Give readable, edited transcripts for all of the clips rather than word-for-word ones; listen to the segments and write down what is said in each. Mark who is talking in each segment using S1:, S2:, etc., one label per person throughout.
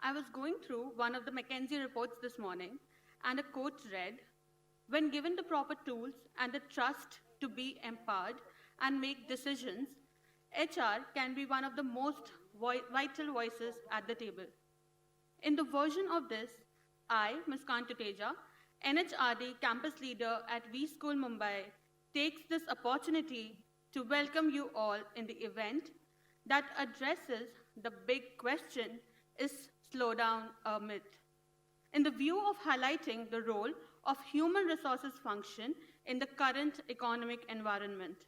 S1: I was going through one of the McKinsey reports this morning, and a quote read, "When given the proper tools and the trust to be empowered and make decisions, HR can be one of the most vital voices at the table." In the version of this, I, Ms. Kantuteja, NHRD campus leader at V School Mumbai, takes this opportunity to welcome you all in the event that addresses the big question, is slowdown a myth? In the view of highlighting the role of human resources function in the current economic environment.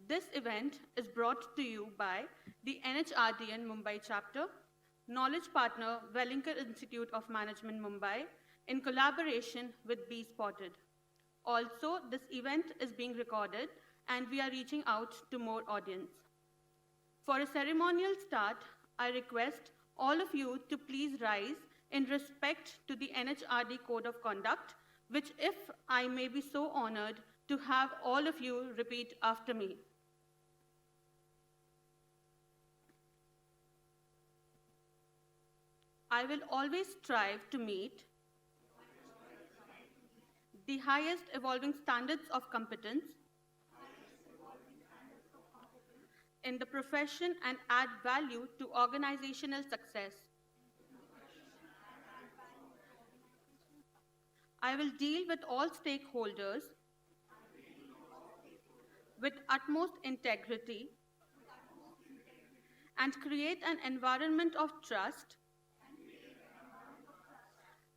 S1: This event is brought to you by the NHDRN Mumbai chapter, knowledge partner Wellinger Institute of Management Mumbai, in collaboration with Be Spotted. Also, this event is being recorded and we are reaching out to more audience. For a ceremonial start, I request all of you to please rise in respect to the NHRD Code of Conduct, which if I may be so honored to have all of you repeat after me. I will always strive to meet the highest evolving standards of competence in the profession and add value to organizational success. I will deal with all stakeholders with utmost integrity and create an environment of trust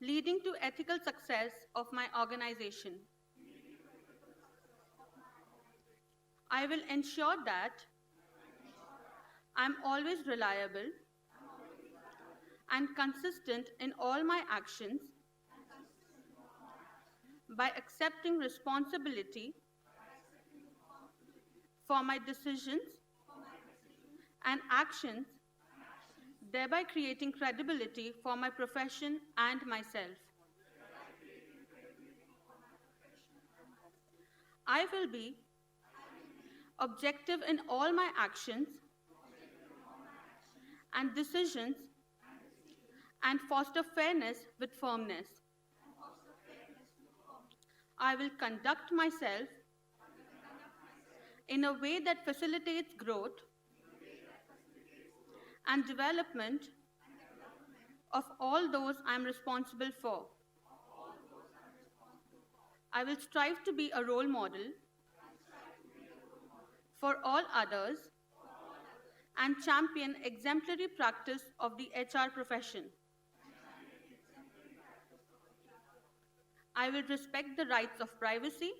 S1: leading to ethical success of my organization. I will ensure that I'm always reliable and consistent in all my actions by accepting responsibility for my decisions and actions, thereby creating credibility for my profession and myself. I will be objective in all my actions and decisions and foster fairness with firmness. I will conduct myself in a way that facilitates growth and development of all those I'm responsible for. I will strive to be a role model for all others and champion exemplary practice of the HR profession. I will respect the rights of privacy,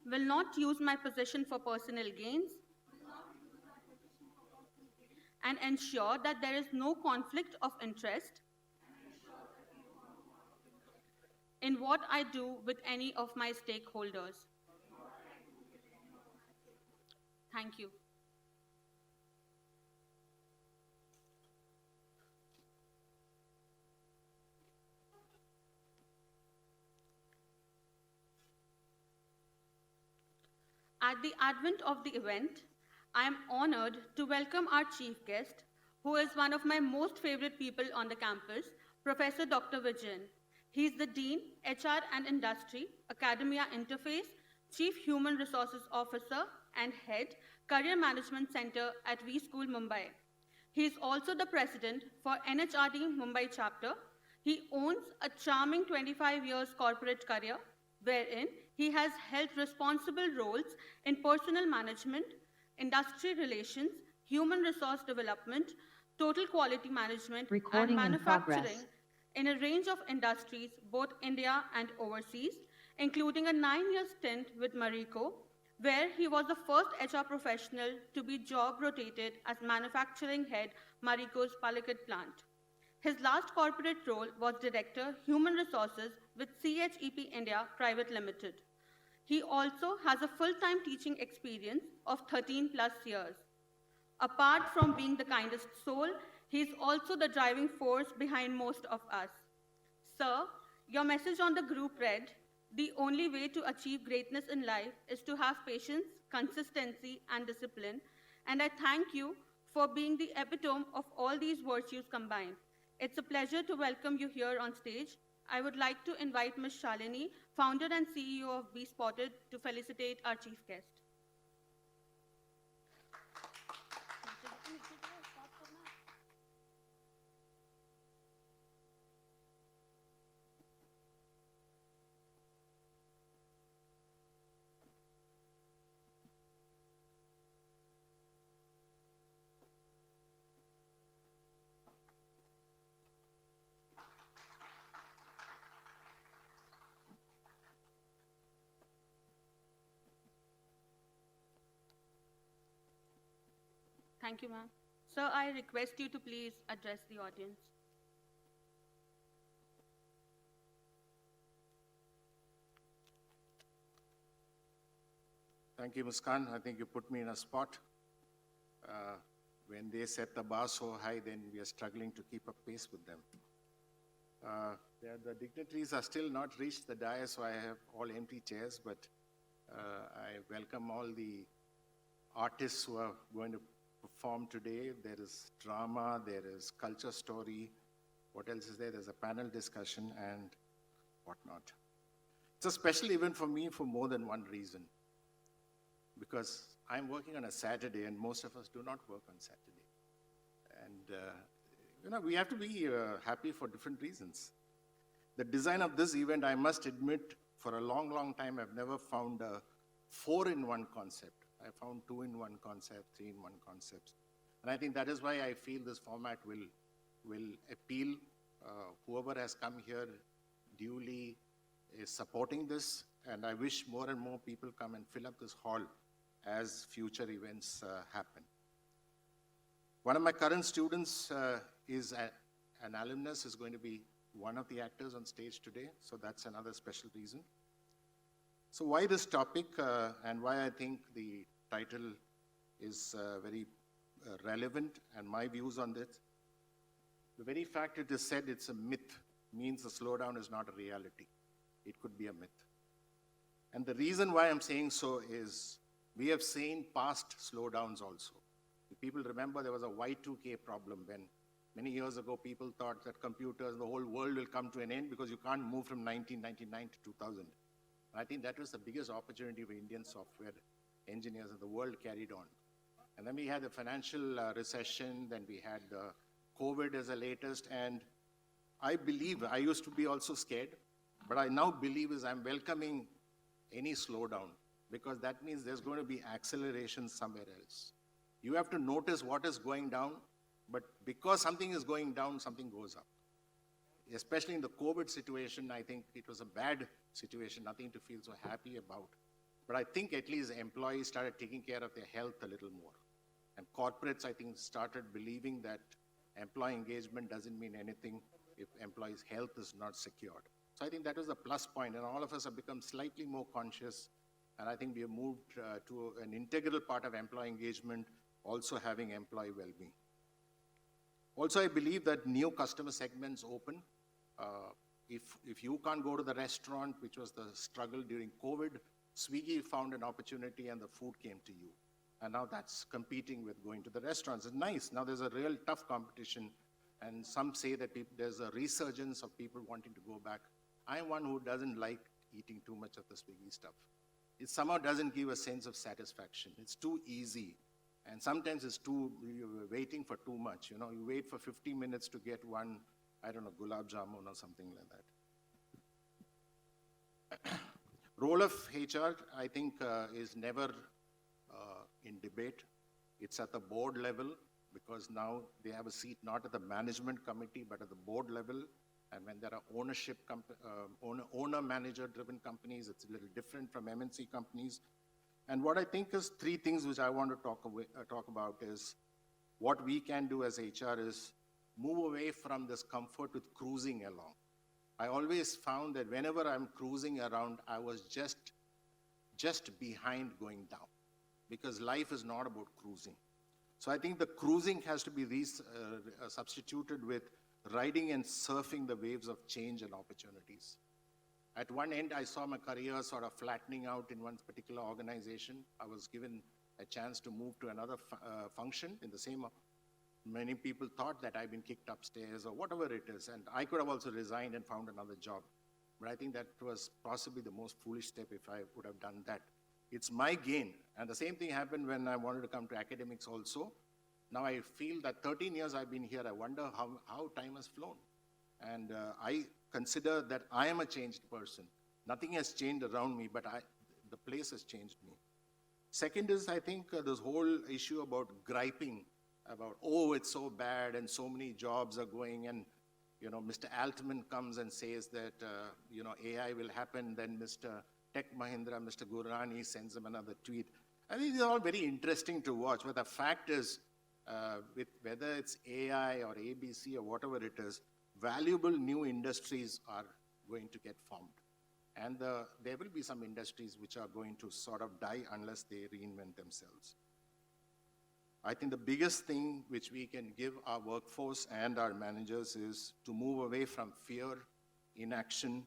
S1: will not use my position for personal gains, and ensure that there is no conflict of interest in what I do with any of my stakeholders. Thank you. At the advent of the event, I am honored to welcome our chief guest, who is one of my most favorite people on the campus, Professor Dr. Vijayan. He is the Dean, HR and Industry, Academia Interface, Chief Human Resources Officer, and Head, Career Management Center at V School Mumbai. He is also the President for NHDRN Mumbai chapter. He owns a charming 25 years corporate career, wherein he has held responsible roles in personnel management, industry relations, human resource development, total quality management, and manufacturing in a range of industries, both India and overseas, including a 9-year stint with Marico, where he was the first HR professional to be job rotated as manufacturing head Marico's Palakkad plant. His last corporate role was Director, Human Resources with CHEP India Private Limited. He also has a full-time teaching experience of 13+ years. Apart from being the kindest soul, he is also the driving force behind most of us. Sir, your message on the group read, "The only way to achieve greatness in life is to have patience, consistency, and discipline." And I thank you for being the epitome of all these virtues combined. It's a pleasure to welcome you here on stage. I would like to invite Ms. Shalini, founder and CEO of Be Spotted, to felicitate our chief guest. Thank you, ma'am. Sir, I request you to please address the audience.
S2: Thank you, Muskan. I think you put me in a spot. When they set the bar so high, then we are struggling to keep up pace with them. The dignitaries are still not reached the dais, so I have all empty chairs, but I welcome all the artists who are going to perform today. There is drama, there is culture story. What else is there? There's a panel discussion and whatnot. It's a special event for me for more than one reason. Because I'm working on a Saturday and most of us do not work on Saturday. And, we have to be happy for different reasons. The design of this event, I must admit, for a long, long time, I've never found a 4-in-1 concept. I found 2-in-1 concept, 3-in-1 concepts. And I think that is why I feel this format will appeal. Whoever has come here duly is supporting this. And I wish more and more people come and fill up this hall as future events happen. One of my current students is an alumnus, is going to be one of the actors on stage today. So that's another special reason. So why this topic and why I think the title is very relevant and my views on this. The very fact it is said it's a myth means the slowdown is not a reality. It could be a myth. And the reason why I'm saying so is we have seen past slowdowns also. If people remember, there was a Y2K problem when many years ago people thought that computers, the whole world will come to an end because you can't move from 1999 to 2000. I think that was the biggest opportunity for Indian software engineers, and the world carried on. And then we had the financial recession, then we had COVID as the latest, and I believe, I used to be also scared, but I now believe is I'm welcoming any slowdown, because that means there's going to be acceleration somewhere else. You have to notice what is going down, but because something is going down, something goes up. Especially in the COVID situation, I think it was a bad situation, nothing to feel so happy about. But I think at least employees started taking care of their health a little more. And corporates, I think, started believing that employee engagement doesn't mean anything if employees' health is not secured. So I think that was a plus point, and all of us have become slightly more conscious. And I think we have moved to an integral part of employee engagement, also having employee well-being. Also, I believe that new customer segments open. If you can't go to the restaurant, which was the struggle during COVID, Swiggy found an opportunity and the food came to you. And now that's competing with going to the restaurants. It's nice. Now there's a real tough competition. And some say that there's a resurgence of people wanting to go back. I'm one who doesn't like eating too much of the Swiggy stuff. It somehow doesn't give a sense of satisfaction. It's too easy. And sometimes you're waiting for too much. You wait for 50 minutes to get one, I don't know, gulab jamun or something like that. Role of HR, I think, is never in debate. It's at the board level, because now they have a seat not at the management committee, but at the board level. And when there are owner-manager-driven companies, it's a little different from MNC companies. And what I think is 3 things which I want to talk about is what we can do as HR is move away from this comfort with cruising along. I always found that whenever I'm cruising around, I was just behind going down, because life is not about cruising. So I think the cruising has to be substituted with riding and surfing the waves of change and opportunities. At one end, I saw my career sort of flattening out in one particular organization. I was given a chance to move to another function in the same Many people thought that I've been kicked upstairs or whatever it is, and I could have also resigned and found another job. But I think that was possibly the most foolish step if I would have done that. It's my gain. And the same thing happened when I wanted to come to academics also. Now I feel that 13 years I've been here, I wonder how time has flown. And I consider that I am a changed person. Nothing has changed around me, but the place has changed me. Second is, I think, this whole issue about griping, about, oh, it's so bad and so many jobs are going, and Mr. Altman comes and says that, AI will happen, then Mr. Tech Mahindra, Mr. Gurani sends him another tweet. I think these are all very interesting to watch, but the fact is, with whether it's AI or ABC or whatever it is, valuable new industries are going to get formed. And there will be some industries which are going to sort of die unless they reinvent themselves. I think the biggest thing which we can give our workforce and our managers is to move away from fear, inaction,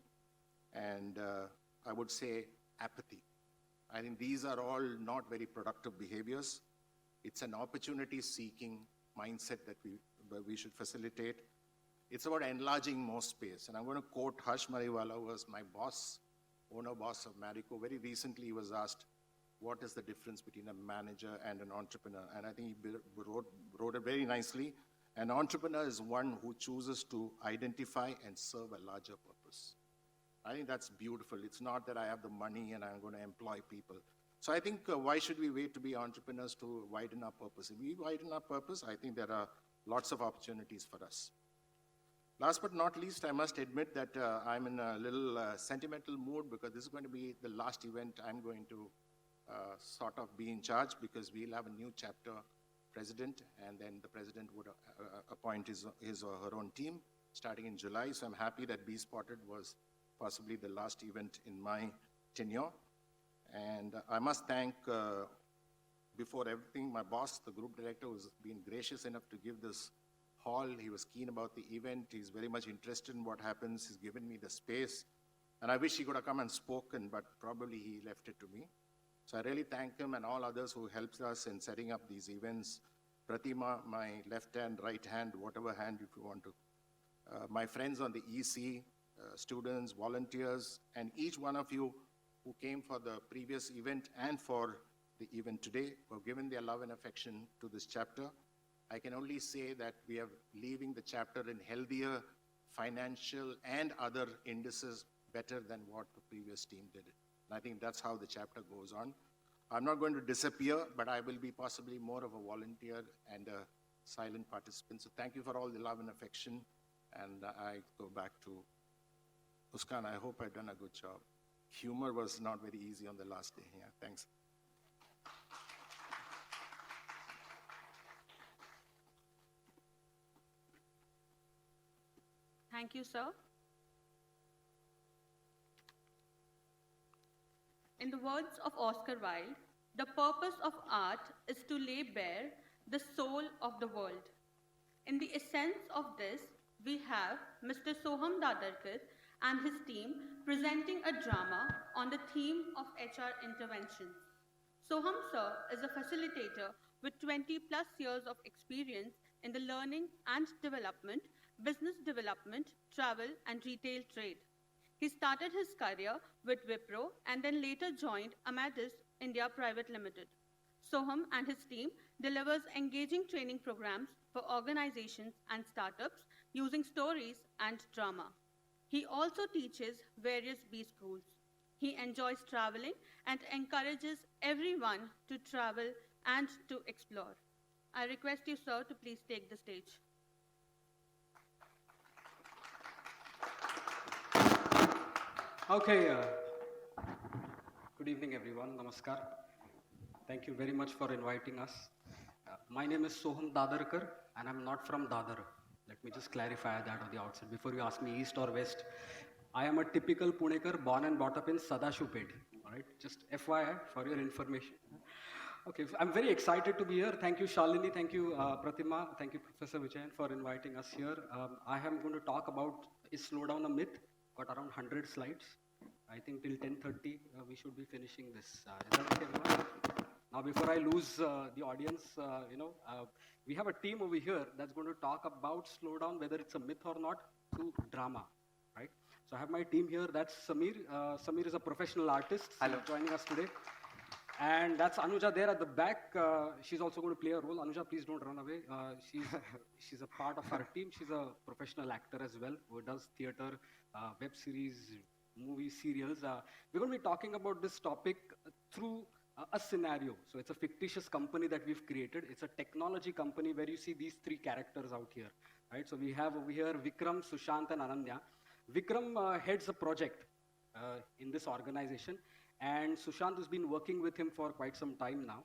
S2: and I would say apathy. I think these are all not very productive behaviors. It's an opportunity-seeking mindset that we should facilitate. It's about enlarging more space. And I'm going to quote Harsh Mariwala, who was my boss, owner boss of Marico. Very recently, he was asked, what is the difference between a manager and an entrepreneur? And I think he wrote it very nicely. An entrepreneur is one who chooses to identify and serve a larger purpose. I think that's beautiful. It's not that I have the money and I'm going to employ people. So I think why should we wait to be entrepreneurs to widen our purpose? If we widen our purpose, I think there are lots of opportunities for us. Last but not least, I must admit that I'm in a little sentimental mood because this is going to be the last event I'm going to sort of be in charge, because we'll have a new chapter president, and then the president would appoint his or her own team starting in July. So I'm happy that Be Spotted was possibly the last event in my tenure. And I must thank, before everything, my boss, the group director, who's been gracious enough to give this hall. He was keen about the event. He's very much interested in what happens. He's given me the space. And I wish he could have come and spoken, but probably he left it to me. So I really thank him and all others who helped us in setting up these events. Pratima, my left hand, right hand, whatever hand if you want to. My friends on the EC, students, volunteers, and each one of you who came for the previous event and for the event today, who have given their love and affection to this chapter. I can only say that we are leaving the chapter in healthier financial and other indices better than what the previous team did. And I think that's how the chapter goes on. I'm not going to disappear, but I will be possibly more of a volunteer and a silent participant. So thank you for all the love and affection. And I go back to Muskan. I hope I've done a good job. Humor was not very easy on the last day. Yeah, thanks.
S1: Thank you, sir. In the words of Oscar Wilde, the purpose of art is to lay bare the soul of the world. In the essence of this, we have Mr. Soham Dadarkar and his team presenting a drama on the theme of HR interventions. Soham sir is a facilitator with 20 plus years of experience in the learning and development, business development, travel, and retail trade. He started his career with Wipro and then later joined Amadeus India Private Limited. Soham and his team delivers engaging training programs for organizations and startups using stories and drama. He also teaches various B schools. He enjoys traveling and encourages everyone to travel and to explore. I request you, sir, to please take the stage.
S3: Okay, good evening everyone, namaskar. Thank you very much for inviting us. My name is Soham Dadarkar and I'm not from Dadar. Let me just clarify that on the outset before you ask me east or west. I am a typical Punekar born and brought up in Sadashupet. All right, just FYI for your information. Okay, I'm very excited to be here. Thank you, Shalini. Thank you, Pratima. Thank you, Professor Vijayan, for inviting us here. I am going to talk about is slow down a myth. Got around 100 slides. I think till 10:30 we should be finishing this. Is that okay, everyone? Now, before I lose the audience, we have a team over here that's going to talk about slowdown, whether it's a myth or not, through drama, right? So I have my team here. That's Samir. Samir is a professional artist.
S4: Hello.
S3: Joining us today. And that's Anuja there at the back. She's also going to play a role. Anuja, please don't run away. She's a part of our team. She's a professional actor as well, who does theater, web series, movie serials. We're going to be talking about this topic through a scenario. So it's a fictitious company that we've created. It's a technology company where you see these three characters out here, right? So we have over here Vikram, Sushant, and Ananya. Vikram heads a project in this organization. And Sushant has been working with him for quite some time now.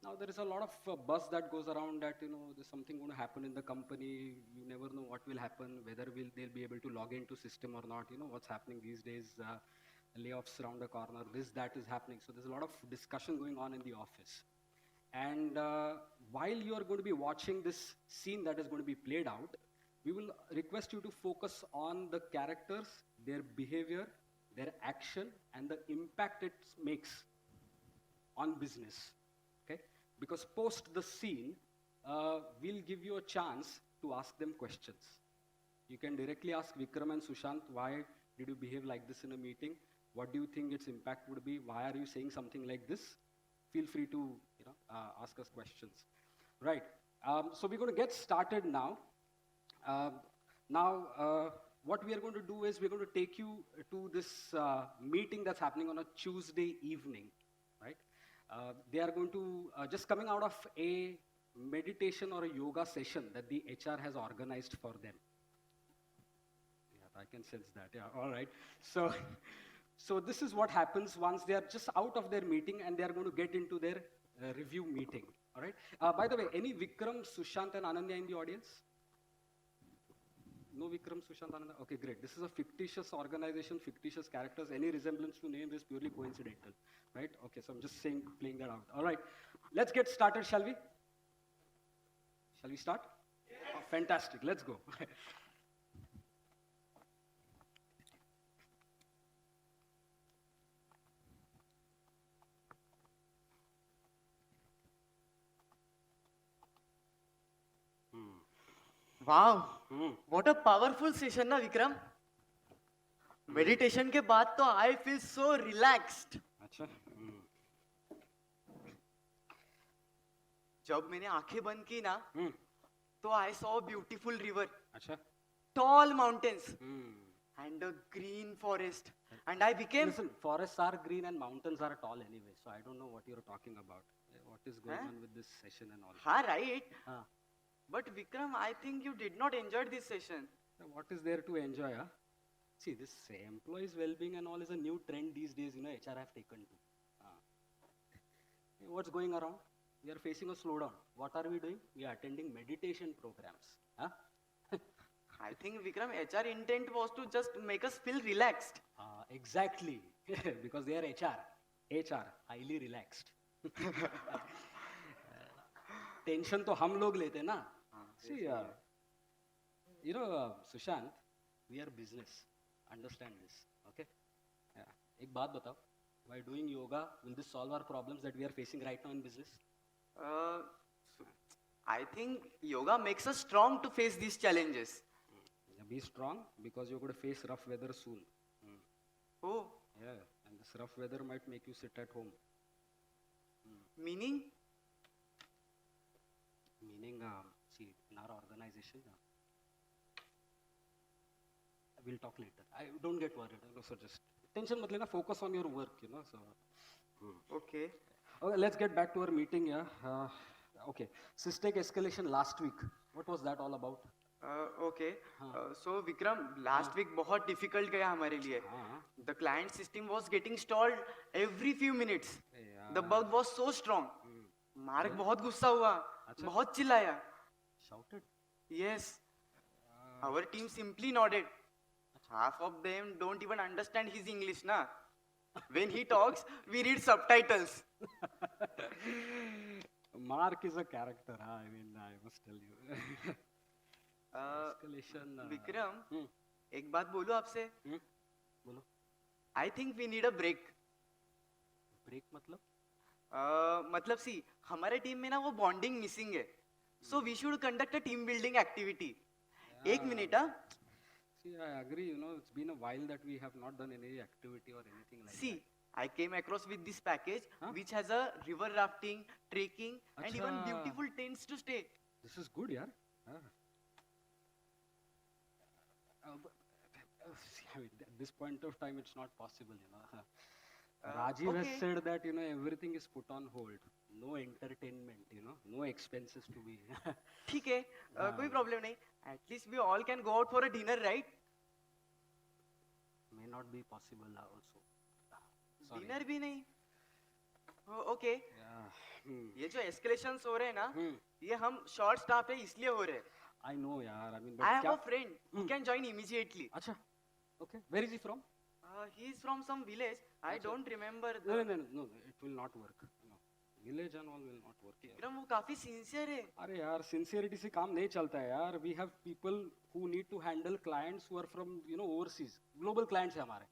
S3: Now there is a lot of buzz that goes around that, there's something going to happen in the company. You never know what will happen, whether they'll be able to log into system or not. What's happening these days, layoffs around the corner, this, that is happening. So there's a lot of discussion going on in the office. And while you are going to be watching this scene that is going to be played out, we will request you to focus on the characters, their behavior, their action, and the impact it makes on business, okay? Because post the scene, we'll give you a chance to ask them questions. You can directly ask Vikram and Sushant, why did you behave like this in a meeting? What do you think its impact would be? Why are you saying something like this? Feel free to ask us questions. Right, so we're going to get started now. What we are going to do is we're going to take you to this meeting that's happening on a Tuesday evening, right? They are going to, just coming out of a meditation or a yoga session that the HR has organized for them. Yeah, I can sense that, yeah, all right. So this is what happens once they are just out of their meeting and they are going to get into their review meeting, all right? By the way, any Vikram, Sushant, and Ananya in the audience? No Vikram, Sushant, Ananda? Okay, great. This is a fictitious organization, fictitious characters. Any resemblance to name is purely coincidental, right? Okay, so I'm just playing that out. All right, let's get started, shall we? Shall we start? Yes. Oh, fantastic, let's go.
S4: वाह, what a powerful session ना Vikram. Meditation के बाद तो I feel so relaxed.
S3: अच्छा.
S4: जब मैंने आंखें बंद की ना, तो I saw a beautiful river.
S3: अच्छा.
S4: Tall mountains and a green forest, and I became.
S3: Listen, forests are green and mountains are tall anyway, so I don't know what you're talking about. What is going on with this session and all?
S4: हाँ, right. But Vikram, I think you did not enjoy this session.
S3: What is there to enjoy, huh? See, this employees' well-being and all is a new trend these days, HR have taken to. What's going around? We are facing a slowdown. What are we doing? We are attending meditation programs. Huh?
S4: I think Vikram, HR intent was to just make us feel relaxed.
S3: Exactly. Because they are HR, highly relaxed. Tension to hum log lete na. See, Sushant, we are business. Understand this, okay? Yeah. Ek baat batao. By doing yoga, will this solve our problems that we are facing right now in business?
S4: I think yoga makes us strong to face these challenges.
S3: Be strong because you're going to face rough weather soon.
S4: Oh.
S3: Yeah, and this rough weather might make you sit at home.
S4: Meaning?
S3: Meaning, see, in our organization, we'll talk later. Don't get worried. So just tension mat lena, focus on your work, So.
S4: Okay.
S3: Okay, let's get back to our meeting. Yeah. Okay. Systemic escalation last week. What was that all about?
S4: Okay. So Vikram, last week बहुत difficult गया हमारे लिए. The client system was getting stalled every few minutes. The bug was so strong. Mark बहुत गुस्सा हुआ, बहुत चिल्लाया.
S3: Shouted?
S4: Yes. Our team simply nodded. Half of them don't even understand his English, na. When he talks, we read subtitles.
S3: Mark is a character, I must tell you. Escalation.
S4: Vikram, एक बात बोलूं आपसे?
S3: बोलो.
S4: I think we need a break.
S3: Break मतलब?
S4: मतलब सी हमारे team में ना वो बॉन्डिंग मिसिंग है, so we should conduct a team building activity. एक मिनट हाँ.
S3: See, I agree, you know, it's been a while that we have not done any activity or anything like
S4: See, I came across with this package
S3: Huh?
S4: which has a river rafting, trekking, and even
S3: Acha.
S4: beautiful tents to stay.
S3: that. This is good, yaar. See, I mean, at this point of time, it's not possible, you know. Rajiv has
S4: okay.
S3: said that, you know, everything is put on hold. No entertainment, you know, no expenses to be.
S4: ठीक है, कोई problem नहीं. At least we all can go out for a dinner, right?
S3: May not be possible also. Sorry.
S4: Dinner भी नहीं. Okay.
S3: Yeah.
S4: ये जो escalations हो रहे हैं ना,
S3: Hmm.
S4: ये हम short staff है इसलिए हो रहे हैं.
S3: I know, yaar. I mean,
S4: I
S3: but
S4: have
S3: kya?
S4: a friend who can join immediately.
S3: Acha. Okay. Where is he from?
S4: He is from some village. I
S3: Acha.
S4: don't remember.
S3: No. It will not work. No. Village and all will not work. Here.
S4: Vikram वो काफी sincere है.
S3: अरे यार sincerity से काम नहीं चलता है यार. We have people who need to handle clients who are from you know overseas. Global clients है हमारे.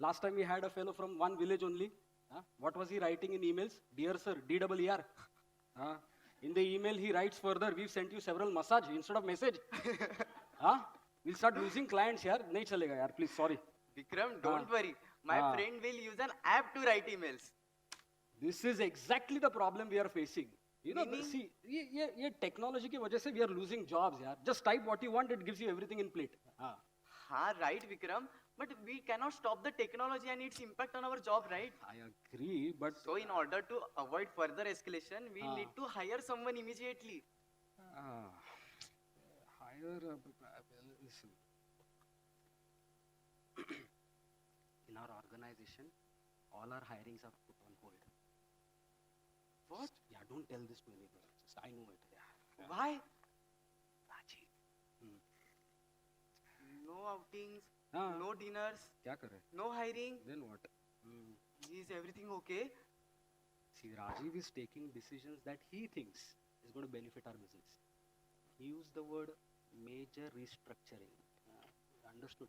S3: Last time we had a fellow from one village only. What was he writing in emails? Dear sir, DER. In the email he writes further, we've sent you several massage instead of message. We'll start losing clients यार. नहीं चलेगा यार, please, sorry.
S4: Vikram, don't worry. My friend will use an app to write emails.
S3: This is exactly the problem we are facing. You know,
S4: Meaning?
S3: see, ये technology की वजह से we are losing jobs यार. Just type what you want, it gives you everything in plate.
S4: हाँ, right, Vikram. But we cannot stop the technology and its impact on our job, right?
S3: I agree, but
S4: So in order to avoid further escalation, we need to hire someone immediately.
S3: hire. Listen. In our organization, all our hirings are put on hold.
S4: What?
S3: Yeah, don't tell this to anyone. Just I know it. Yeah.
S4: Why?
S3: Raji.
S4: No outings,
S3: हाँ.
S4: no dinners,
S3: क्या करे?
S4: no hiring.
S3: Then what?
S4: Is everything okay?
S3: See, Rajiv is taking decisions that he thinks is going to benefit our business. He used the word major restructuring. Understood?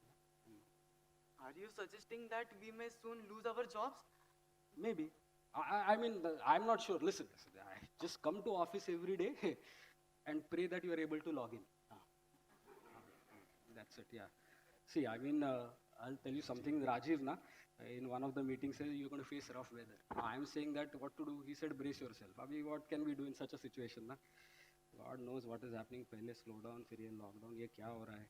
S4: Are you suggesting that we may soon lose our jobs?
S3: Maybe. I mean, I'm not sure. Listen, I just come to office every day and pray that you are able to log in. That's it, yeah. See, I mean, I'll tell you something, Rajiv, na, in one of the meetings, said you're going to face rough weather. I'm saying that what to do, he said, brace yourself. Abhi, what can we do in such a situation? Na? God knows what is happening. Pehle slow down, फिर ये lockdown, ये क्या हो रहा है?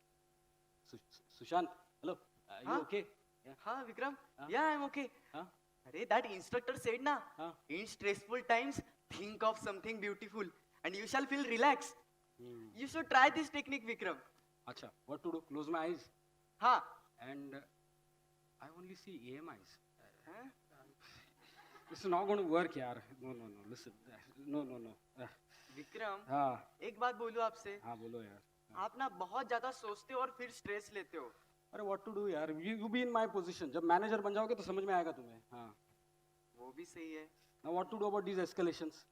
S3: Sushant, hello, are you okay? Yeah.
S4: हाँ, Vikram. Yeah, I'm okay.
S3: Huh?
S4: Arey, that instructor said na,
S3: Huh?
S4: in stressful times, think of something beautiful and you shall feel relaxed. You should try this technique, Vikram.
S3: Acha, what to do? Close my eyes.
S4: हाँ.
S3: And I only see AMIs.
S4: Huh?
S3: This is not going to work, yaar. No, listen. No.
S4: Vikram,
S3: हाँ.
S4: एक बात बोलूं आपसे.
S3: हाँ, बोलो यार.
S4: आप ना बहुत ज्यादा सोचते हो और फिर स्ट्रेस लेते हो.
S3: अरे what to do यार? You be in my position. जब मैनेजर बन जाओगे तो समझ में आएगा तुम्हें. हाँ.
S4: वो भी सही है.
S3: Now what to do about these escalations?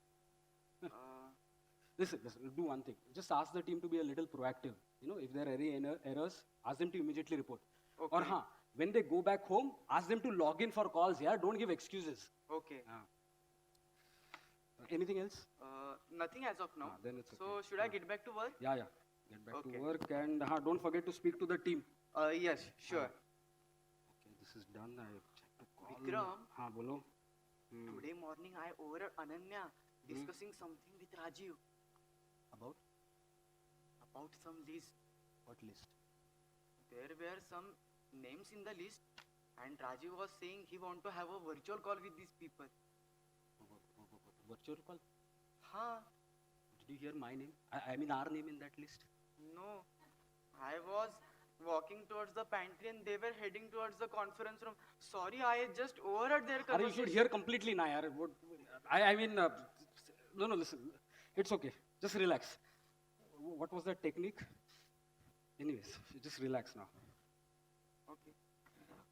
S3: Listen, do one thing. Just ask the team to be a little proactive. You know, if there are any errors, ask them to immediately report.
S4: Okay.
S3: Or हाँ, when they go back home, ask them to log in for calls. Yeah, don't give excuses.
S4: Okay.
S3: Anything else?
S4: Nothing as of now.
S3: Then it's
S4: So
S3: okay.
S4: should I get back to work?
S3: Yeah. Get back
S4: Okay.
S3: to work and don't forget to speak to the team.
S4: Yes, sure.
S3: Okay, this is done. I have checked the call.
S4: Vikram.
S3: हाँ, बोलो.
S4: Today morning I overheard Ananya discussing something with Rajiv
S3: About
S4: about some list.
S3: what list?
S4: There were some names in the list and Rajiv was saying he want to have a virtual call with these people.
S3: Virtual call?
S4: हाँ.
S3: Did you hear my name? I mean our name in that list?
S4: No. I was walking towards the pantry and they were heading towards the conference room. Sorry, I just overheard their
S3: You
S4: conversation.
S3: should hear completely now, yaar. I mean, no, listen. It's okay. Just relax. What was that technique? Anyways, just relax now.
S4: Okay.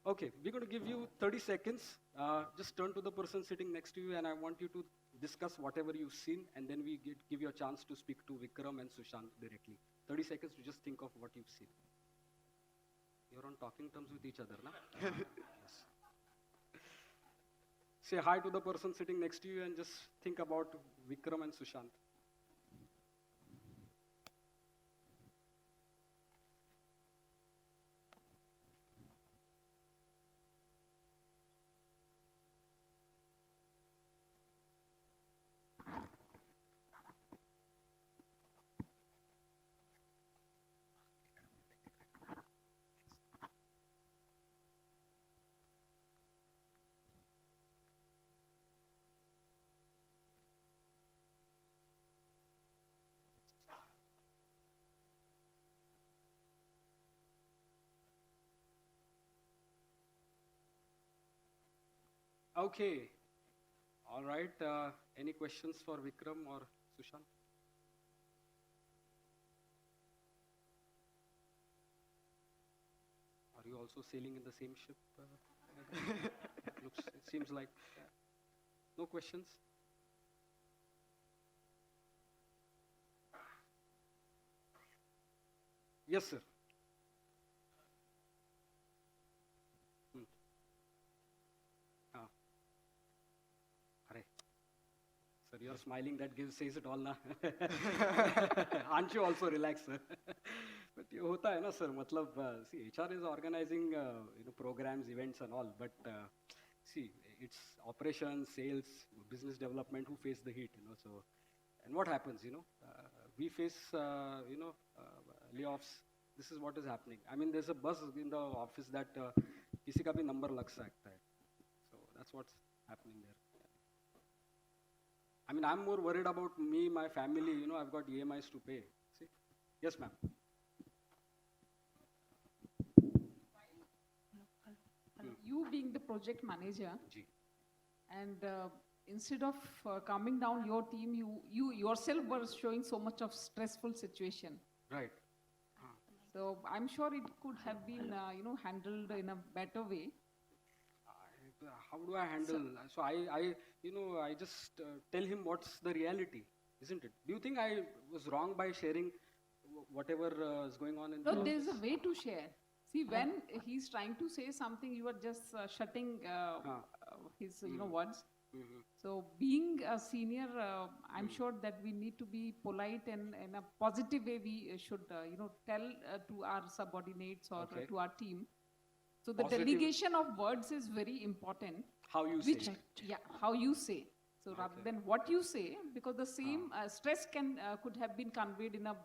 S3: Okay, we're going to give you 30 seconds. Just turn to the person sitting next to you and I want you to discuss whatever you've seen and then we give you a chance to speak to Vikram and Sushant directly. 30 seconds to just think of what you've seen. You're on talking terms with each other, na? Yes. say hi to the person sitting next to you and just think about Vikram and Sushant. Okay. All right. Any questions for Vikram or Sushant? Are you also sailing in the same ship? It seems like. No questions? Yes, sir. Ah. Arey. Sir, you're smiling. That says it all, na. Aren't you also relaxed, sir? But ये होता है ना, sir. मतलब see, HR is organizing programs, events, and all. But see, it's operations, sales, business development who face the heat. So, and what happens? We face layoffs. This is what is happening. I mean, there's a buzz in the office that किसी का भी number लग सकता है. So that's what's happening there. I mean, I'm more worried about me, my family. I've got EMIs to pay. See? Yes, ma'am.
S5: You being the project manager,
S3: Ji.
S5: and instead of calming down your team, you yourself were showing so much of stressful situation.
S3: Right.
S5: So I'm sure it could have been, handled in a better way.
S3: How do I handle? So I just tell him what's the reality, isn't it? Do you think I was wrong by sharing whatever is going on in the
S5: No, there is a
S3: office?
S5: way to share. See, when he's trying to say something, you are just shutting his, words.
S3: Mhm.
S5: So being a senior, I'm sure that we need to be polite and in a positive way. We should, tell to our subordinates or
S3: Okay.
S5: to our team. So the
S3: Positive.
S5: delegation of words is very important.
S3: How you say
S5: Which,
S3: it.
S5: yeah, how you say. So rather
S3: Okay.
S5: than what you say, because the same stress could have been conveyed in a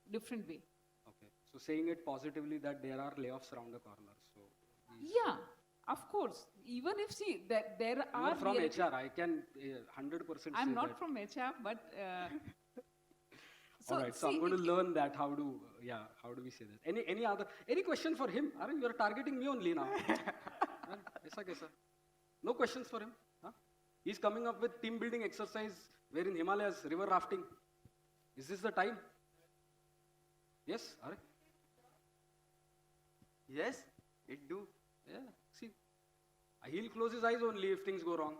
S5: different way.
S3: Okay. So saying it positively that there are layoffs around the corner. So
S5: Yeah, of course. Even if that there
S3: you
S5: are
S3: are from
S5: reality-
S3: HR. I can 100%
S5: I'm
S3: say
S5: not
S3: that.
S5: from HR, but
S3: All right. So I'm going to learn that. How do we say that? Any question for him? Are you are targeting me only now? ऐसा कैसा? No questions for him. Huh? He's coming up with team building exercise where in Himalayas river rafting. Is this the time? Yes. Are?
S4: Yes, it do.
S3: Yeah. See, he'll close his eyes only if things go wrong.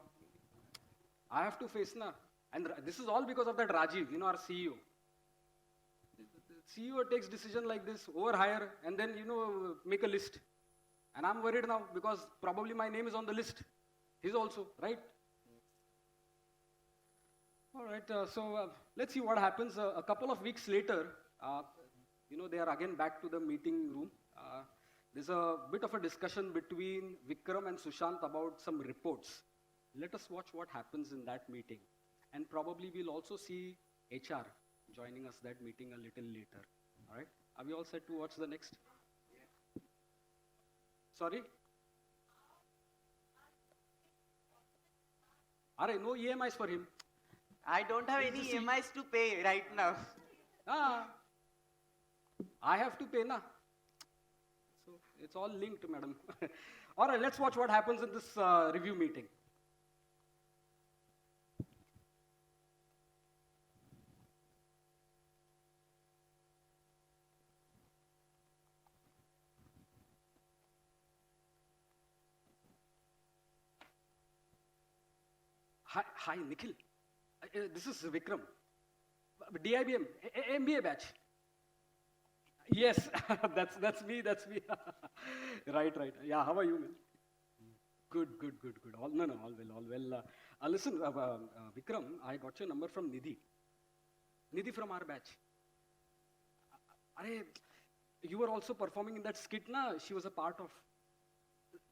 S3: I have to face na. And this is all because of that Rajiv, our CEO. The CEO takes decision like this, overhire, and then, make a list. And I'm worried now because probably my name is on the list. He's also, right? All right, so let's see what happens. A couple of weeks later, they are again back to the meeting room. There's a bit of a discussion between Vikram and Sushant about some reports. Let us watch what happens in that meeting. And probably we'll also see HR joining us that meeting a little later. All right? Are we all set to watch the next? Sorry? Alright, no EMIs for him.
S4: I don't have any EMIs to pay right now.
S3: I have to pay, na. So it's all linked, madam. All right, let's watch what happens in this review meeting. Hi, Nikhil. This is Vikram. DIBM, MBA batch. Yes, that's me. Right. Yeah, how are you, man? Good. All no, all well. Listen, Vikram, I got your number from Nidhi. Nidhi from our batch. Arey, you were also performing in that skit, na? She was a part of.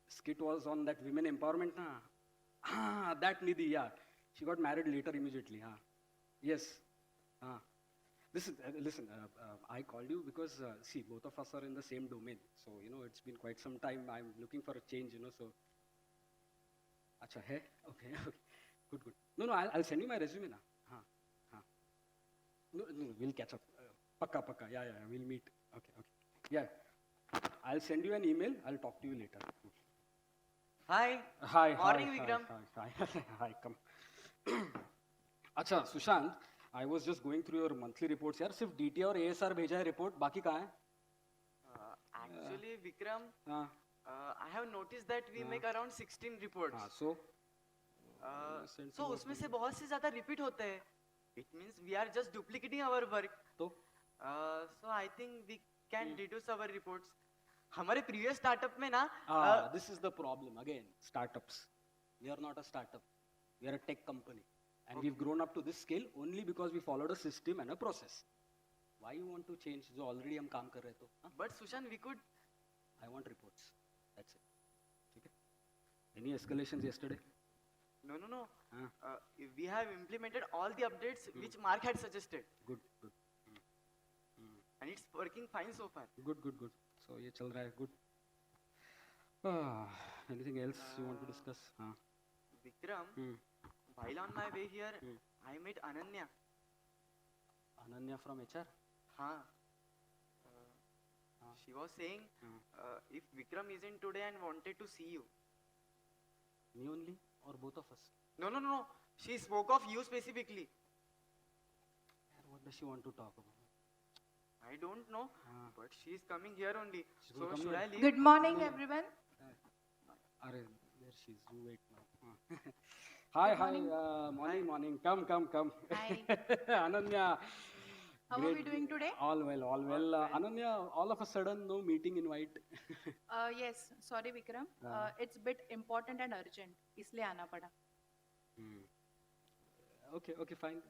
S3: Skit was on that women empowerment, na? That Nidhi, yeah. She got married later immediately, Yes. Listen, I called you because, see, both of us are in the same domain. So, it's been quite some time. I'm looking for a change, so. Acha, hai? Okay. Good. No, I'll send you my resume now. No, we'll catch up. Pakka. Yeah, we'll meet. Okay. Yeah. I'll send you an email. I'll talk to you later.
S4: Hi. Morning, Vikram.
S3: Hi, come. Acha, Sushant, I was just going through your monthly reports. Yaar, सिर्फ DT और ASR भेजा है report, बाकी कहाँ है?
S4: Actually, Vikram, I have noticed that we make around 16 reports.
S3: So
S4: उसमें से बहुत से ज़्यादा repeat होते हैं. It means we are just duplicating our work.
S3: तो
S4: So I think we can reduce our reports. हमारे previous startup में ना
S3: this is the problem again. Startups. We are not a startup. We are a tech company, and we've grown up to this scale only because we followed a system and a process. Why you want to change? जो already हम काम कर रहे तो.
S4: But Sushan, we could.
S3: I want reports. That's it. Okay. Any escalations yesterday?
S4: No. We have implemented all the updates which Mark had suggested.
S3: Good.
S4: And it's working fine so far.
S3: Good. So ये चल रहा है. Good. Anything else you want to discuss?
S4: Vikram, while on my way here, I met Ananya.
S3: Ananya from HR?
S4: She was saying if Vikram isn't today and wanted to see you.
S3: Me only or both of us?
S4: No. She spoke of you specifically.
S3: What does she want to talk about?
S4: I don't know, but she's coming here only.
S3: She's
S4: So
S3: coming
S4: should
S3: here.
S4: I leave?
S6: Good morning, everyone.
S3: There she is. You wait now. Hi. Morning. Come.
S6: Hi.
S3: Ananya.
S6: How are we doing today?
S3: All well. Ananya, all of a sudden, no meeting invite.
S6: Yes, sorry, Vikram. It's bit important and urgent. इसलिए आना पड़ा.
S3: Okay, fine.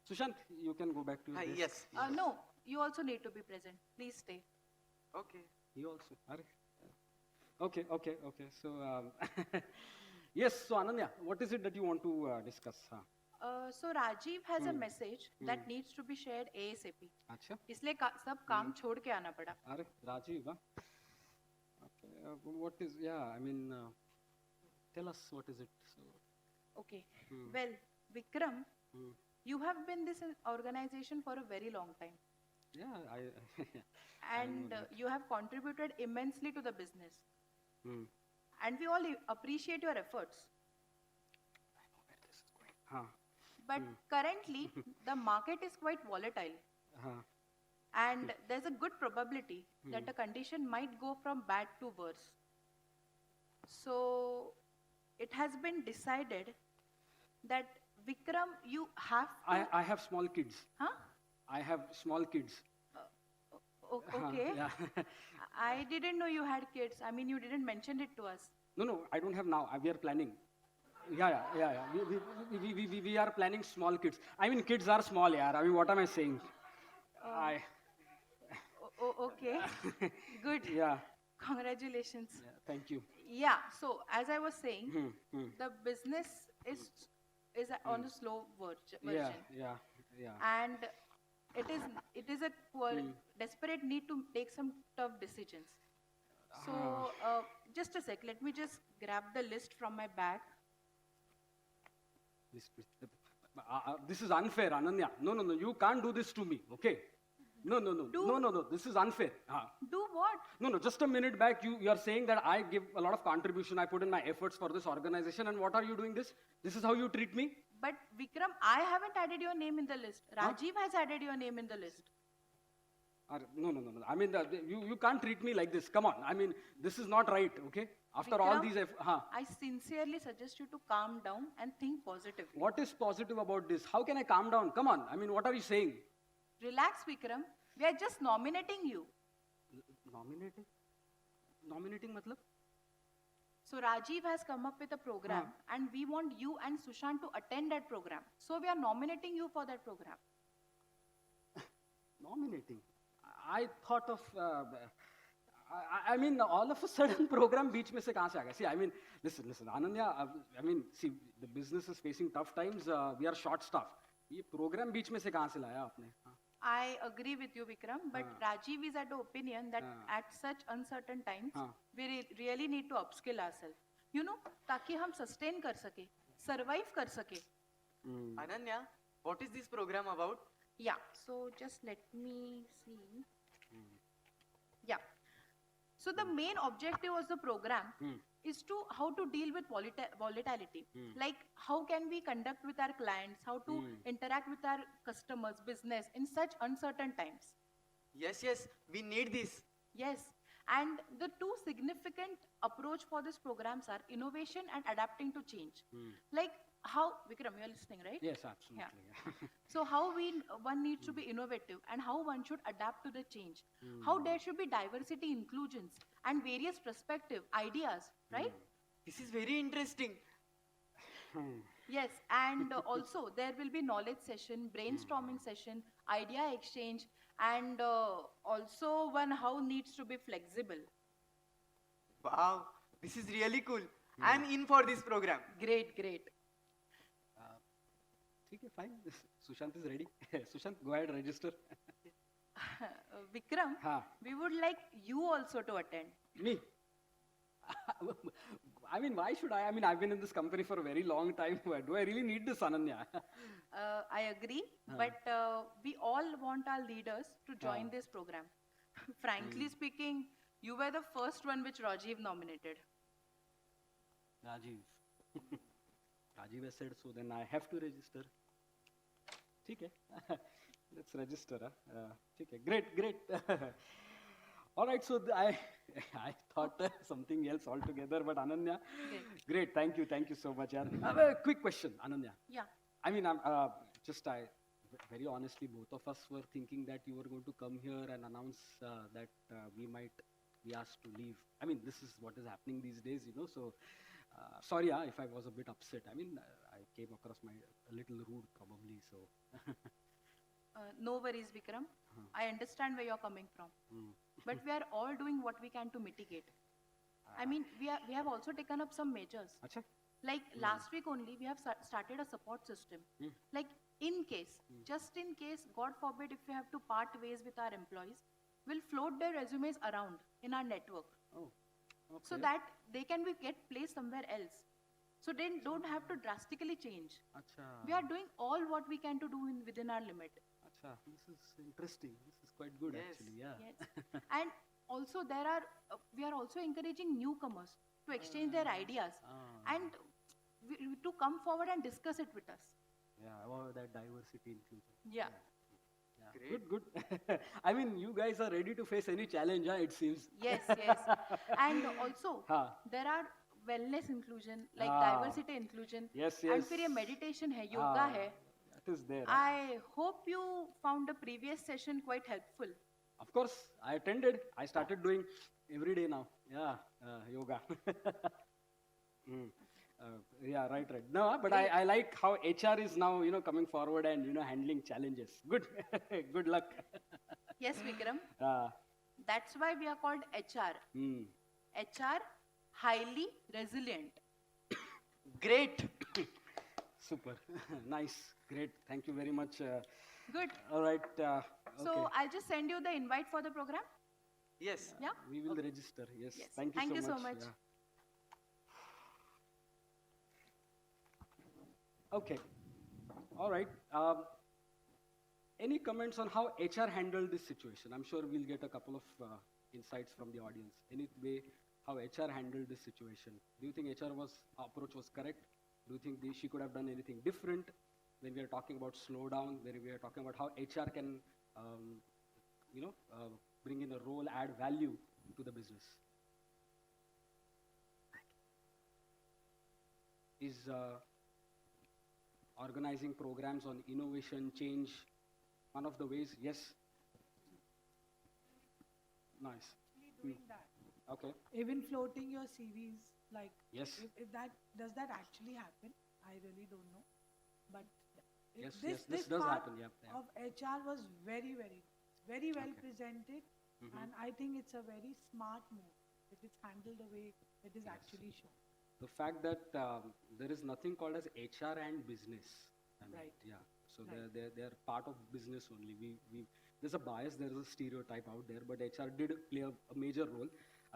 S3: Sushant, you can go back to your desk.
S4: Yes.
S6: No, you also need to be present. Please stay.
S4: Okay.
S3: You also. Okay. So, yes. So, Ananya, what is it that you want to discuss?
S6: So Rajiv has a message that needs to be shared ASAP.
S3: अच्छा.
S6: इसलिए सब काम छोड़ के आना पड़ा.
S3: अरे Rajiv, okay. What is? Yeah, I mean, tell us what is it. So,
S6: Okay. Well, Vikram, you have been this organization for a very long time,
S3: yeah,
S6: and you have contributed immensely to the business.
S3: Hmm.
S6: And we all appreciate your efforts. But currently, the market is quite volatile. And there's a good probability that the condition might go from bad to worse. So, it has been decided that Vikram, you have to...
S3: I have small kids.
S6: Huh?
S3: I have small kids.
S6: Okay.
S3: Yeah.
S6: I didn't know you had kids. I mean, you didn't mention it to us.
S3: No, I don't have now. We are planning. Yeah. We are planning small kids. I mean, kids are small, yaar. I mean, what am I saying?
S6: Okay. Good.
S3: Yeah.
S6: Congratulations.
S3: Yeah, thank you.
S6: Yeah. So, as I was saying, the business is on the slow version.
S3: Yeah.
S6: And it is a desperate need to take some tough decisions. So, just a sec. Let me just grab the list from my bag.
S3: This is unfair, Ananya. No. You can't do this to me, okay? No. This is unfair.
S6: Do what?
S3: No. Just a minute back, you are saying that I give a lot of contribution. I put in my efforts for this organization, and what are you doing this? This is how you treat me?
S6: But Vikram, I haven't added your name in the list. Rajiv has added your name in the list.
S3: No. I mean, you can't treat me like this. Come on. I mean, this is not right, okay? After all these...
S6: I sincerely suggest you to calm down and think positively.
S3: What is positive about this? How can I calm down? Come on. I mean, what are you saying?
S6: Relax, Vikram. We are just nominating you.
S3: Nominating? Nominating matlab?
S6: So Rajiv has come up with a program and we want you and Sushant to attend that program. So we are nominating you for that program.
S3: Nominating. I thought of, I mean, all of a sudden program beach mein se kahan se aa gaya? See, I mean, listen, Ananya, I mean, see, the business is facing tough times. We are short staffed. ये program beach में से कहाँ से लाया आपने?
S6: I agree with you, Vikram, but Rajiv is at the opinion that at such uncertain times, we really need to upskill ourselves. You know, ताकि हम sustain कर सके, survive कर सके.
S4: Ananya, what is this program about?
S6: Yeah, so just let me see. Yeah. So the main objective of the program is to how to deal with volatility. Like how can we conduct with our clients, how to interact with our customers, business in such uncertain times.
S4: Yes, we need this.
S6: Yes, and the two significant approach for this programs are innovation and adapting to change. Like how, Vikram, you're listening, right?
S3: Yes, absolutely.
S6: Yeah. So how one needs to be innovative and how one should adapt to the change. How there should be diversity, inclusions and various perspective, ideas, right?
S4: This is very interesting.
S6: Yes, and also there will be knowledge session, brainstorming session, idea exchange, and also one how needs to be flexible.
S4: Wow, this is really cool. I'm in for this program.
S6: Great.
S3: Okay, fine. Sushant is ready. Sushant, go ahead, register.
S6: Vikram,
S3: Ha.
S6: we would like you also to attend.
S3: Me? I mean, why should I? I mean, I've been in this company for a very long time. Do I really need this, Ananya?
S6: I agree, but we all want our leaders to join this program. Frankly speaking, you were the first one which Rajiv nominated.
S3: Rajiv. Rajiv has said so, then I have to register. Okay. Let's register. Okay. Great. All right, so I thought something else altogether, but Ananya, great. Thank you so much. I have a quick question, Ananya.
S6: Yeah.
S3: I mean, very honestly, both of us were thinking that you were going to come here and announce that we might be asked to leave. I mean, this is what is happening these days, you know. So, sorry if I was a bit upset. I mean, I came across a little rude, probably. So.
S6: No worries, Vikram. I understand where you're coming from. But we are all doing what we can to mitigate. I mean, we have also taken up some measures.
S3: Achha?
S6: Like last week only, we have started a support system. Like in case, just in case, God forbid, if we have to part ways with our employees, we'll float their resumes around in our network.
S3: Oh, okay.
S6: So that they can get placed somewhere else. So they don't have to drastically change.
S3: Achha.
S6: We are doing all what we can to do within our limit.
S3: Achha. This is interesting. This is quite good,
S4: Yes.
S3: actually. Yeah.
S6: Yes. And also we are also encouraging newcomers to exchange their ideas and to come forward and discuss it with us.
S3: Yeah, about that diversity inclusion.
S6: Yeah.
S4: Great.
S3: Good. I mean, you guys are ready to face any challenge, it seems.
S6: Yes. And also, there are wellness inclusion, like diversity inclusion.
S3: Yes.
S6: And फिर ये meditation है, yoga है.
S3: That is there.
S6: I hope you found the previous session quite helpful.
S3: Of course, I attended. I started doing every day now. Yeah, yoga. Yeah, right. No, but I like how HR is now, coming forward and, handling challenges. Good. Good luck.
S6: Yes, Vikram. That's why we are called HR. HR, highly resilient.
S4: Great.
S3: Super. Nice. Great. Thank you very much.
S6: Good.
S3: All right.
S6: So
S3: Okay.
S6: I'll just send you the invite for the program.
S4: Yes.
S6: Yeah.
S3: We will register. Yes.
S6: Yes.
S3: Thank you so much. Yeah. Okay. All right. Any comments on how HR handled this situation? I'm sure we'll get a couple of insights from the audience. Any way how HR handled this situation? Do you think approach was correct? Do you think she could have done anything different when we are talking about slowdown, when we are talking about how HR can, bring in a role, add value to the business? Is organizing programs on innovation, change, one of the ways? Yes. Nice.
S7: Doing that.
S3: Okay.
S7: Even floating your CVs, Like,
S3: Yes.
S7: if that, does that actually happen? I really don't know. But
S3: Yes,
S7: this,
S3: yes, this does
S7: part
S3: happen, yeah, yeah.
S7: of HR was very, very well
S3: Okay.
S7: presented.
S3: Mhm.
S7: And I think it's a very smart move if it's handled the way it is
S3: Yes.
S7: actually shown.
S3: The fact that there is nothing called as HR and business. I mean,
S7: Right.
S3: yeah. So
S7: Right.
S3: they're part of business only. There's a bias, there is a stereotype out there, but HR did play a major role.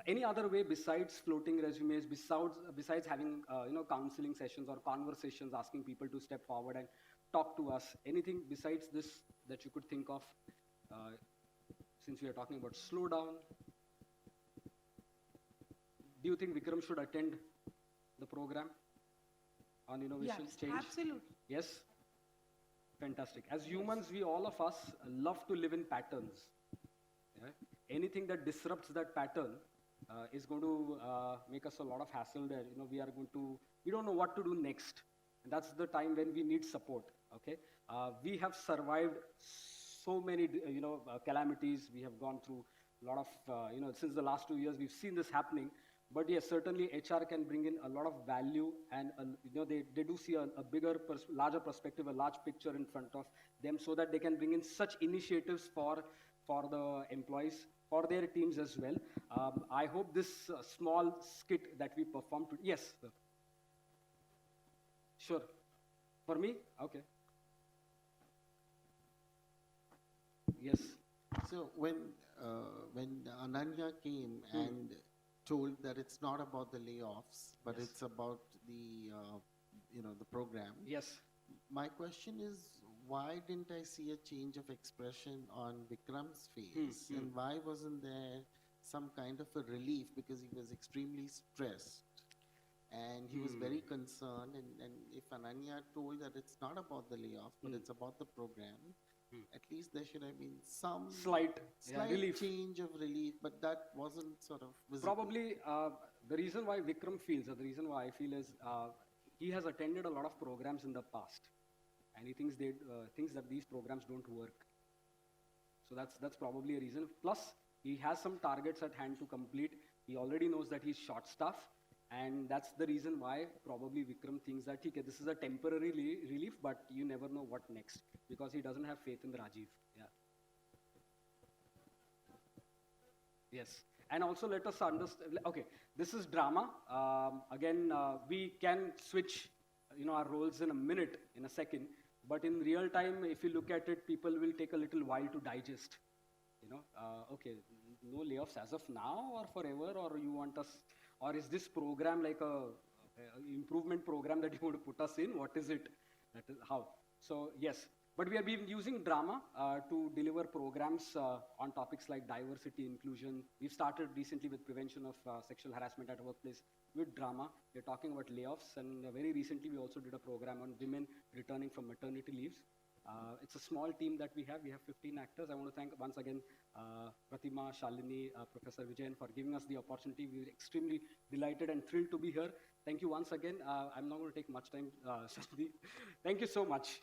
S3: Any other way besides floating resumes, besides having counseling sessions or conversations, asking people to step forward and talk to us? Anything besides this that you could think of? Uh, since we are talking about slow down, do you think Vikram should attend the program on innovation
S7: Yes,
S3: change?
S7: absolutely.
S3: Yes? Fantastic. As humans, we all of us love to live in patterns. Yeah? Anything that disrupts that pattern is going to make us a lot of hassle there. We don't know what to do next. And that's the time when we need support. Okay? We have survived so many, calamities. We have gone through a lot of, since the last 2 years, we've seen this happening. But yes, certainly HR can bring in a lot of value, and they do see a larger perspective, a large picture in front of them, so that they can bring in such initiatives for the employees, for their teams as well. I hope this small skit that we performed. Yes, sir. Sure. For me, okay. Yes.
S8: So when Ananya came and told that it's not about the layoffs, but
S3: Yes.
S8: it's about the the program.
S3: Yes.
S8: My question is, why didn't I see a change of expression on Vikram's face, and why wasn't there some kind of a relief, because he was extremely stressed and he was very concerned, and if Ananya told that it's not about the layoff but it's about the program, at least there should have been some
S3: Slight relief.
S8: change of relief, but that wasn't sort of visible.
S3: Probably the reason why Vikram feels, or the reason why I feel is he has attended a lot of programs in the past, and he thinks that these programs don't work. So that's probably a reason. Plus, he has some targets at hand to complete. He already knows that he's short staff, and that's the reason why probably Vikram thinks that okay, this is a temporary relief, but you never know what next, because he doesn't have faith in Rajiv. Yeah. Yes. And also let us understand, okay, this is drama. Again, we can switch, our roles in a second. But in real time, if you look at it, people will take a little while to digest. Okay, no layoffs as of now or forever, or you want us, or is this program like a improvement program that you want to put us in? What is it? That is how. So yes. But we have been using drama to deliver programs on topics like diversity, inclusion. We've started recently with prevention of sexual harassment at workplace with drama. We're talking about layoffs, and very recently we also did a program on women returning from maternity leaves. It's a small team that we have. We have 15 actors. I want to thank once again Pratima, Shalini, Professor Vijayan for giving us the opportunity. We're extremely delighted and thrilled to be here. Thank you once again. I'm not going to take much time, Shalini. Thank you so much.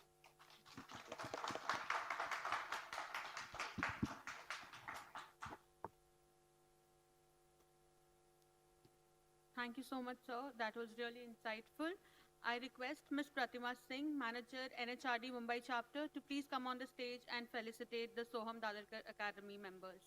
S1: Thank you so much, sir. That was really insightful. I request Ms. Pratima Singh, Manager, NHRD Mumbai Chapter, to please come on the stage and felicitate the Soham Dadarkar Academy members.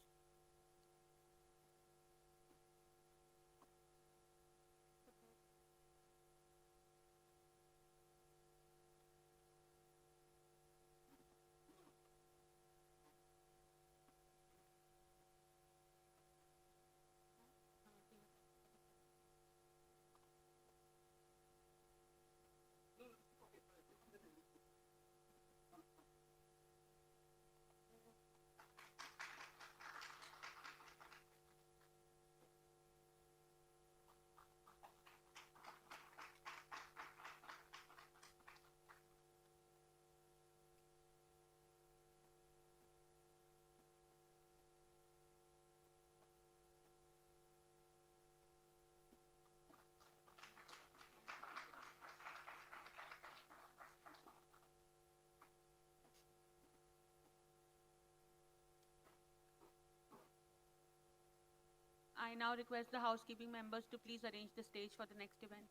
S1: I now request the housekeeping members to please arrange the stage for the next event.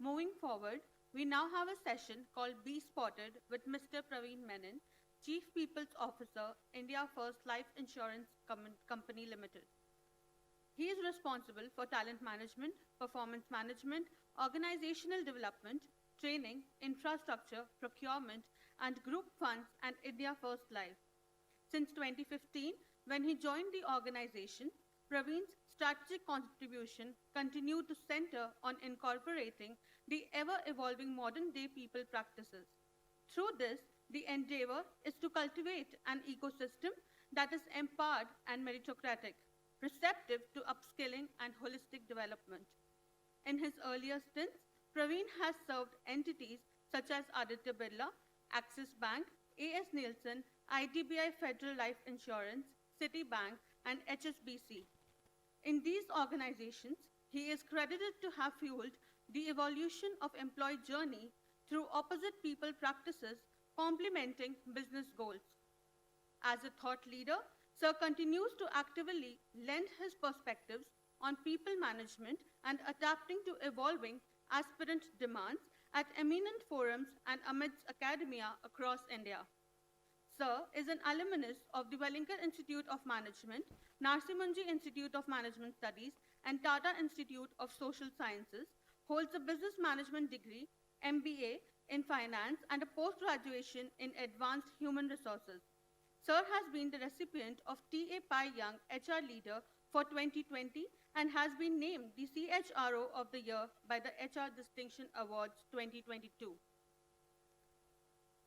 S1: Moving forward, we now have a session called Be Spotted with Mr. Praveen Menon, Chief People's Officer, India First Life Insurance Company Limited. He is responsible for talent management, performance management, organizational development, training, infrastructure, procurement, and group funds and India First Life. Since 2015, when he joined the organization, Praveen's strategic contribution continued to center on incorporating the ever-evolving modern-day people practices. Through this, the endeavor is to cultivate an ecosystem that is empowered and meritocratic, receptive to upskilling and holistic development. In his earlier stints, Praveen has served entities such as Aditya Birla, Axis Bank, A.S. Nielsen, IDBI Federal Life Insurance, Citibank, and HSBC. In these organizations, he is credited to have fueled the evolution of employee journey through opposite people practices complementing business goals. As a thought leader, Sir continues to actively lend his perspectives on people management and adapting to evolving aspirant demands at eminent forums and amidst academia across India. Sir is an alumnus of the Wellington Institute of Management, Narsimunji Institute of Management Studies, and Tata Institute of Social Sciences, holds a business management degree, MBA in finance, and a post-graduation in advanced human resources. Sir has been the recipient of T.A. Pai Young HR Leader for 2020 and has been named the CHRO of the Year by the HR Distinction Awards 2022.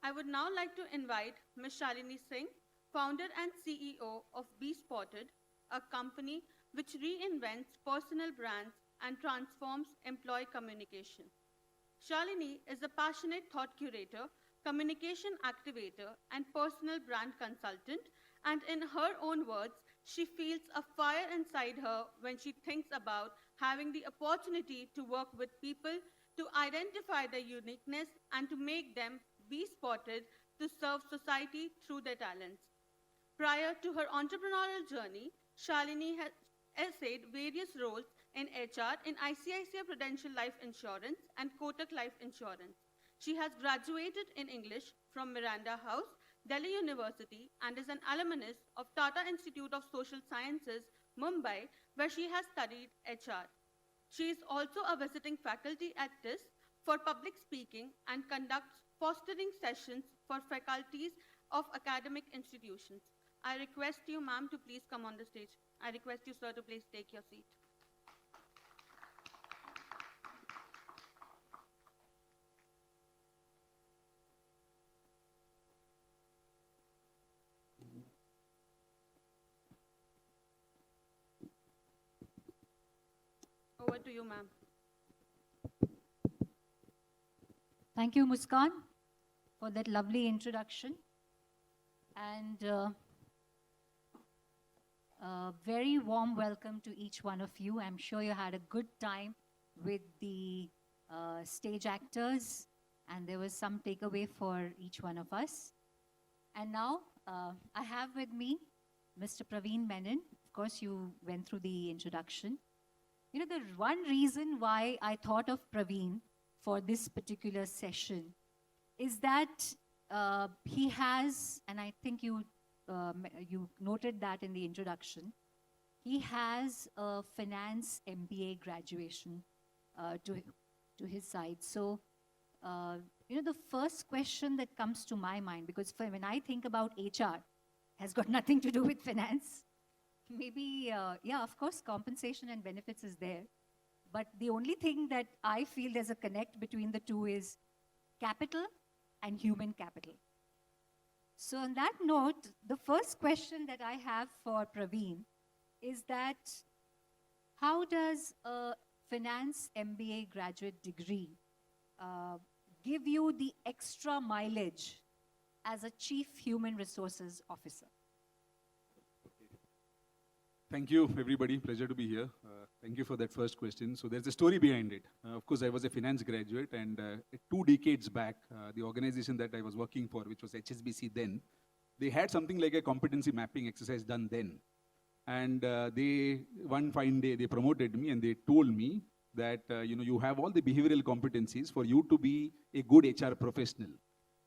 S1: I would now like to invite Ms. Shalini Singh, founder and CEO of Be Spotted, a company which reinvents personal brands and transforms employee communication. Shalini is a passionate thought curator, communication activator, and personal brand consultant, and in her own words, she feels a fire inside her when she thinks about having the opportunity to work with people to identify their uniqueness and to make them be spotted to serve society through their talents. Prior to her entrepreneurial journey, Shalini has essayed various roles in HR in ICICI Prudential Life Insurance and Kotak Life Insurance. She has graduated in English from Miranda House, Delhi University, and is an alumnus of Tata Institute of Social Sciences, Mumbai, where she has studied HR. She is also a visiting faculty at TIS for public speaking and conducts fostering sessions for faculties of academic institutions. I request you, ma'am, to please come on the stage. I request you, sir, to please take your seat. Over to you, ma'am.
S9: Thank you, Muskan, for that lovely introduction. And a very warm welcome to each one of you. I'm sure you had a good time with the stage actors, and there was some takeaway for each one of us. And now I have with me Mr. Praveen Menon. Of course, you went through the introduction. You know, the one reason why I thought of Praveen for this particular session is that he has, and I think you noted that in the introduction, he has a finance MBA graduation to his side. So, you know, the first question that comes to my mind, because when I think about HR, has got nothing to do with finance. Maybe, yeah, of course, compensation and benefits is there. But the only thing that I feel there's a connect between the two is capital and human capital. So on that note, the first question that I have for Praveen is that how does a finance MBA graduate degree give you the extra mileage as a chief human resources officer?
S10: Thank you, everybody. Pleasure to be here. Thank you for that first question. So there's a story behind it. Of course, I was a finance graduate, and 2 decades back, the organization that I was working for, which was HSBC then, they had something like a competency mapping exercise done then. And one fine day, they promoted me and they told me that, you have all the behavioral competencies for you to be a good HR professional.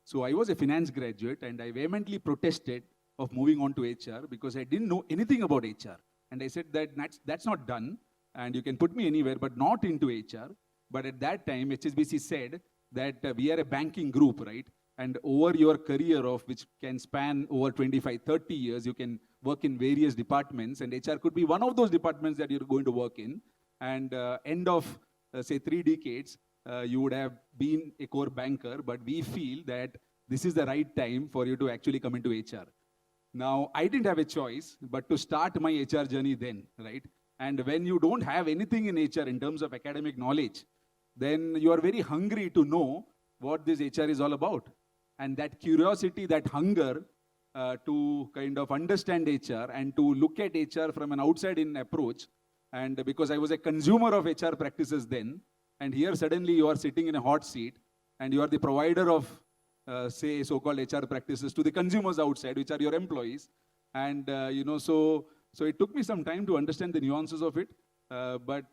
S10: So I was a finance graduate, and I vehemently protested of moving on to HR because I didn't know anything about HR. And I said that that's not done, and you can put me anywhere, but not into HR. But at that time, HSBC said that we are a banking group, right? And over your career of which can span over 25, 30 years, you can work in various departments, and HR could be one of those departments that you're going to work in. And end of, say, 3 decades, you would have been a core banker, but we feel that this is the right time for you to actually come into HR. Now, I didn't have a choice but to start my HR journey then, right? And when you don't have anything in HR in terms of academic knowledge, then you are very hungry to know what this HR is all about. And that curiosity, that hunger to kind of understand HR and to look at HR from an outside-in approach, and because I was a consumer of HR practices then, and here suddenly you are sitting in a hot seat, and you are the provider of say so-called HR practices to the consumers outside, which are your employees. And, so it took me some time to understand the nuances of it. But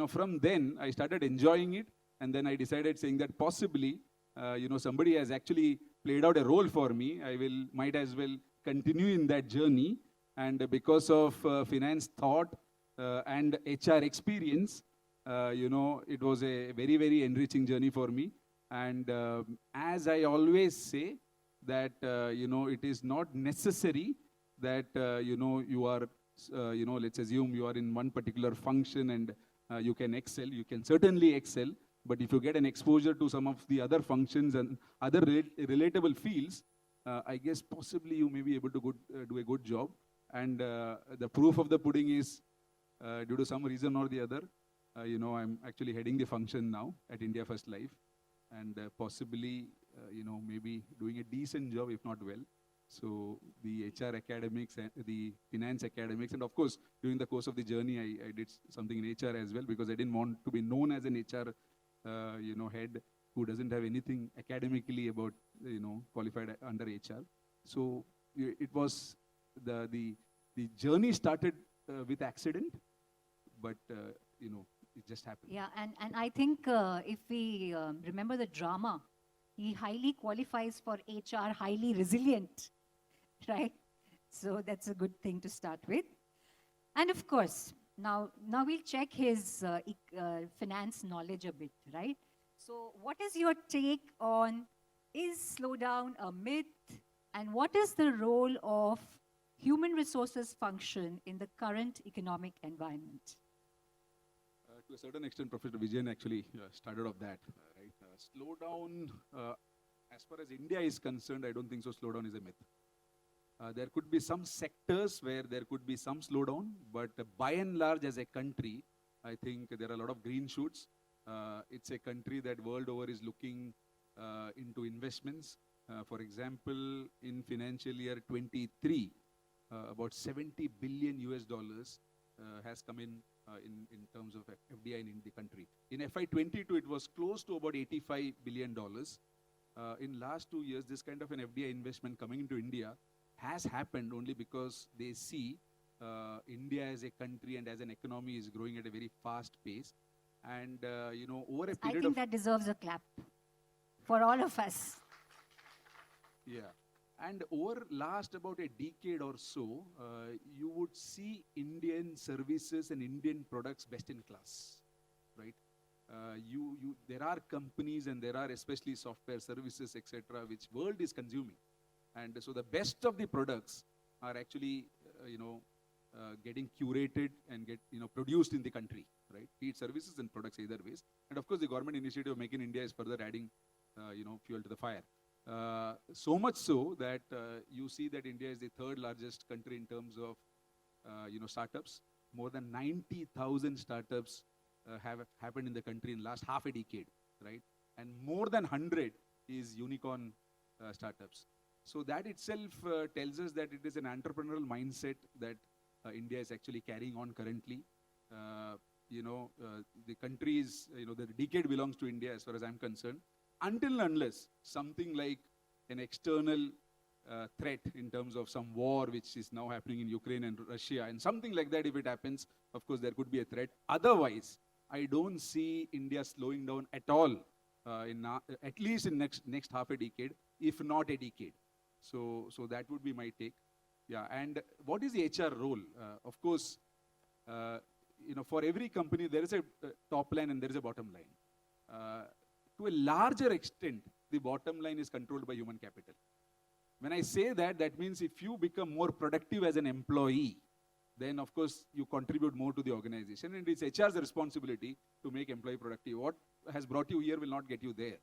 S10: from then I started enjoying it. And then I decided saying that possibly, somebody has actually played out a role for me. I might as well continue in that journey. And because of finance thought and HR experience, it was a very, very enriching journey for me. And as I always say, that, it is not necessary that, you are, let's assume you are in one particular function and you can excel. You can certainly excel. But if you get an exposure to some of the other functions and other relatable fields, I guess possibly you may be able to do a good job. And the proof of the pudding is, due to some reason or the other, I'm actually heading the function now at India First Life. And possibly, maybe doing a decent job, if not well. So the HR academics and the finance academics, and of course, during the course of the journey, I did something in HR as well, because I didn't want to be known as an HR, head who doesn't have anything academically about, qualified under HR. So it was the journey started with accident, but it just happened.
S9: Yeah, and I think if we remember the drama, he highly qualifies for HR, highly resilient, right? So that's a good thing to start with. And of course, now we'll check his finance knowledge a bit, right? So, what is your take on, is slowdown a myth, and what is the role of human resources function in the current economic environment?
S10: To a certain extent, Professor Vijayan actually started off that, right? Slowdown, as far as India is concerned, I don't think so. Slowdown is a myth. There could be some sectors where there could be some slowdown, but by and large, as a country, I think there are a lot of green shoots. It's a country that world over is looking into investments. For example, in financial year 23, about 70 billion US dollars has come in terms of FDI in the country. In FY22, it was close to about $85 billion. In last 2 years, this kind of an FDI investment coming into India has happened only because they see India as a country and as an economy is growing at a very fast pace. And, over a period
S9: I think that deserves a clap for all of us.
S10: Yeah. And over last about a decade or so, you would see Indian services and Indian products best in class, right? There are companies and there are especially software services, etc., which world is consuming. And so the best of the products are actually, getting curated and produced in the country, right? Be it services and products either ways. And of course, the government initiative of Make in India is further adding, fuel to the fire. So much so that you see that India is the third largest country in terms of, startups. More than 90,000 startups have happened in the country in last half a decade, right? And more than 100 is unicorn startups. So that itself tells us that it is an entrepreneurial mindset that India is actually carrying on currently. The country is, the decade belongs to India as far as I'm concerned. Until and unless something like an external threat in terms of some war which is now happening in Ukraine and Russia and something like that, if it happens, of course there could be a threat. Otherwise, I don't see India slowing down at all, at least in next half a decade, if not a decade. So that would be my take. Yeah, and what is the HR role? Of course, for every company, there is a top line and there is a bottom line. To a larger extent, the bottom line is controlled by human capital. When I say that, that means if you become more productive as an employee, then of course you contribute more to the organization, and it's HR's responsibility to make employee productive. What has brought you here will not get you there.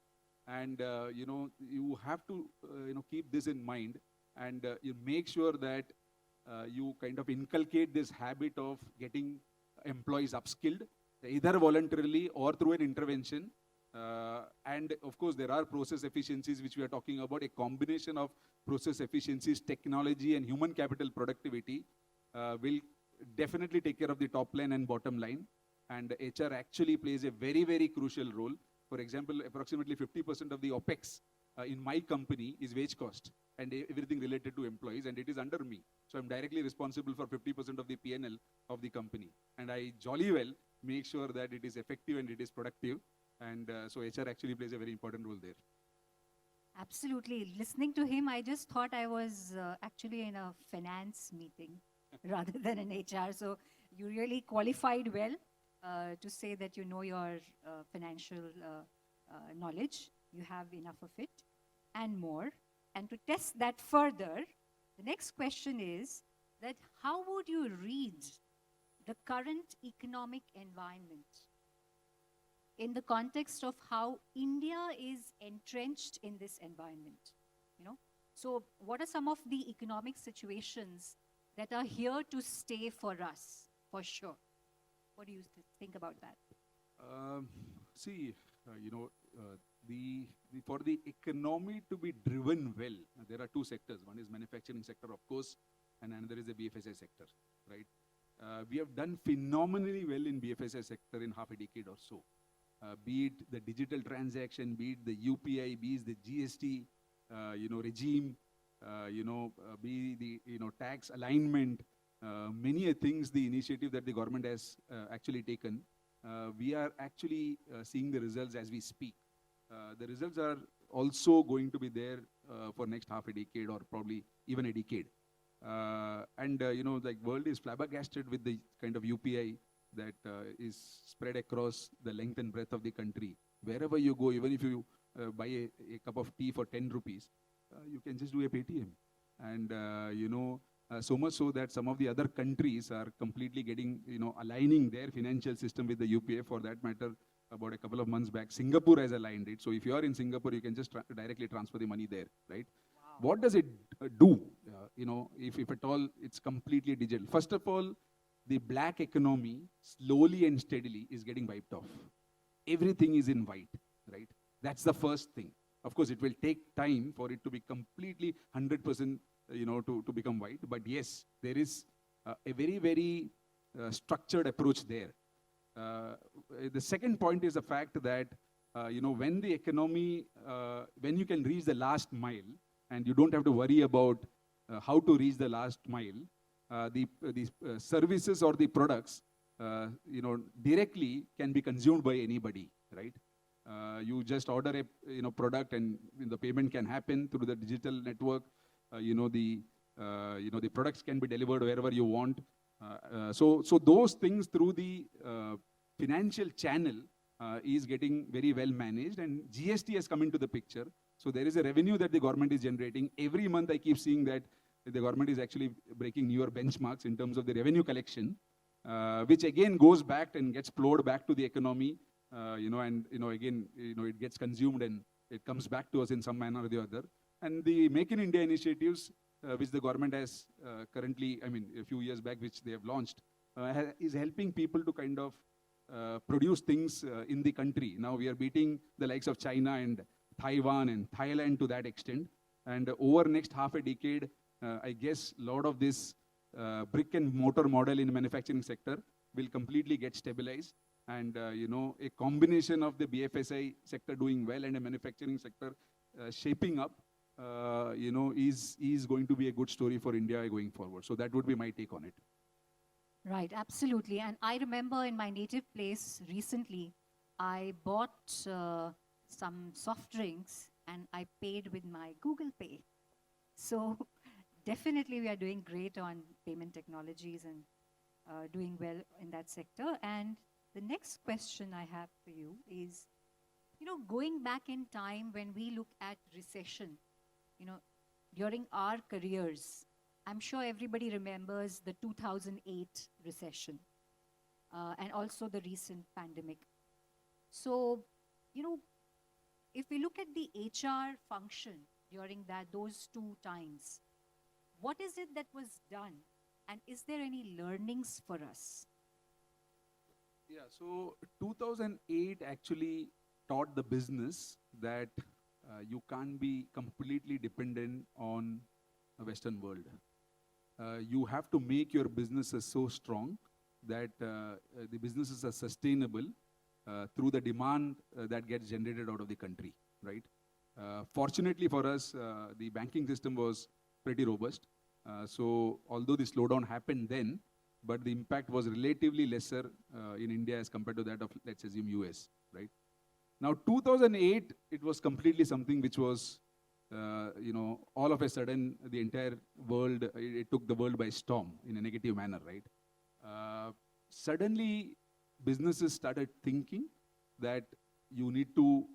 S10: And, you have to, keep this in mind, and you make sure that you kind of inculcate this habit of getting employees upskilled, either voluntarily or through an intervention. And of course, there are process efficiencies which we are talking about. A combination of process efficiencies, technology, and human capital productivity will definitely take care of the top line and bottom line. And HR actually plays a very, very crucial role. For example, approximately 50% of the OPEX in my company is wage cost and everything related to employees, and it is under me. So I'm directly responsible for 50% of the P&L of the company. And I jolly well make sure that it is effective and it is productive. And so HR actually plays a very important role there.
S9: Absolutely. Listening to him, I just thought I was actually in a finance meeting rather than an HR. So you really qualified well to say that you know your financial knowledge. You have enough of it and more. And to test that further, the next question is that how would you read the current economic environment in the context of how India is entrenched in this environment? So what are some of the economic situations that are here to stay for us, for sure? What do you think about that?
S10: For the economy to be driven well, there are two sectors. One is manufacturing sector, of course, and another is the BFSI sector, right? We have done phenomenally well in BFSI sector in half a decade or so. Be it the digital transaction, be it the UPI, be it the GST, regime, be the, tax alignment, many things, the initiative that the government has actually taken. We are actually seeing the results as we speak. The results are also going to be there for next half a decade or probably even a decade. Like world is flabbergasted with the kind of UPI that is spread across the length and breadth of the country. Wherever you go, even if you buy a cup of tea for 10 rupees, you can just do a Paytm. And, so much so that some of the other countries are completely getting, aligning their financial system with the UPI. For that matter, about a couple of months back, Singapore has aligned it. So if you are in Singapore, you can just directly transfer the money there, right? Wow. What does it do? If at all, it's completely digital. First of all, the black economy slowly and steadily is getting wiped off. Everything is in white, right? That's the first thing. Of course, it will take time for it to be completely 100%, to become white. But yes, there is a very, very structured approach there. The second point is the fact that, when the economy, when you can reach the last mile and you don't have to worry about how to reach the last mile, the services or the products, directly can be consumed by anybody, right? You just order a product and the payment can happen through the digital network. The products can be delivered wherever you want. So those things through the financial channel is getting very well managed, and GST has come into the picture. So there is a revenue that the government is generating. Every month I keep seeing that the government is actually breaking newer benchmarks in terms of the revenue collection, which again goes back and gets plowed back to the economy, again, it gets consumed and it comes back to us in some manner or the other. And the Make in India initiatives, which the government has currently, a few years back, which they have launched, is helping people to kind of produce things in the country. Now we are beating the likes of China and Taiwan and Thailand to that extent. And over next half a decade, I guess a lot of this brick and mortar model in the manufacturing sector will completely get stabilized. And, a combination of the BFSI sector doing well and a manufacturing sector shaping up, is going to be a good story for India going forward. So that would be my take on it.
S9: Right, absolutely. And I remember in my native place recently, I bought some soft drinks and I paid with my Google Pay. So definitely we are doing great on payment technologies and doing well in that sector. And the next question I have for you is, going back in time when we look at recession, during our careers, I'm sure everybody remembers the 2008 recession and also the recent pandemic. So, if we look at the HR function during those two times, what is it that was done? And is there any learnings for us?
S10: Yeah, so 2008 actually taught the business that you can't be completely dependent on a Western world. You have to make your businesses so strong that the businesses are sustainable through the demand that gets generated out of the country, right? Fortunately for us, the banking system was pretty robust. So although the slowdown happened then, but the impact was relatively lesser in India as compared to that of, let's assume, US, right? Now, 2008, it was completely something which was, all of a sudden, the entire world, it took the world by storm in a negative manner, right? Suddenly, businesses started thinking that you need to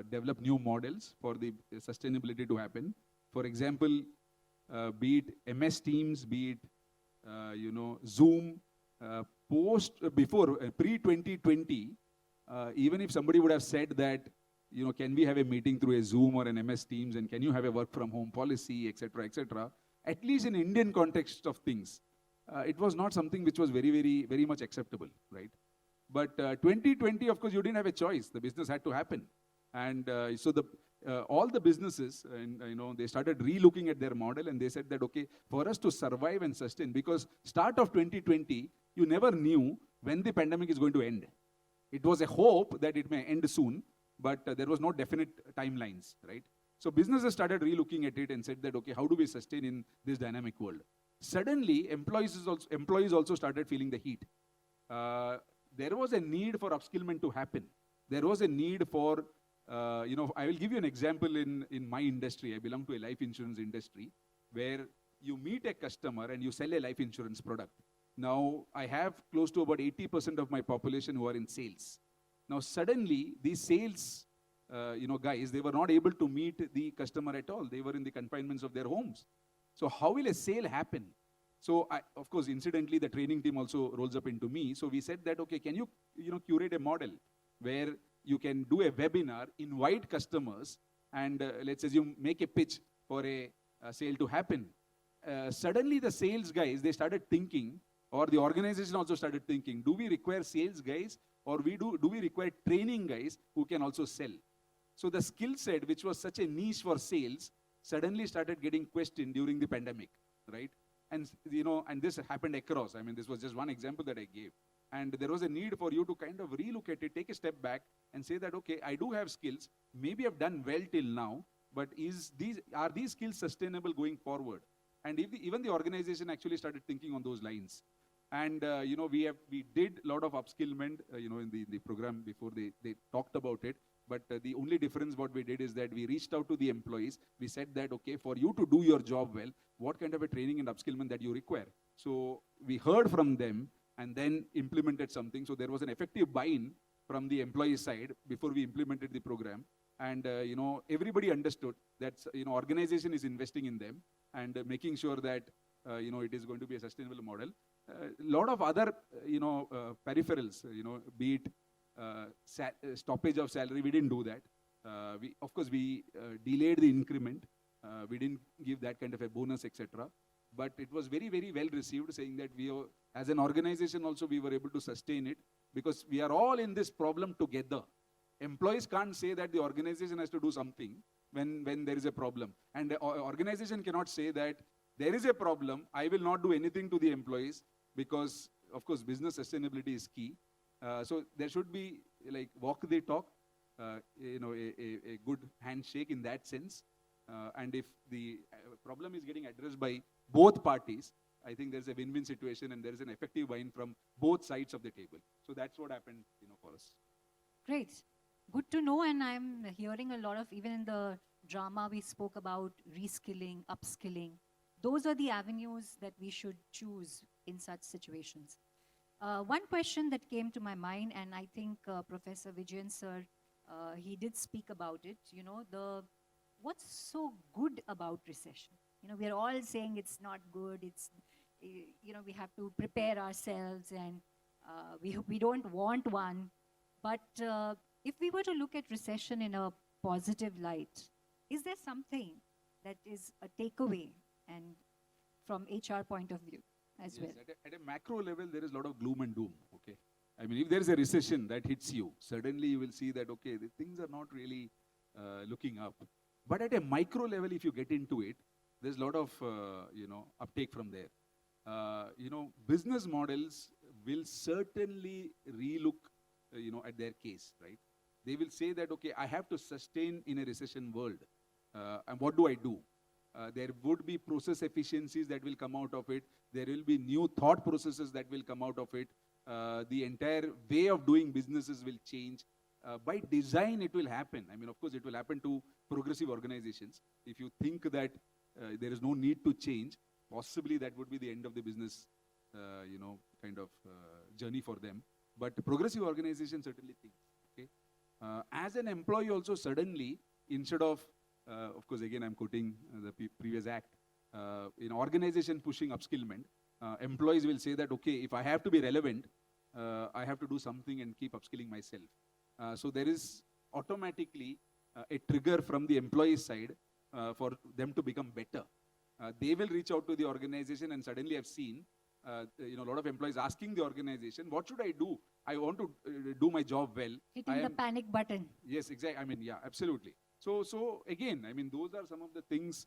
S10: develop new models for the sustainability to happen. For example, be it MS Teams, be it, Zoom, pre-2020, even if somebody would have said that, can we have a meeting through a Zoom or an MS Teams, and can you have a work from home policy, etc., at least in Indian context of things, it was not something which was very, very, very much acceptable, right? But 2020, of course, you didn't have a choice. The business had to happen. And so all the businesses, and they started re-looking at their model, and they said that, okay, for us to survive and sustain, because start of 2020, you never knew when the pandemic is going to end. It was a hope that it may end soon, but there was no definite timelines, right? So businesses started re-looking at it and said that, okay, how do we sustain in this dynamic world? Suddenly, employees also started feeling the heat. There was a need for upskillment to happen. There was a need for, I will give you an example in my industry. I belong to a life insurance industry where you meet a customer and you sell a life insurance product. Now, I have close to about 80% of my population who are in sales. Now, suddenly, these sales, guys, they were not able to meet the customer at all. They were in the confinements of their homes. So how will a sale happen? So, of course, incidentally, the training team also rolls up into me. So we said that, okay, can you, curate a model where you can do a webinar, invite customers, and let's assume make a pitch for a sale to happen. Suddenly, the sales guys, they started thinking, or the organization also started thinking, do we require sales guys, or do we require training guys who can also sell? So the skill set, which was such a niche for sales, suddenly started getting questioned during the pandemic, right? And, and this happened across. I mean, this was just one example that I gave. And there was a need for you to kind of relook at it, take a step back and say that, okay, I do have skills. Maybe I've done well till now, but are these skills sustainable going forward? And even the organization actually started thinking on those lines. And, we did a lot of upskillment, in the program before they talked about it. But the only difference what we did is that we reached out to the employees. We said that, okay, for you to do your job well, what kind of a training and upskillment that you require? So we heard from them and then implemented something. So there was an effective buy-in from the employee side before we implemented the program. And, everybody understood that, organization is investing in them and making sure that, it is going to be a sustainable model. Lot of other, peripherals, be it stoppage of salary, we didn't do that. We delayed the increment. We didn't give that kind of a bonus, etc. But it was very, very well received, saying that as an organization also, we were able to sustain it because we are all in this problem together. Employees can't say that the organization has to do something when there is a problem. And the organization cannot say that there is a problem, I will not do anything to the employees because, of course, business sustainability is key. So there should be like walk the talk, a good handshake in that sense. And if the problem is getting addressed by both parties, I think there's a win-win situation and there is an effective buy-in from both sides of the table. So that's what happened, for us.
S9: Great. Good to know. And I'm hearing a lot of, even in the drama, we spoke about reskilling, upskilling. Those are the avenues that we should choose in such situations. One question that came to my mind, and I think Professor Vijayan sir, he did speak about it, what's so good about recession? We're all saying it's not good, we have to prepare ourselves and we don't want one. But if we were to look at recession in a positive light, is there something that is a takeaway and from HR point of view as well?
S10: At a macro level, there is a lot of gloom and doom, okay? I mean, if there is a recession that hits you, suddenly you will see that, okay, the things are not really looking up. But at a micro level, if you get into it, there's a lot of, uptake from there. Business models will certainly relook, at their case, right? They will say that, okay, I have to sustain in a recession world. And what do I do? There would be process efficiencies that will come out of it. There will be new thought processes that will come out of it. The entire way of doing businesses will change. By design, it will happen. I mean, of course, it will happen to progressive organizations. If you think that there is no need to change, possibly that would be the end of the business, journey for them. But progressive organizations certainly think, okay? As an employee also, suddenly, instead of course, again, I'm quoting the previous act, in organization pushing upskillment, employees will say that, okay, if I have to be relevant, I have to do something and keep upskilling myself. So there is automatically a trigger from the employee side for them to become better. They will reach out to the organization, and suddenly I've seen a lot of employees asking the organization, what should I do? I want to do my job well.
S9: Hitting the panic button.
S10: Yes, exactly. I mean, yeah, absolutely. So again, I mean, those are some of the things,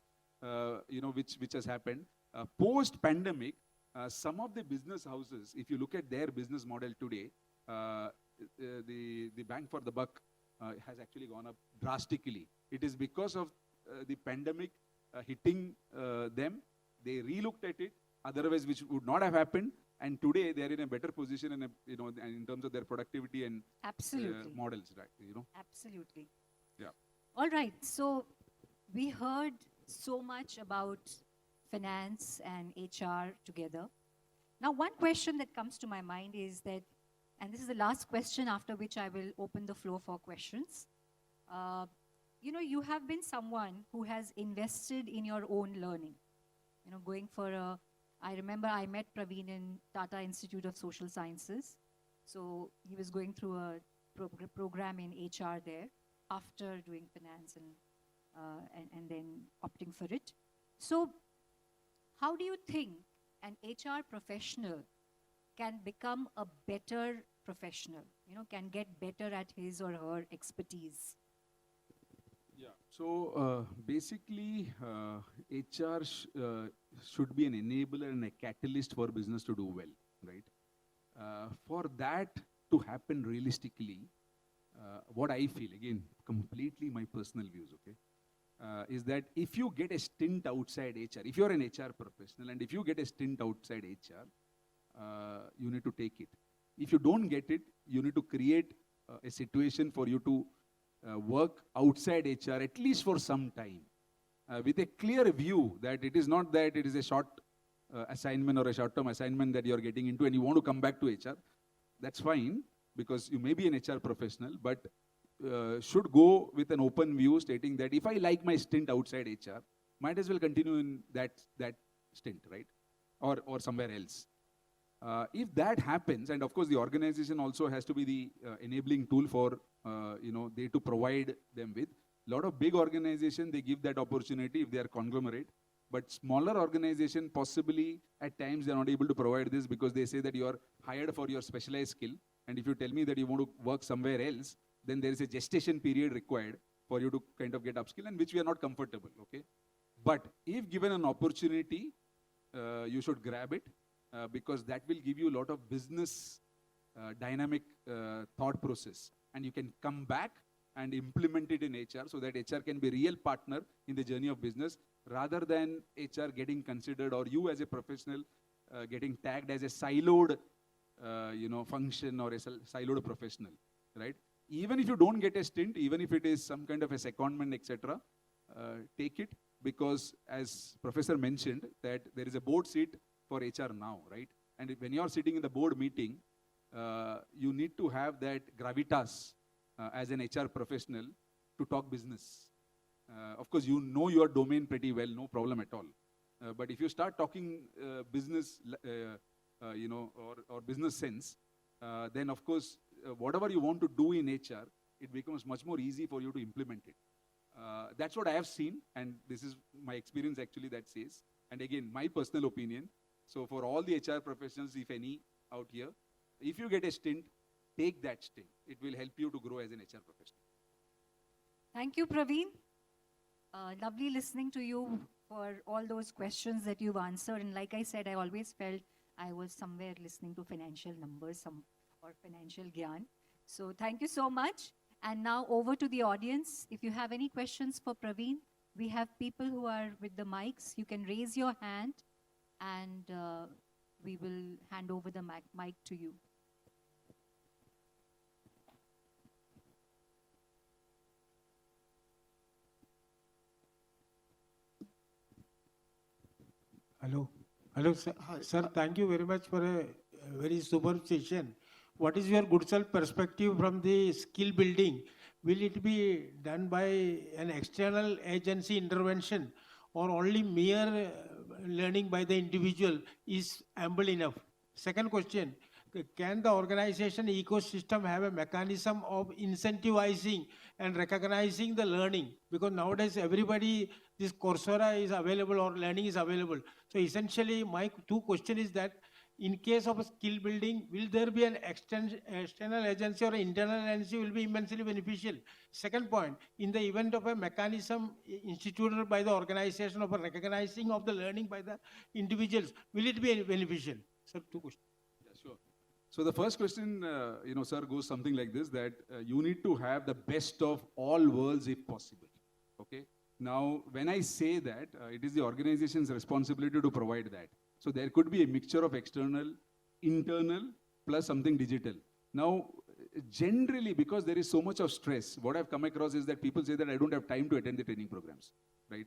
S10: which has happened. Post-pandemic, some of the business houses, if you look at their business model today, the bang for the buck has actually gone up drastically. It is because of the pandemic hitting them. They relooked at it, otherwise which would not have happened. And today they are in a better position in terms of their productivity and
S9: absolutely
S10: models, right?
S9: Absolutely.
S10: Yeah.
S9: All right. So we heard so much about finance and HR together. Now, one question that comes to my mind is that, and this is the last question after which I will open the floor for questions. You have been someone who has invested in your own learning. Going for I remember I met Praveen in Tata Institute of Social Sciences. So he was going through a program in HR there after doing finance and then opting for it. So how do you think an HR professional can become a better professional, can get better at his or her expertise?
S10: Yeah. So basically, HR should be an enabler and a catalyst for business to do well, right? For that to happen realistically, what I feel, again, completely my personal views, okay, is that if you get a stint outside HR, if you're an HR professional and if you get a stint outside HR, you need to take it. If you don't get it, you need to create a situation for you to work outside HR at least for some time with a clear view that it is not that it is a short assignment or a short-term assignment that you're getting into and you want to come back to HR. That's fine because you may be an HR professional, but should go with an open view stating that if I like my stint outside HR, might as well continue in that stint, right? Or somewhere else. If that happens, and of course the organization also has to be the enabling tool for they to provide them with. A lot of big organizations, they give that opportunity if they are conglomerate. But smaller organization, possibly at times they're not able to provide this because they say that you are hired for your specialized skill. And if you tell me that you want to work somewhere else, then there is a gestation period required for you to kind of get upskill, and which we are not comfortable, okay? But if given an opportunity, you should grab it because that will give you a lot of business dynamic thought process. And you can come back and implement it in HR so that HR can be a real partner in the journey of business rather than HR getting considered or you as a professional getting tagged as a siloed function or a siloed professional, right? Even if you don't get a stint, even if it is some kind of a secondment, etc., take it because as Professor mentioned that there is a board seat for HR now, right? And when you're sitting in the board meeting, you need to have that gravitas as an HR professional to talk business. Of course, you know your domain pretty well, no problem at all. But if you start talking business, or business sense, then of course, whatever you want to do in HR, it becomes much more easy for you to implement it. That's what I have seen, and this is my experience actually that says, and again, my personal opinion. So for all the HR professionals, if any, out here, if you get a stint, take that stint. It will help you to grow as an HR professional.
S9: Thank you, Praveen. Lovely listening to you for all those questions that you've answered. And like I said, I always felt I was somewhere listening to financial numbers or financial gyan. So thank you so much. And now over to the audience. If you have any questions for Praveen, we have people who are with the mics. You can raise your hand and we will hand over the mic to you.
S11: Hello, sir.
S8: Hi.
S11: Sir, thank you very much for a very superb session. What is your good self perspective from the skill building? Will it be done by an external agency intervention or only mere learning by the individual is ample enough? Second question, can the organization ecosystem have a mechanism of incentivizing and recognizing the learning? Because nowadays everybody, this Coursera is available or learning is available. So essentially my two questions is that in case of a skill building, will there be an external agency or internal agency will be immensely beneficial? Second point, in the event of a mechanism instituted by the organization of a recognizing of the learning by the individuals, will it be beneficial? Sir, two questions.
S10: Sure. So the first question, sir, goes something like this, that you need to have the best of all worlds if possible, okay? Now, when I say that, it is the organization's responsibility to provide that. So there could be a mixture of external, internal, plus something digital. Now, generally, because there is so much of stress, what I've come across is that people say that I don't have time to attend the training programs, right?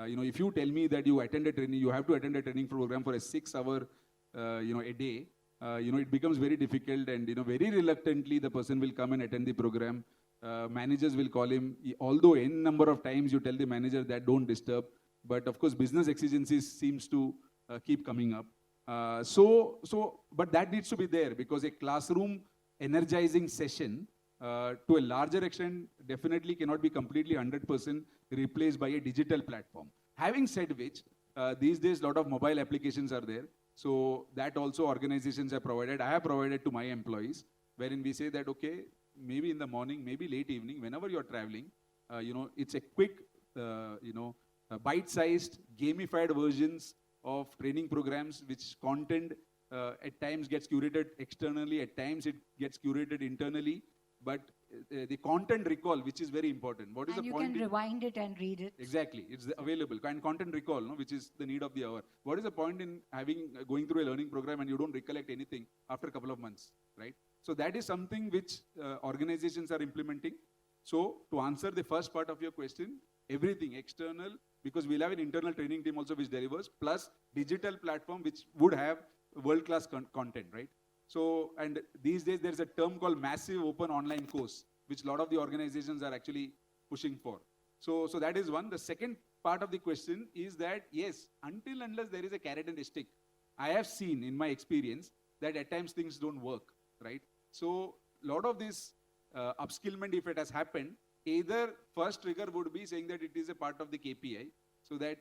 S10: If you tell me that you attend a training, you have to attend a training program for a 6 hour, a day, it becomes very difficult, and, very reluctantly the person will come and attend the program. Managers will call him, although n number of times you tell the manager that don't disturb, but of course business exigencies seems to keep coming up. But that needs to be there, because a classroom energizing session to a larger extent definitely cannot be completely 100% replaced by a digital platform. Having said which, these days a lot of mobile applications are there. So that also organizations have provided. I have provided to my employees, wherein we say that, okay, maybe in the morning, maybe late evening, whenever you're traveling, it's a quick, bite-sized, gamified versions of training programs, which content at times gets curated externally, at times it gets curated internally, but the content recall, which is very important. What is
S9: And
S10: the
S9: you
S10: point?
S9: can rewind it and read it.
S10: Exactly, it's available. And content recall, which is the need of the hour. What is the point in going through a learning program and you don't recollect anything after a couple of months, right? So that is something which organizations are implementing. So to answer the first part of your question, everything external, because we'll have an internal training team also which delivers, plus digital platform which would have world-class content, right? So, and these days there's a term called massive open online course, which a lot of the organizations are actually pushing for. So that is one. The second part of the question is that, yes, until unless there is a carrot and a stick, I have seen in my experience that at times things don't work, right? So a lot of this upskillment, if it has happened, either first trigger would be saying that it is a part of the KPI, so that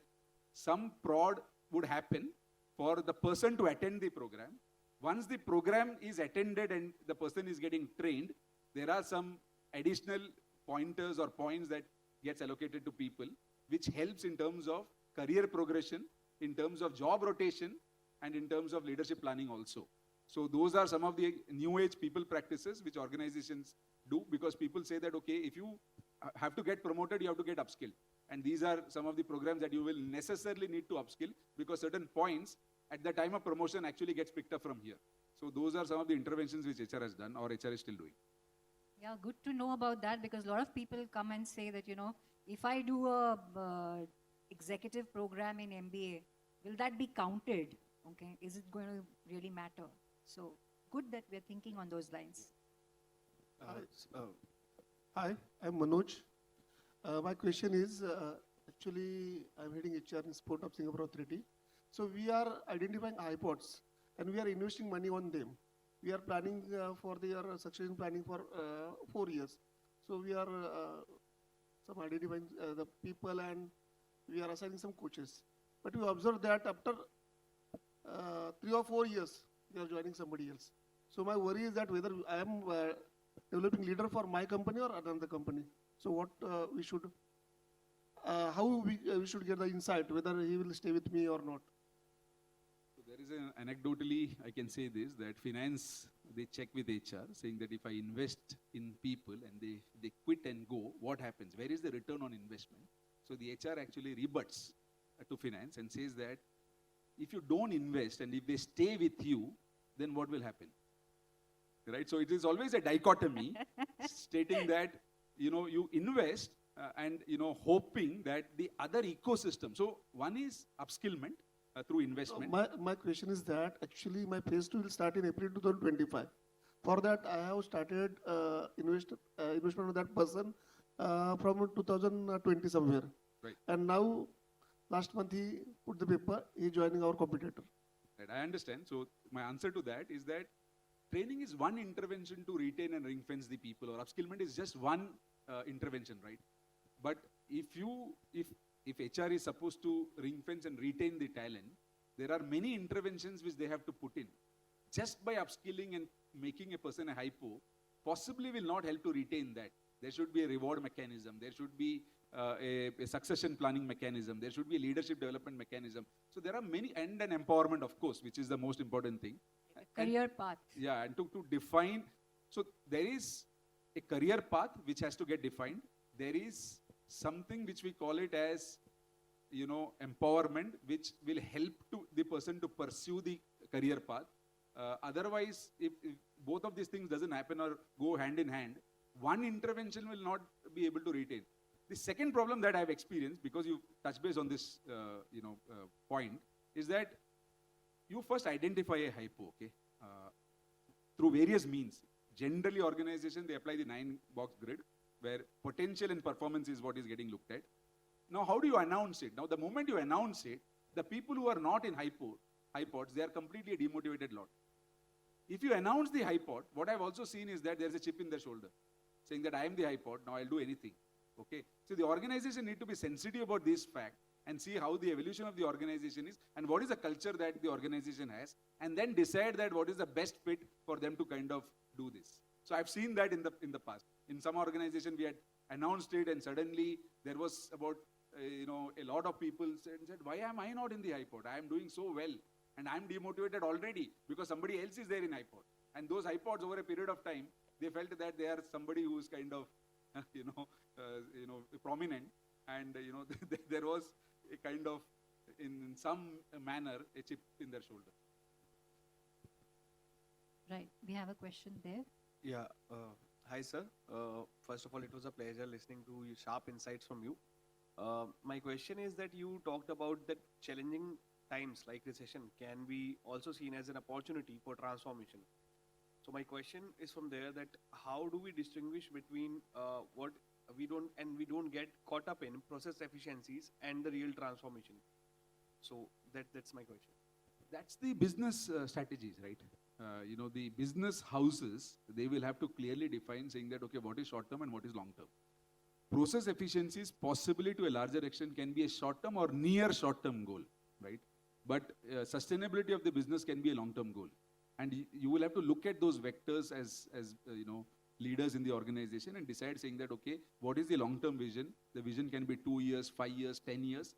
S10: some prod would happen for the person to attend the program. Once the program is attended and the person is getting trained, there are some additional pointers or points that gets allocated to people, which helps in terms of career progression, in terms of job rotation, and in terms of leadership planning also. So those are some of the new age people practices which organizations do, because people say that, okay, if you have to get promoted, you have to get upskilled. And these are some of the programs that you will necessarily need to upskill, because certain points at the time of promotion actually gets picked up from here. So those are some of the interventions which HR has done or HR is still doing.
S9: Yeah, good to know about that, because a lot of people come and say that, if I do a executive program in MBA, will that be counted? Okay, is it going to really matter? So good that we're thinking on those lines.
S12: Hi, I'm Manoj. My question is, actually, I'm heading HR in Sport of Singapore Authority. So we are identifying iPods and we are investing money on them. We are planning for their succession planning for 4 years. So we are some identifying the people and we are assigning some coaches. But we observe that after 3 or 4 years, we are joining somebody else. So my worry is that whether I am developing leader for my company or another company. So what we should, how we should get the insight whether he will stay with me or not.
S10: So there is anecdotally, I can say this, that finance, they check with HR saying that if I invest in people and they quit and go, what happens? Where is the return on investment? So the HR actually rebuts to finance and says that if you don't invest and if they stay with you, then what will happen? Right? So it is always a dichotomy stating that, you invest and, hoping that the other ecosystem. So one is upskillment through investment.
S12: My question is that actually my phase 2 will start in April 2025. For that, I have started investment of that person from 2020 somewhere.
S10: Right.
S12: And now, last month he put the paper, he joining our competitor.
S10: Right, I understand. So my answer to that is that training is one intervention to retain and ring fence the people, or upskillment is just one intervention, right? But if HR is supposed to ring fence and retain the talent, there are many interventions which they have to put in. Just by upskilling and making a person a hypo, possibly will not help to retain that. There should be a reward mechanism. There should be a succession planning mechanism. There should be a leadership development mechanism. So there are many, and an empowerment, of course, which is the most important thing.
S9: Career path.
S10: Yeah, and to define, so there is a career path which has to get defined. There is something which we call it as, empowerment, which will help to the person to pursue the career path. Otherwise, if both of these things doesn't happen or go hand in hand, one intervention will not be able to retain. The second problem that I've experienced, because you touch base on this, point, is that you first identify a hypo, okay, through various means. Generally, organization, they apply the 9-box grid, where potential and performance is what is getting looked at. Now, how do you announce it? Now, the moment you announce it, the people who are not in hypods, they are completely a demotivated lot. If you announce the hypod, what I've also seen is that there's a chip in their shoulder, saying that I am the hypod, now I'll do anything. Okay? So the organization need to be sensitive about this fact and see how the evolution of the organization is and what is the culture that the organization has, and then decide that what is the best fit for them to kind of do this. So I've seen that in the past. In some organization, we had announced it, and suddenly there was about a lot of people said, why am I not in the hypod? I am doing so well, and I'm demotivated already because somebody else is there in hypod. And those hypods, over a period of time, they felt that they are somebody who is kind of, prominent, and there was a kind of, in some manner, a chip in their shoulder.
S9: Right. We have a question there.
S13: Yeah. Hi, sir. First of all, it was a pleasure listening to sharp insights from you. My question is that you talked about that challenging times like recession can be also seen as an opportunity for transformation. So my question is from there that how do we distinguish between what we don't get caught up in process efficiencies and the real transformation? So that's my question.
S10: That's the business strategies, right? The business houses, they will have to clearly define, saying that, okay, what is short term and what is long term. Process efficiencies, possibly to a larger extent, can be a short term or near short term goal, right? But sustainability of the business can be a long term goal. And you will have to look at those vectors as leaders in the organization and decide, saying that, okay, what is the long term vision? The vision can be 2 years, 5 years, 10 years.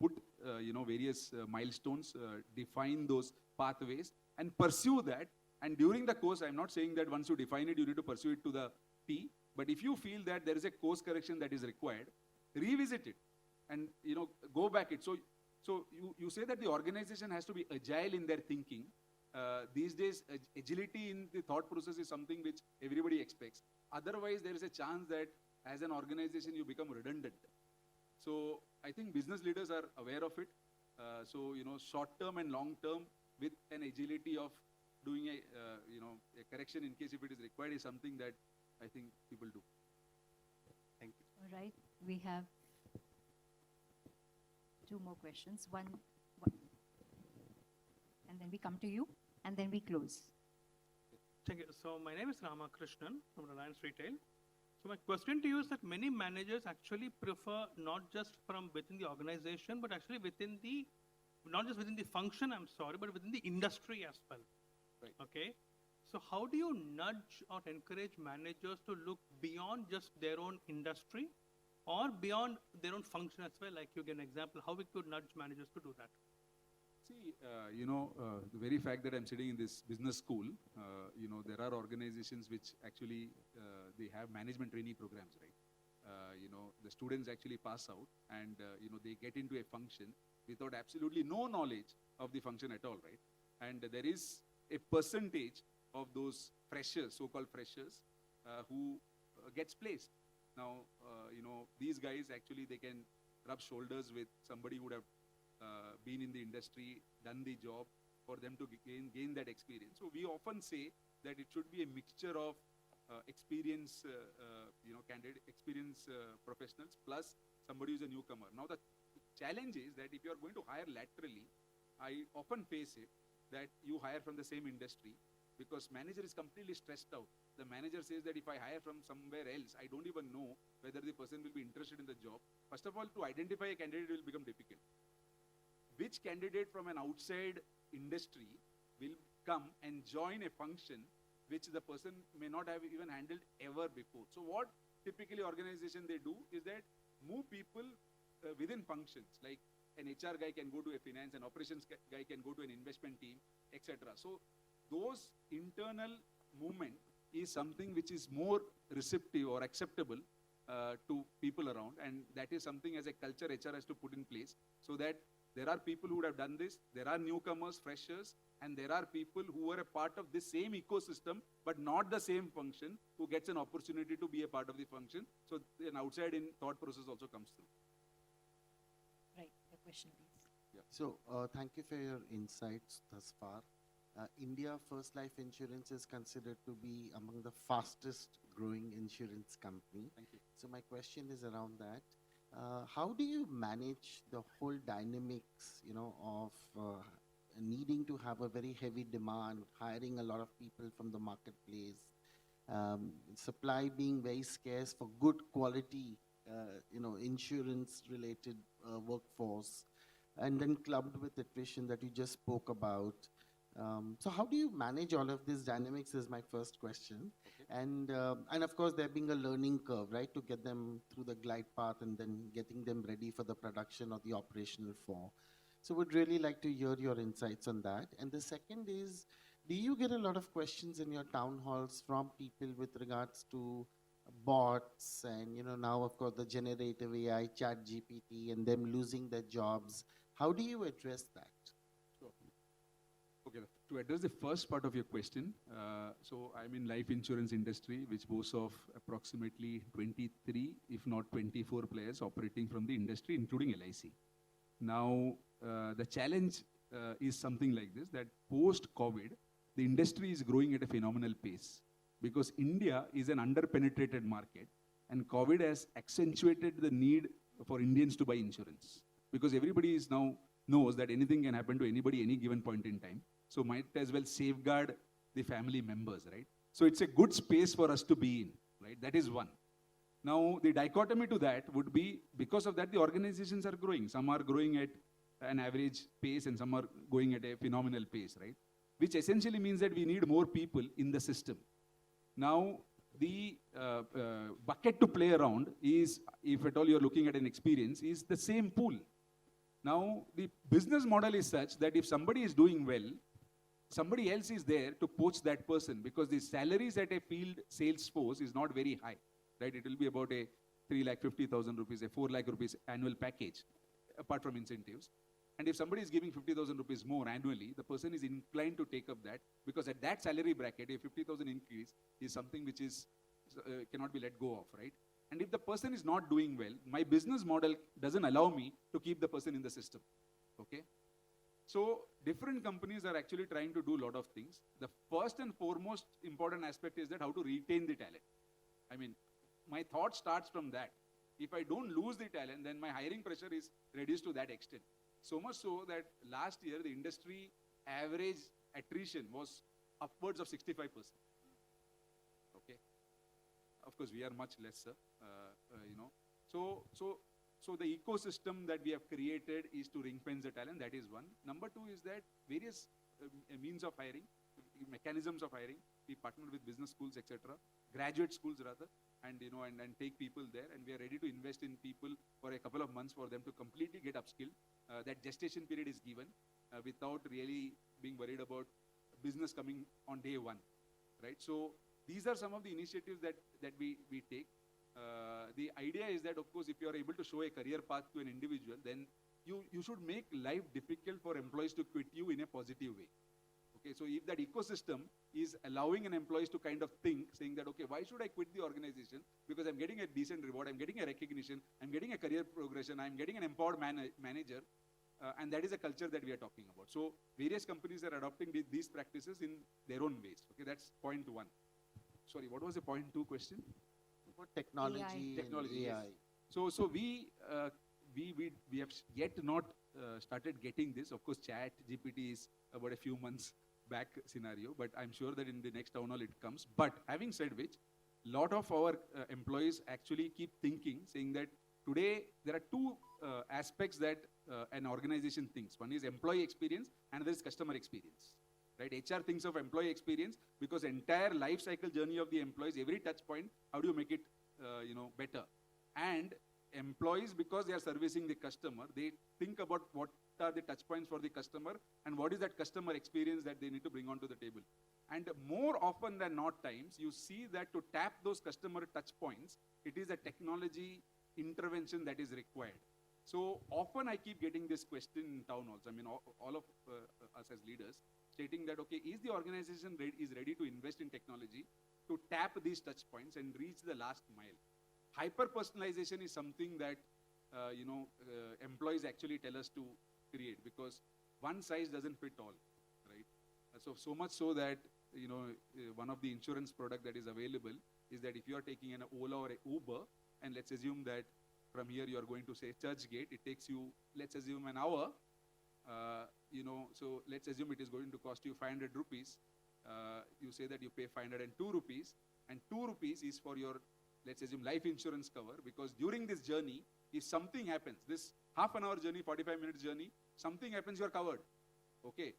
S10: Put various milestones, define those pathways, and pursue that. And during the course, I'm not saying that once you define it, you need to pursue it to the T. But if you feel that there is a course correction that is required, revisit it and go back it. So you say that the organization has to be agile in their thinking. These days, agility in the thought process is something which everybody expects. Otherwise, there is a chance that as an organization, you become redundant. So I think business leaders are aware of it. Short term and long term with an agility of doing a correction in case if it is required is something that I think people do.
S13: Thank you.
S9: All right. We have 2 more questions. One. And then we come to you, and then we close.
S14: Thank you. So my name is Ramakrishnan from Reliance Retail. So my question to you is that many managers actually prefer not just from within the organization, but actually within the, not just within the function, but within the industry as well.
S10: Right.
S14: Okay. So how do you nudge or encourage managers to look beyond just their own industry or beyond their own function as well? Like you give an example, how we could nudge managers to do that?
S10: See, the very fact that I'm sitting in this business school, there are organizations which actually, they have management trainee programs, right? The students actually pass out and, they get into a function without absolutely no knowledge of the function at all, right? And there is a percentage of those freshers, so-called freshers, who gets placed. Now, these guys actually, they can rub shoulders with somebody who would have been in the industry, done the job, for them to gain that experience. So we often say that it should be a mixture of experience, professionals plus somebody who's a newcomer. Now the challenge is that if you are going to hire laterally, I often face it that you hire from the same industry because manager is completely stressed out. The manager says that if I hire from somewhere else, I don't even know whether the person will be interested in the job. First of all, to identify a candidate will become difficult. Which candidate from an outside industry will come and join a function which the person may not have even handled ever before? So what typically organization they do is that move people within functions, like an HR guy can go to a finance, an operations guy can go to an investment team, etc. So those internal movement is something which is more receptive or acceptable to people around, and that is something as a culture HR has to put in place so that there are people who would have done this, there are newcomers, freshers, And there are people who are a part of this same ecosystem, but not the same function, who gets an opportunity to be a part of the function. So an outside-in thought process also comes through.
S9: Right, the question, please.
S8: So, thank you for your insights thus far. India First Life Insurance is considered to be among the fastest growing insurance company.
S10: Thank you.
S8: So my question is around that. How do you manage the whole dynamics, of needing to have a very heavy demand, hiring a lot of people from the marketplace, supply being very scarce for good quality, insurance-related workforce, and then clubbed with attrition that you just spoke about. So how do you manage all of these dynamics is my first question.
S10: Okay.
S8: And of course, there being a learning curve, right, to get them through the glide path and then getting them ready for the production or the operational floor. So would really like to hear your insights on that. And the second is, do you get a lot of questions in your town halls from people with regards to bots and, now of course the generative AI, chat GPT, and them losing their jobs? How do you address that?
S10: Sure. Okay, to address the first part of your question, so I'm in life insurance industry, which boasts of approximately 23, if not 24 players operating from the industry, including LIC. Now, the challenge is something like this, that post-COVID, the industry is growing at a phenomenal pace because India is an under-penetrated market and COVID has accentuated the need for Indians to buy insurance because everybody is now knows that anything can happen to anybody any given point in time. So might as well safeguard the family members, right? So it's a good space for us to be in, right? That is one. Now, the dichotomy to that would be, because of that, the organizations are growing. Some are growing at an average pace and some are going at a phenomenal pace, right? Which essentially means that we need more people in the system. Now, the bucket to play around is, if at all you're looking at an experience, is the same pool. Now, the business model is such that if somebody is doing well, somebody else is there to poach that person because the salaries at a field sales force is not very high, right? It will be about a 3,50,000 rupees, a 4 lakh rupees annual package, apart from incentives. And if somebody is giving 50,000 rupees more annually, the person is inclined to take up that because at that salary bracket, a 50,000 increase is something which is cannot be let go of, right? And if the person is not doing well, my business model doesn't allow me to keep the person in the system, okay? So different companies are actually trying to do a lot of things. The first and foremost important aspect is that how to retain the talent. I mean, my thought starts from that. If I don't lose the talent, then my hiring pressure is reduced to that extent. So much so that last year, the industry average attrition was upwards of 65%. Okay. Of course, we are much lesser, So the ecosystem that we have created is to ring fence the talent. That is one. Number two is that various means of hiring, mechanisms of hiring. We partner with business schools, etc., graduate schools rather, and take people there. And we are ready to invest in people for a couple of months for them to completely get upskilled. That gestation period is given without really being worried about business coming on day one, right? So these are some of the initiatives that we take. The idea is that, of course, if you are able to show a career path to an individual, then you should make life difficult for employees to quit you in a positive way. Okay, so if that ecosystem is allowing an employees to kind of think, saying that, okay, why should I quit the organization? Because I'm getting a decent reward, I'm getting a recognition, I'm getting a career progression, I'm getting an empowered manager, and that is a culture that we are talking about. So various companies are adopting these practices in their own ways. Okay, that's point one. Sorry, what was the point two question?
S8: About technology,
S10: technology,
S8: and AI.
S10: Yes. So we have yet not started getting this. Of course, Chat GPT is about a few months back scenario, but I'm sure that in the next town hall it comes. But having said which, lot of our employees actually keep thinking, saying that today there are two aspects that an organization thinks. One is employee experience, and another is customer experience. Right? HR thinks of employee experience because entire life cycle journey of the employees, every touch point, how do you make it better? And employees, because they are servicing the customer, they think about what are the touch points for the customer and what is that customer experience that they need to bring onto the table. And more often than not times, you see that to tap those customer touch points, it is a technology intervention that is required. So often I keep getting this question in town halls. I mean, all of us as leaders, stating that, okay, is the organization ready to invest in technology to tap these touch points and reach the last mile? Hyper-personalization is something that, employees actually tell us to create, because one size doesn't fit all, right? So much so that, one of the insurance product that is available is that if you are taking an Ola or a Uber, and let's assume that from here you are going to say Churchgate, it takes you, let's assume, an hour, so let's assume it is going to cost you 500 rupees. You say that you pay 502 rupees, and 2 rupees is for your, let's assume, life insurance cover, because during this journey, if something happens, this half an hour journey, 45 minutes journey, something happens, you are covered. Okay.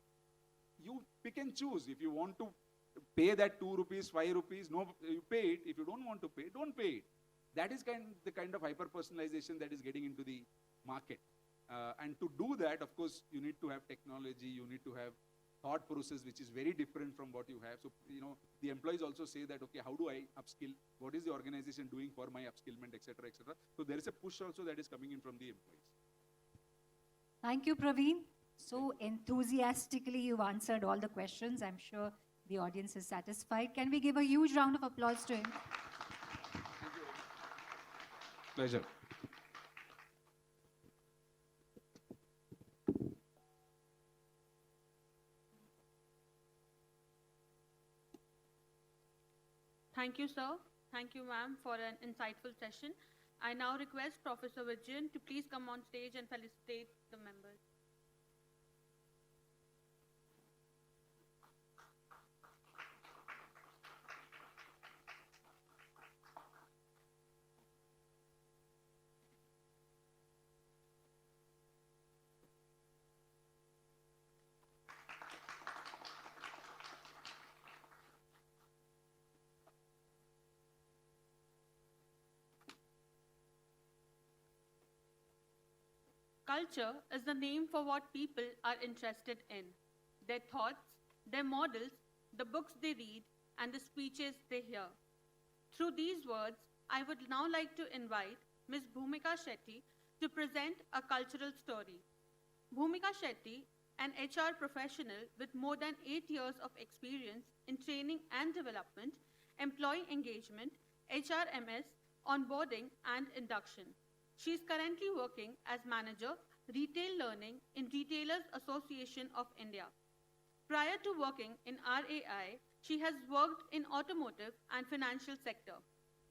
S10: You pick and choose. If you want to pay that 2 rupees, 5 rupees, no, you pay it. If you don't want to pay, don't pay it. That is the kind of hyper-personalization that is getting into the market. And to do that, of course, you need to have technology, you need to have thought process, which is very different from what you have. So, the employees also say that, okay, how do I upskill? What is the organization doing for my upskillment, etc., etc. So there is a push also that is coming in from the employees.
S9: Thank you, Praveen. So enthusiastically, you've answered all the questions. I'm sure the audience is satisfied. Can we give a huge round of applause to him?
S10: Pleasure.
S1: Thank you, sir. Thank you, ma'am, for an insightful session. I now request Professor Vijayan to please come on stage and felicitate the members. Culture is the name for what people are interested in, their thoughts, their models, the books they read, and the speeches they hear. Through these words, I would now like to invite Ms. Bhumika Shetty to present a cultural story. Bhumika Shetty, an HR professional with more than 8 years of experience in training and development, employee engagement, HRMS, onboarding, and induction. She is currently working as manager, retail learning in Retailers Association of India. Prior to working in RAI, she has worked in automotive and financial sector.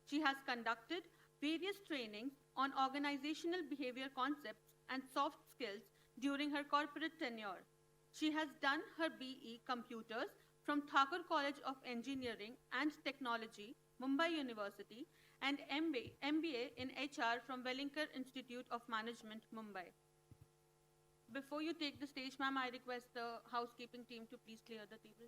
S1: She has conducted various trainings on organizational behavior concepts and soft skills during her corporate tenure. She has done her BE Computers from Thakur College of Engineering and Technology, Mumbai University, and MBA in HR from Wellinkar Institute of Management, Mumbai. Before you take the stage, ma'am, I request the housekeeping team to please clear the table.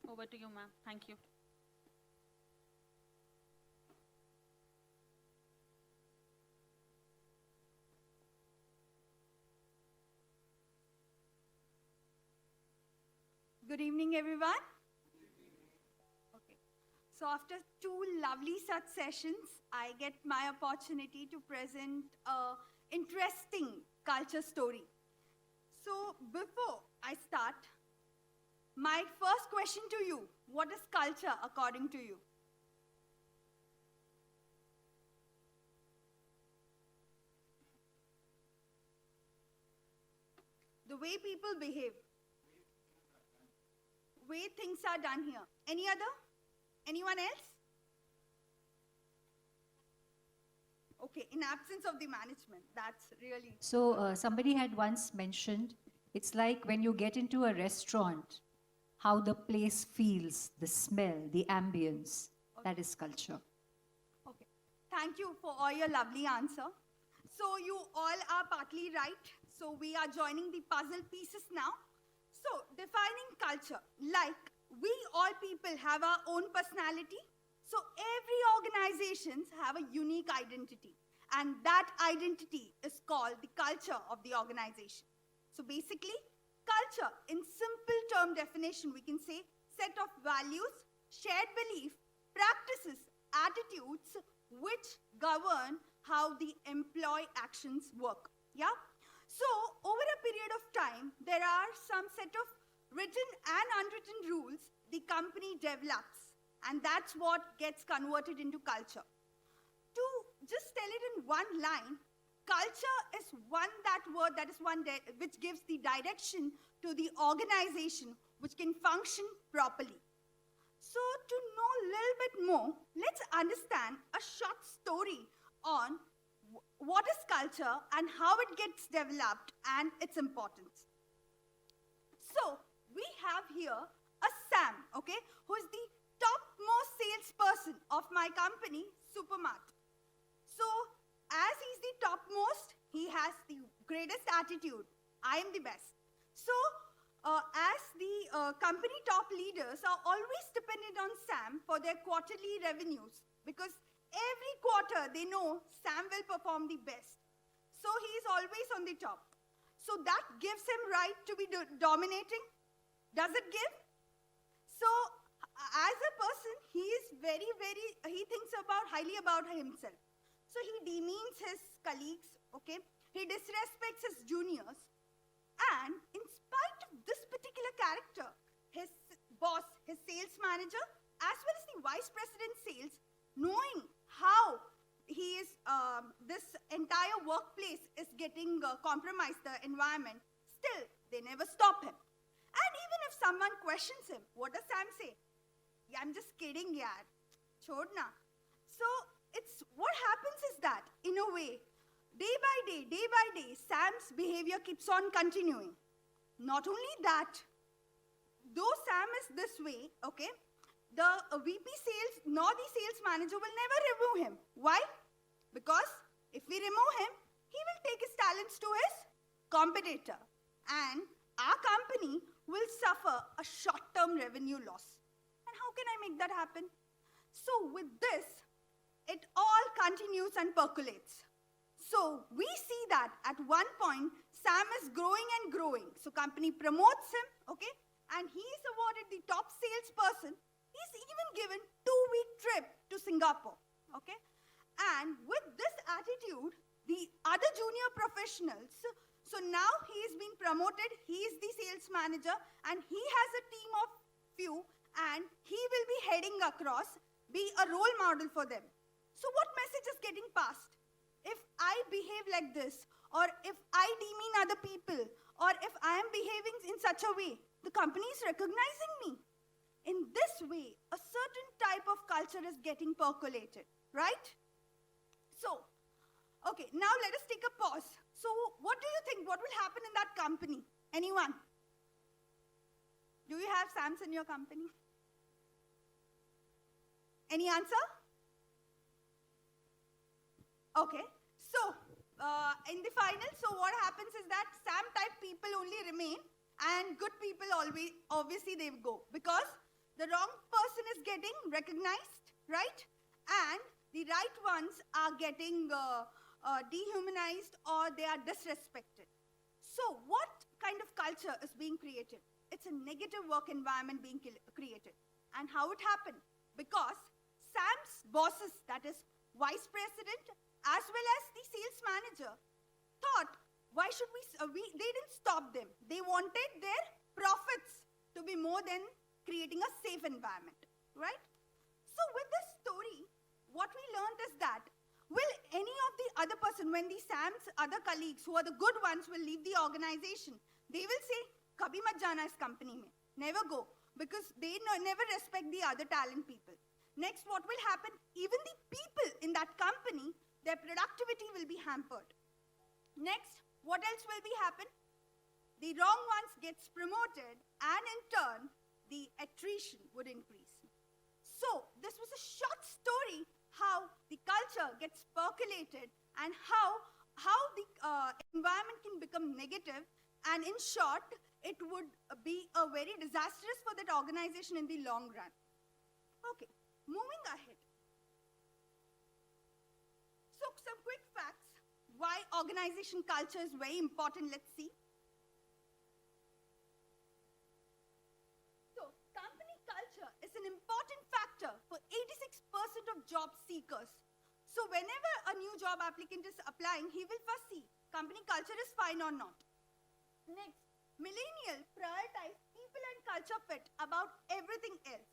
S1: Over to you, ma'am. Thank you.
S15: Good evening, everyone. Okay. So after 2 lovely such sessions, I get my opportunity to present a interesting culture story. So before I start, my first question to you, what is culture according to you? The way people behave. Way things are done here. Any other? Anyone else? Okay, in absence of the management, that's really...
S9: So somebody had once mentioned, it's like when you get into a restaurant, how the place feels, the smell, the ambience, that is culture.
S15: Okay, thank you for all your lovely answer. So you all are partly right. So we are joining the puzzle pieces now. So, defining culture, like we all people have our own personality, so every organizations have a unique identity, and that identity is called the culture of the organization. So basically, culture, in simple term definition, we can say set of values, shared belief, practices, attitudes which govern how the employee actions work. Yeah? So over a period of time, there are some set of written and unwritten rules the company develops, and that's what gets converted into culture. To just tell it in one line, culture is which gives the direction to the organization which can function properly. So to know a little bit more, let's understand a short story on what is culture and how it gets developed and its importance. So we have here a Sam, okay, who is the topmost salesperson of my company, Supermart. So as he's the topmost, he has the greatest attitude. I am the best. So as the company top leaders are always dependent on Sam for their quarterly revenues, because every quarter they know Sam will perform the best. So he is always on the top. So that gives him right to be dominating. Does it give? So as a person, he is he thinks highly about himself. So he demeans his colleagues, okay? He disrespects his juniors. And in spite of this particular character, his boss, his sales manager, as well as the vice president sales, knowing how he is, this entire workplace is getting compromised, the environment, still, they never stop him. And even if someone questions him, what does Sam say? Yeah, I'm just kidding, yaar. Chodna. So what happens is that, in a way, day by day, Sam's behavior keeps on continuing. Not only that, though Sam is this way, okay, the VP sales nor the sales manager will never remove him. Why? Because if we remove him, he will take his talents to his competitor. And our company will suffer a short-term revenue loss. And how can I make that happen? So with this, it all continues and percolates. So we see that at one point, Sam is growing and growing. So company promotes him, okay? And he is awarded the top salesperson. He's even given 2-week trip to Singapore, okay? And with this attitude, the other junior professionals, so now he is being promoted, he is the sales manager, and he has a team of few, and he will be heading across, be a role model for them. So what message is getting passed? If I behave like this, or if I demean other people, or if I am behaving in such a way, the company is recognizing me. In this way, a certain type of culture is getting percolated, right? So, okay, now let us take a pause. So, what do you think? What will happen in that company? Anyone? Do you have Sams in your company? Any answer? Okay, so in the final, so what happens is that Sam-type people only remain, and good people obviously they go, because the wrong person is getting recognized, right? And the right ones are getting dehumanized, or they are disrespected. So what kind of culture is being created? It's a negative work environment being created. And how it happened? Because Sam's bosses, that is vice president, as well as the sales manager, thought, why should they didn't stop them. They wanted their profits to be more than creating a safe environment, right? So with this story, what we learned is that, will any of the other person, when the Sam's other colleagues, who are the good ones, will leave the organization, they will say, kabhi mat jana is company mein. Never go, because they never respect the other talent people. Next, what will happen? Even the people in that company, their productivity will be hampered. Next, what else will be happen? The wrong ones gets promoted, and in turn, the attrition would increase. So, this was a short story how the culture gets percolated and how the environment can become negative, and in short, it would be a very disastrous for that organization in the long run. Okay, moving ahead. So some quick facts why organization culture is very important. Let's see. job seekers. So whenever a new job applicant is applying, he will first see company culture is fine or not. Next, millennial prioritize people and culture fit about everything else.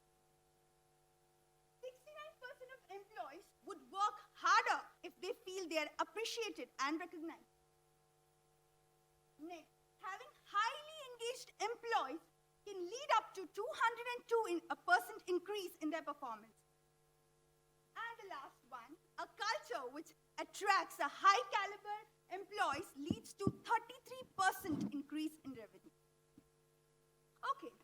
S15: 69% of employees would work harder if they feel they are appreciated and recognized. Next, having highly engaged employees can lead up to 202% increase in their performance. And the last one, a culture which attracts a high caliber employees leads to 33% increase in revenue. Okay,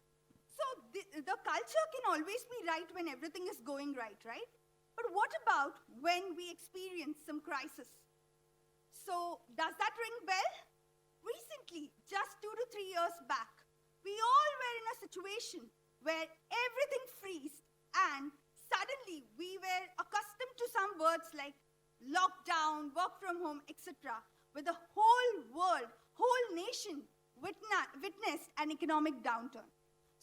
S15: so the culture can always be right when everything is going right, right? But what about when we experience some crisis? So does that ring bell? Recently, just 2 to 3 years back, we all were in a situation where everything freezed and suddenly we were accustomed to some words like lockdown, work from home, etc. Where the whole world, whole nation witnessed an economic downturn.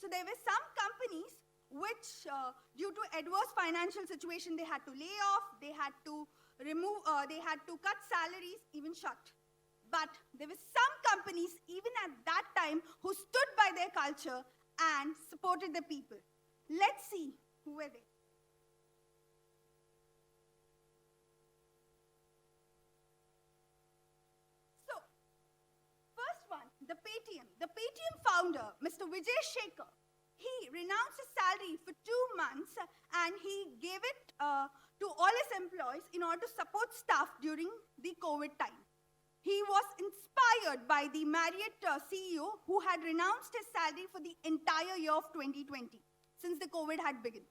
S15: So there were some companies which, due to adverse financial situation, they had to lay off, they had to remove, they had to cut salaries, even shut. But there were some companies, even at that time, who stood by their culture and supported the people. Let's see who were they. So, first one, the Paytm. The Paytm founder, Mr. Vijay Shekhar, he renounced his salary for 2 months and he gave it to all his employees in order to support staff during the COVID time. He was inspired by the Marriott CEO who had renounced his salary for the entire year of 2020 since the COVID had begun.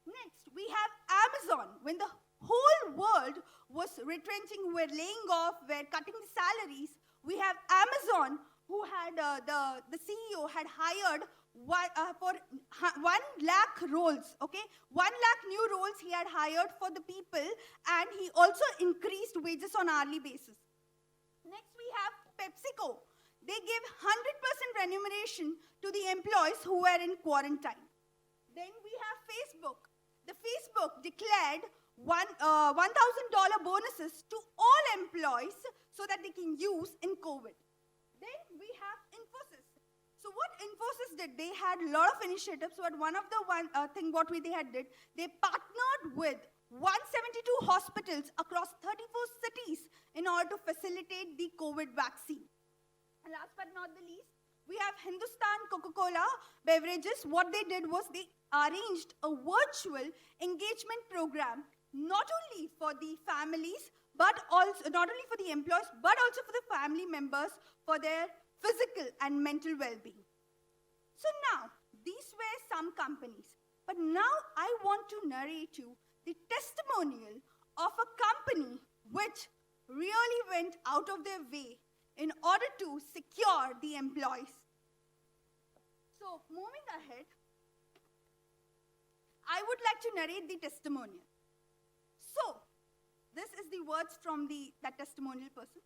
S15: Next, we have Amazon. When the whole world was retrenching, were laying off, were cutting the salaries, we have Amazon who had, the CEO had hired for 1 lakh roles, okay? 1 lakh new roles he had hired for the people, and he also increased wages on hourly basis. Next, we have PepsiCo. They gave 100% remuneration to the employees who were in quarantine. Then we have Facebook. The Facebook declared $1,000 bonuses to all employees so that they can use in COVID. Then we have Infosys. So what Infosys did, they had a lot of initiatives, but one of the thing what they did, they partnered with 172 hospitals across 34 cities in order to facilitate the COVID vaccine. And last but not the least, we have Hindustan Coca-Cola Beverages. What they did was they arranged a virtual engagement program, not only for the families, but also not only for the employees, but also for the family members for their physical and mental well-being. So now, these were some companies. But now I want to narrate you the testimonial of a company which really went out of their way in order to secure the employees. So moving ahead, I would like to narrate the testimonial. So, this is the words from that testimonial person.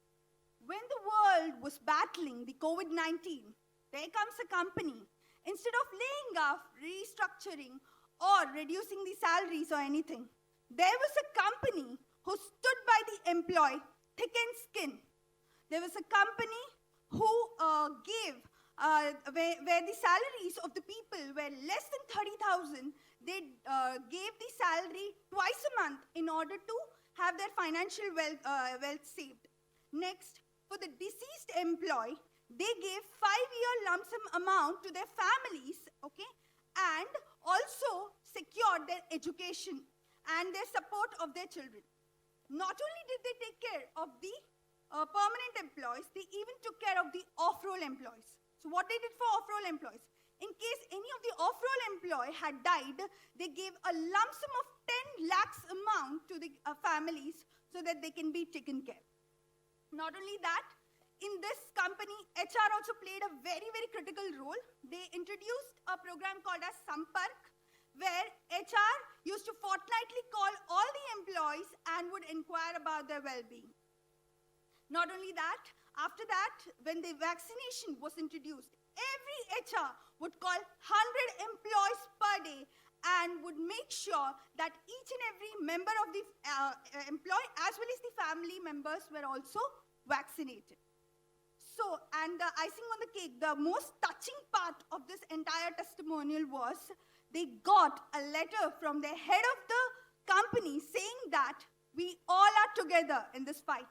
S15: When the world was battling the COVID-19, there comes a company. Instead of laying off, restructuring, or reducing the salaries or anything, there was a company who stood by the employee, thick and skin. There was a company who gave, where the salaries of the people were less than 30,000, they gave the salary twice a month in order to have their financial wealth saved. Next, for the deceased employee, they gave 5-year lump sum amount to their families, okay, and also secured their education and their support of their children. Not only did they take care of the permanent employees, they even took care of the off-roll employees. So what they did for off-roll employees, in case any of the off-roll employee had died, they gave a lump sum of 10 lakhs amount to the families so that they can be taken care. Not only that, in this company, HR also played a very, very critical role. They introduced a program called as Sampark, where HR used to fortnightly call all the employees and would inquire about their well-being. Not only that, after that, when the vaccination was introduced, every HR would call 100 employees per day and would make sure that each and every member of the employee as well as the family members were also vaccinated. So, and the icing on the cake, the most touching part of this entire testimonial was they got a letter from the head of the company saying that we all are together in this fight.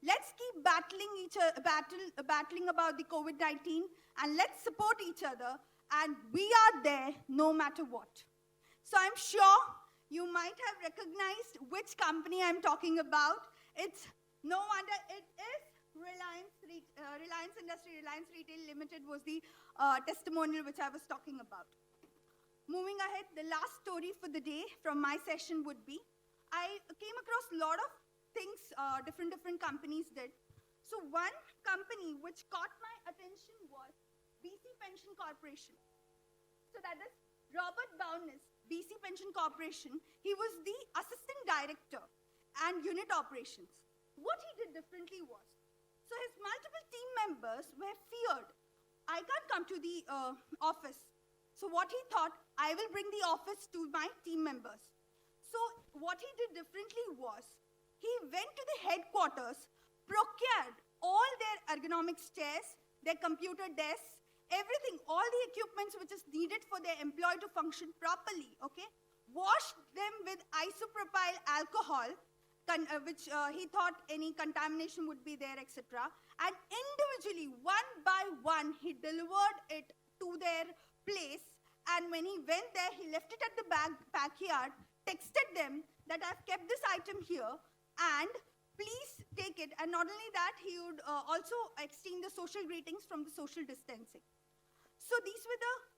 S15: Let's keep battling about the COVID-19, and let's support each other, and we are there no matter what. So I'm sure you might have recognized which company I'm talking about. It's no wonder it is Reliance Industry, Reliance Retail Limited was the testimonial which I was talking about. Moving ahead, the last story for the day from my session would be, I came across a lot of things different companies did. So one company which caught my attention was BC Pension Corporation. So that is Robert Bowness, BC Pension Corporation. He was the assistant director and unit operations. What he did differently was, so his multiple team members were feared. I can't come to the office. So what he thought, I will bring the office to my team members. So what he did differently was, he went to the headquarters, procured all their ergonomic chairs, their computer desks, everything, all the equipments which is needed for their employee to function properly, okay? Washed them with isopropyl alcohol, which he thought any contamination would be there, etc. And individually, one by one, he delivered it to their place. And when he went there, he left it at the backyard, texted them that I've kept this item here, and please take it. And not only that, he would also exchange the social greetings from the social distancing. So these were the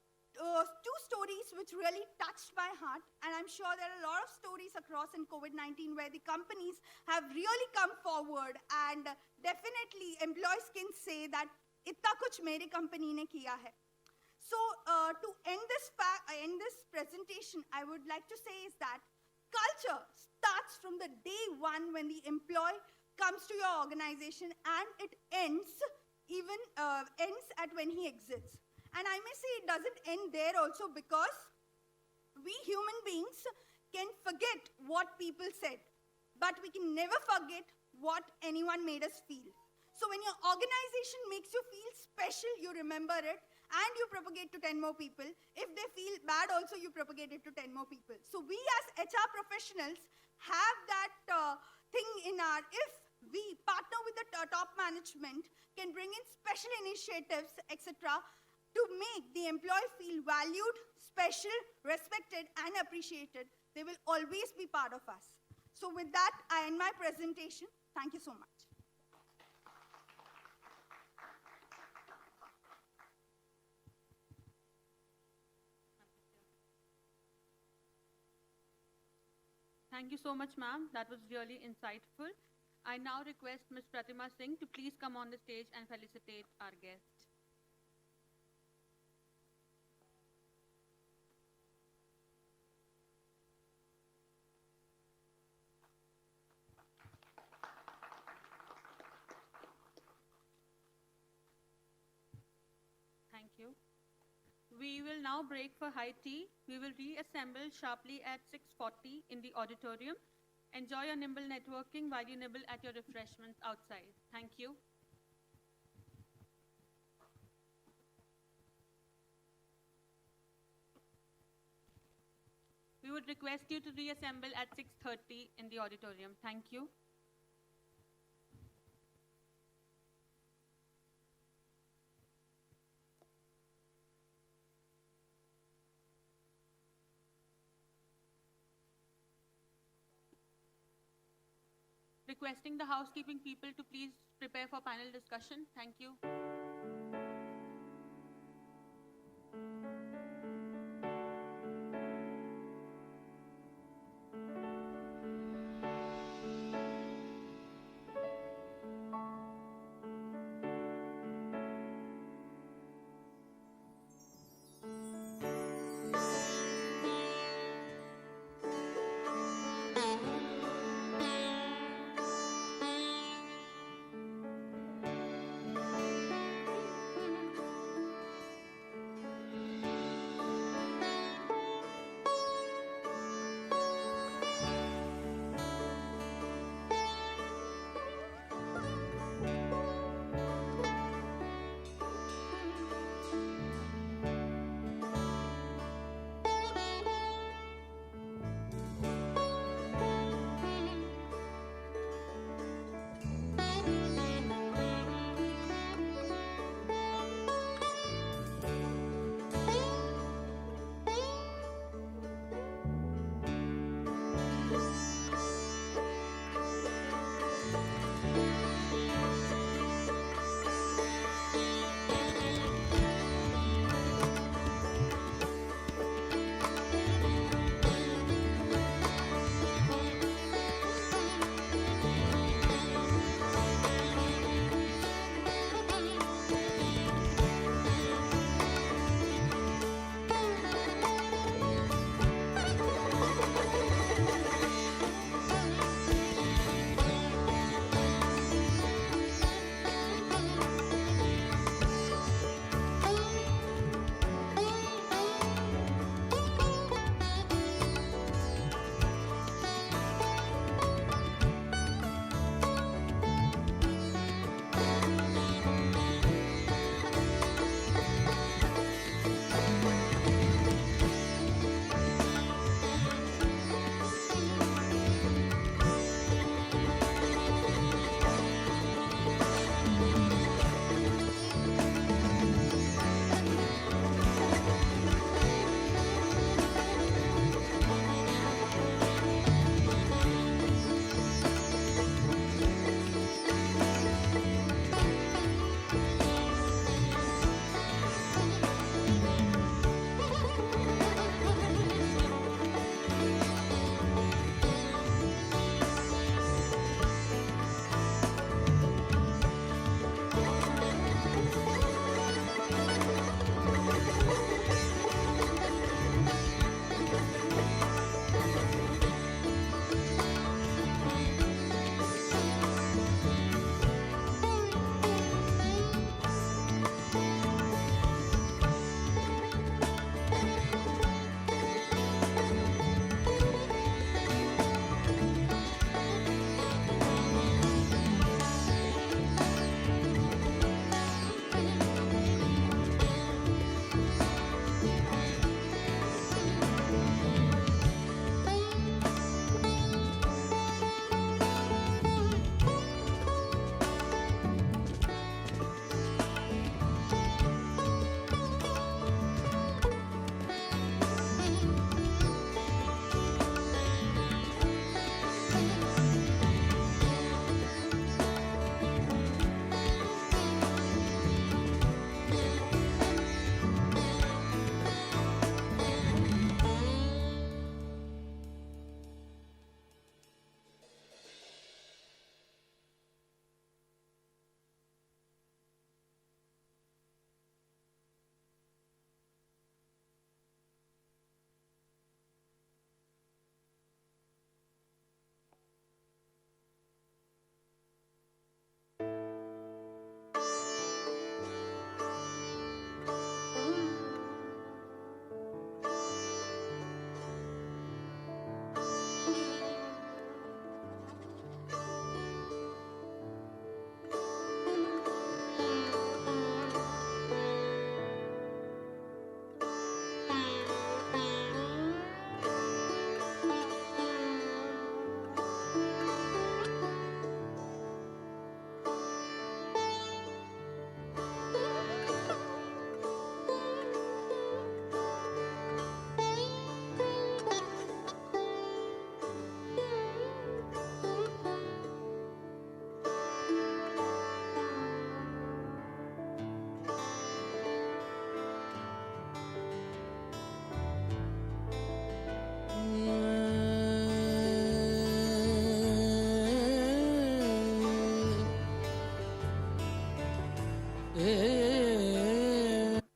S15: two stories which really touched my heart, and I'm sure there are a lot of stories across in COVID-19 where the companies have really come forward, and definitely employees can say that itna kuch mere company ne kiya hai. So to end this presentation, I would like to say is that culture starts from the day one when the employee comes to your organization, and it ends at when he exits. And I may say it doesn't end there also, because we human beings can forget what people said, but we can never forget what anyone made us feel. So when your organization makes you feel special, you remember it, and you propagate to 10 more people. If they feel bad also, you propagate it to 10 more people. So we as HR professionals have that thing in our, if we partner with the top management, can bring in special initiatives, etc., to make the employee feel valued, special, respected, and appreciated. They will always be part of us. So with that, I end my presentation. Thank you so much.
S1: Thank you so much, ma'am. That was really insightful. I now request Ms. Pratima Singh to please come on the stage and felicitate our guest. Thank you. We will now break for high tea. We will reassemble sharply at 6:40 in the auditorium. Enjoy your nimble networking while you nibble at your refreshments outside. Thank you. We would request you to reassemble at 6:30 in the auditorium. Thank you. Requesting the housekeeping people to please prepare for panel discussion. Thank you.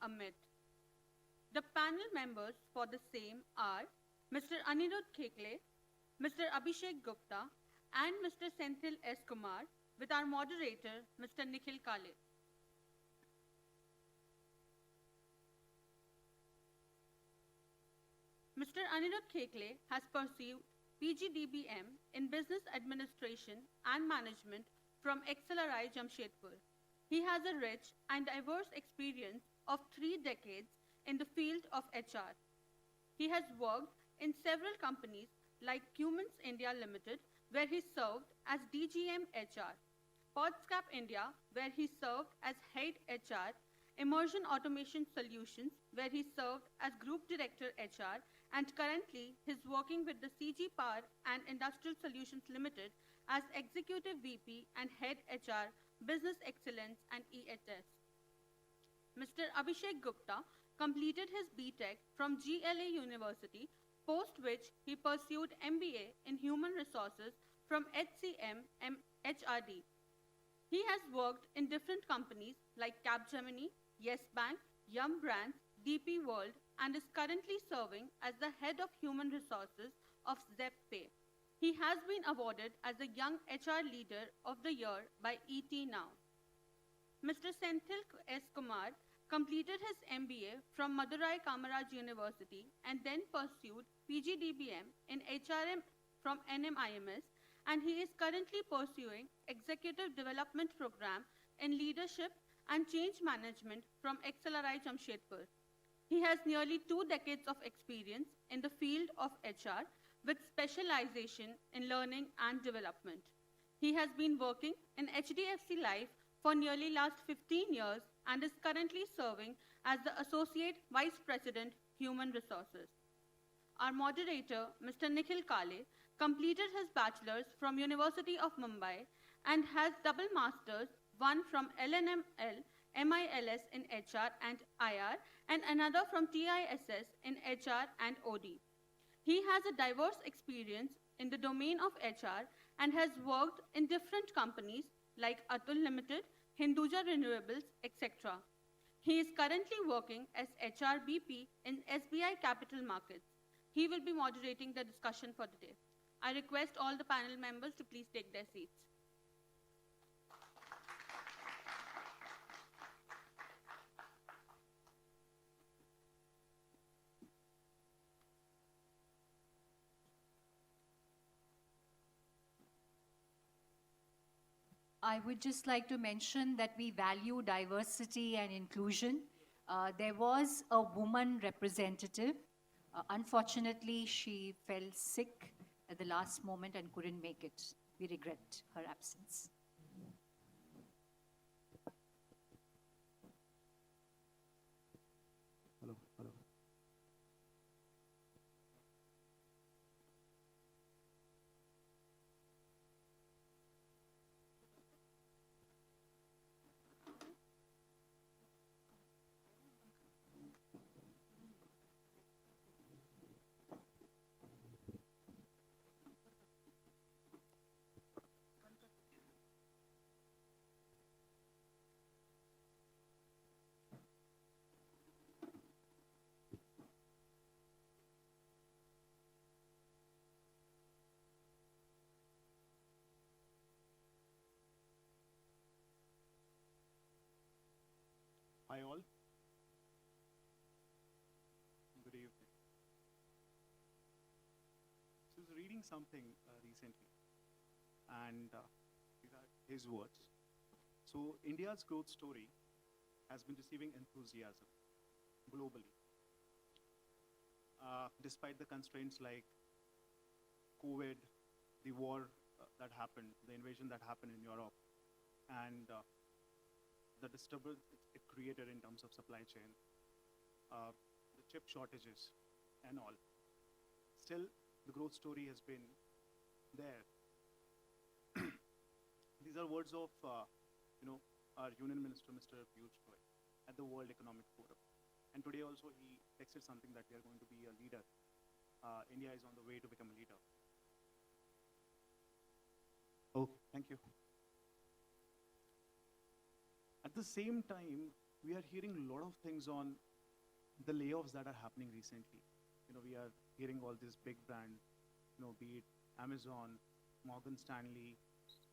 S1: Amit. The panel members for the same are Mr. Anirudh Khekle, Mr. Abhishek Gupta, and Mr. Senthil S. Kumar, with our moderator, Mr. Nikhil Kale. Mr. Anirudh Khekle has pursued PGDBM in Business Administration and Management from XLRI Jamshedpur. He has a rich and diverse experience of 3 decades in the field of HR. He has worked in several companies like Cummins India Limited, where he served as DGM HR, Podscap India, where he served as Head HR, Immersion Automation Solutions, where he served as Group Director HR, and currently he's working with the CG Power and Industrial Solutions Limited as Executive VP and Head HR, Business Excellence and EHS. Mr. Abhishek Gupta completed his BTech from GLA University, post which he pursued MBA in Human Resources from HCM HRD. He has worked in different companies like Capgemini, Yes Bank, Yum Brands, DP World, and is currently serving as the Head of Human Resources of ZepPay. He has been awarded as the Young HR Leader of the Year by ET Now. Mr. Senthil S. Kumar completed his MBA from Madurai Kamaraj University and then pursued PGDBM in HRM from NMIMS, and he is currently pursuing Executive Development Program in Leadership and Change Management from XLRI Jamshedpur. He has nearly 2 decades of experience in the field of HR with specialization in learning and development. He has been working in HDFC Life for nearly last 15 years and is currently serving as the Associate Vice President, Human Resources. Our moderator, Mr. Nikhil Kale, completed his bachelor's from University of Mumbai and has double masters, one from LNML, MILS in HR and IR, and another from TISS in HR and OD. He has a diverse experience in the domain of HR and has worked in different companies like Atul Limited, Hinduja Renewables, etc. He is currently working as HRBP in SBI Capital Markets. He will be moderating the discussion for the day. I request all the panel members to please take their seats.
S9: I would just like to mention that we value diversity and inclusion. There was a woman representative. Unfortunately, she fell sick at the last moment and couldn't make it. We regret her absence.
S10: Hello, hello.
S16: Hi all. Good evening. So I was reading something recently, and these are his words. So India's growth story has been receiving enthusiasm globally, despite the constraints like COVID, the war that happened, the invasion that happened in Europe, and the disturbance it created in terms of supply chain, the chip shortages, and all. Still, the growth story has been there. These are words of, our Union Minister, Mr. Piyush Goyal, at the World Economic Forum. And today also he texted something that we are going to be a leader. India is on the way to become a leader. Oh, thank you. At the same time, we are hearing a lot of things on the layoffs that are happening recently. We are hearing all these big brands, be it Amazon, Morgan Stanley,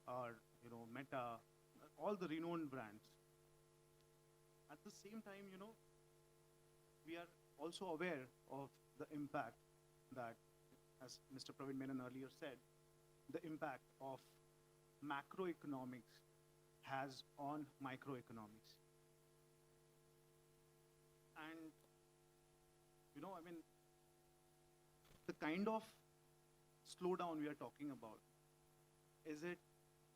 S16: or, Meta, all the renowned brands. At the same time, we are also aware of the impact that, as Mr. Praveen Menon earlier said, the impact of macroeconomics has on microeconomics. And, the kind of slowdown we are talking about, is it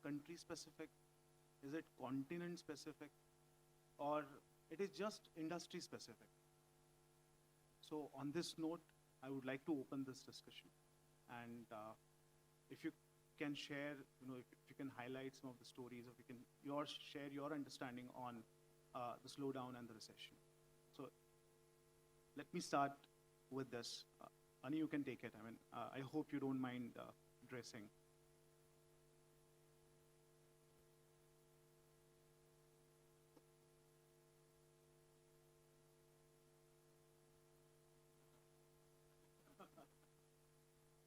S16: country specific? Is it continent specific? Or it is just industry specific? So on this note, I would like to open this discussion. And if you can share, if you can highlight some of the stories, if you can share your understanding on the slowdown and the recession. So let me start with this. Ani, you can take it. I hope you don't mind addressing.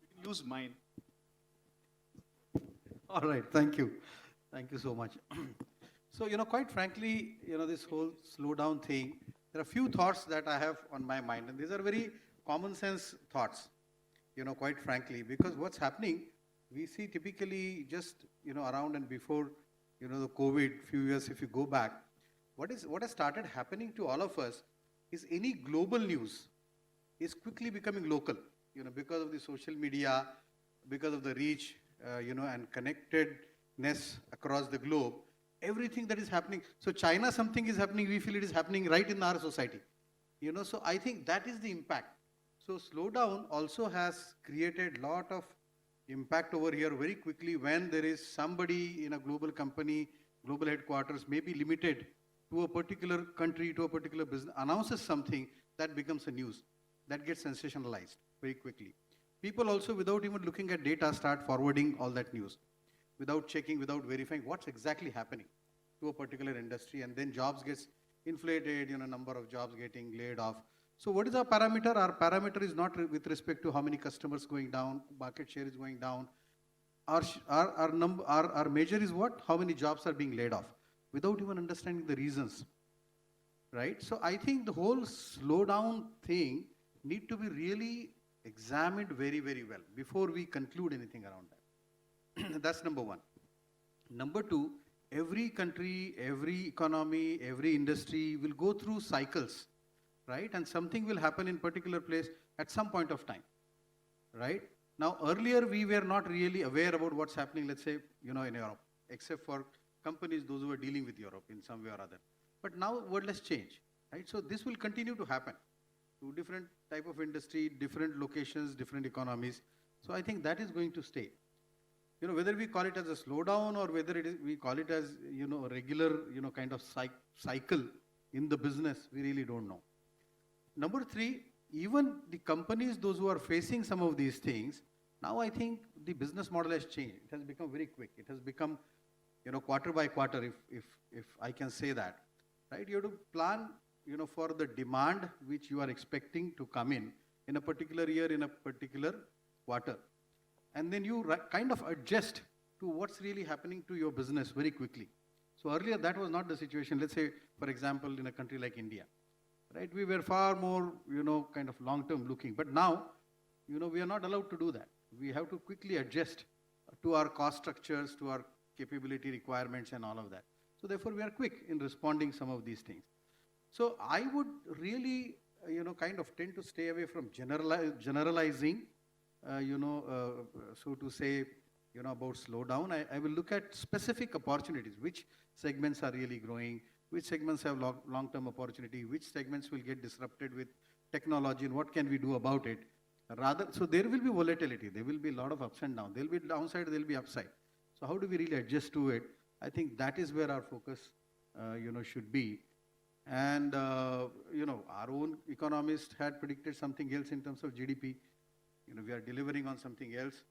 S16: You can use mine.
S17: All right, thank you. Thank you so much. So, quite frankly, this whole slowdown thing, there are a few thoughts that I have on my mind, and these are very common sense thoughts, quite frankly, because what's happening, we see typically just, around and before, the COVID, few years, if you go back, what has started happening to all of us is any global news is quickly becoming local, because of the social media, because of the reach, and connectedness across the globe, everything that is happening. So China, something is happening, we feel it is happening right in our society. So I think that is the impact. So slowdown also has created a lot of impact over here very quickly when there is somebody in a global company, global headquarters, maybe limited to a particular country, to a particular business, announces something that becomes a news, that gets sensationalized very quickly. People also, without even looking at data, start forwarding all that news, without checking, without verifying what's exactly happening to a particular industry, and then jobs gets inflated, number of jobs getting laid off. So what is our parameter? Our parameter is not with respect to how many customers going down, market share is going down. Our measure is what? How many jobs are being laid off, without even understanding the reasons, right? So I think the whole slowdown thing need to be really examined very, very well before we conclude anything around that. That's number one. Number two, every country, every economy, every industry will go through cycles, right? And something will happen in particular place at some point of time, right? Now, earlier we were not really aware about what's happening, let's say, in Europe, except for companies, those who are dealing with Europe in some way or other. But now world has changed, right? So this will continue to happen to different type of industry, different locations, different economies. So I think that is going to stay. Whether we call it as a slowdown or whether we call it as, a regular, kind of cycle in the business, we really don't know. Number three, even the companies, those who are facing some of these things, now I think the business model has changed. It has become very quick. It has become, quarter by quarter, if I can say that, right? You have to plan, for the demand which you are expecting to come in a particular year, in a particular quarter. And then you kind of adjust to what's really happening to your business very quickly. So earlier that was not the situation. Let's say, for example, in a country like India, right? We were far more, kind of long-term looking. But now, we are not allowed to do that. We have to quickly adjust to our cost structures, to our capability requirements and all of that. So therefore, we are quick in responding some of these things. So I would really, kind of tend to stay away from generalizing, so to say, about slowdown. I will look at specific opportunities, which segments are really growing, which segments have long-term opportunity, which segments will get disrupted with technology, and what can we do about it. So there will be volatility. There will be a lot of ups and downs. There will be downside, there will be upside. So how do we really adjust to it? I think that is where our focus, should be. And, our own economist had predicted something else in terms of GDP. We are delivering on something else.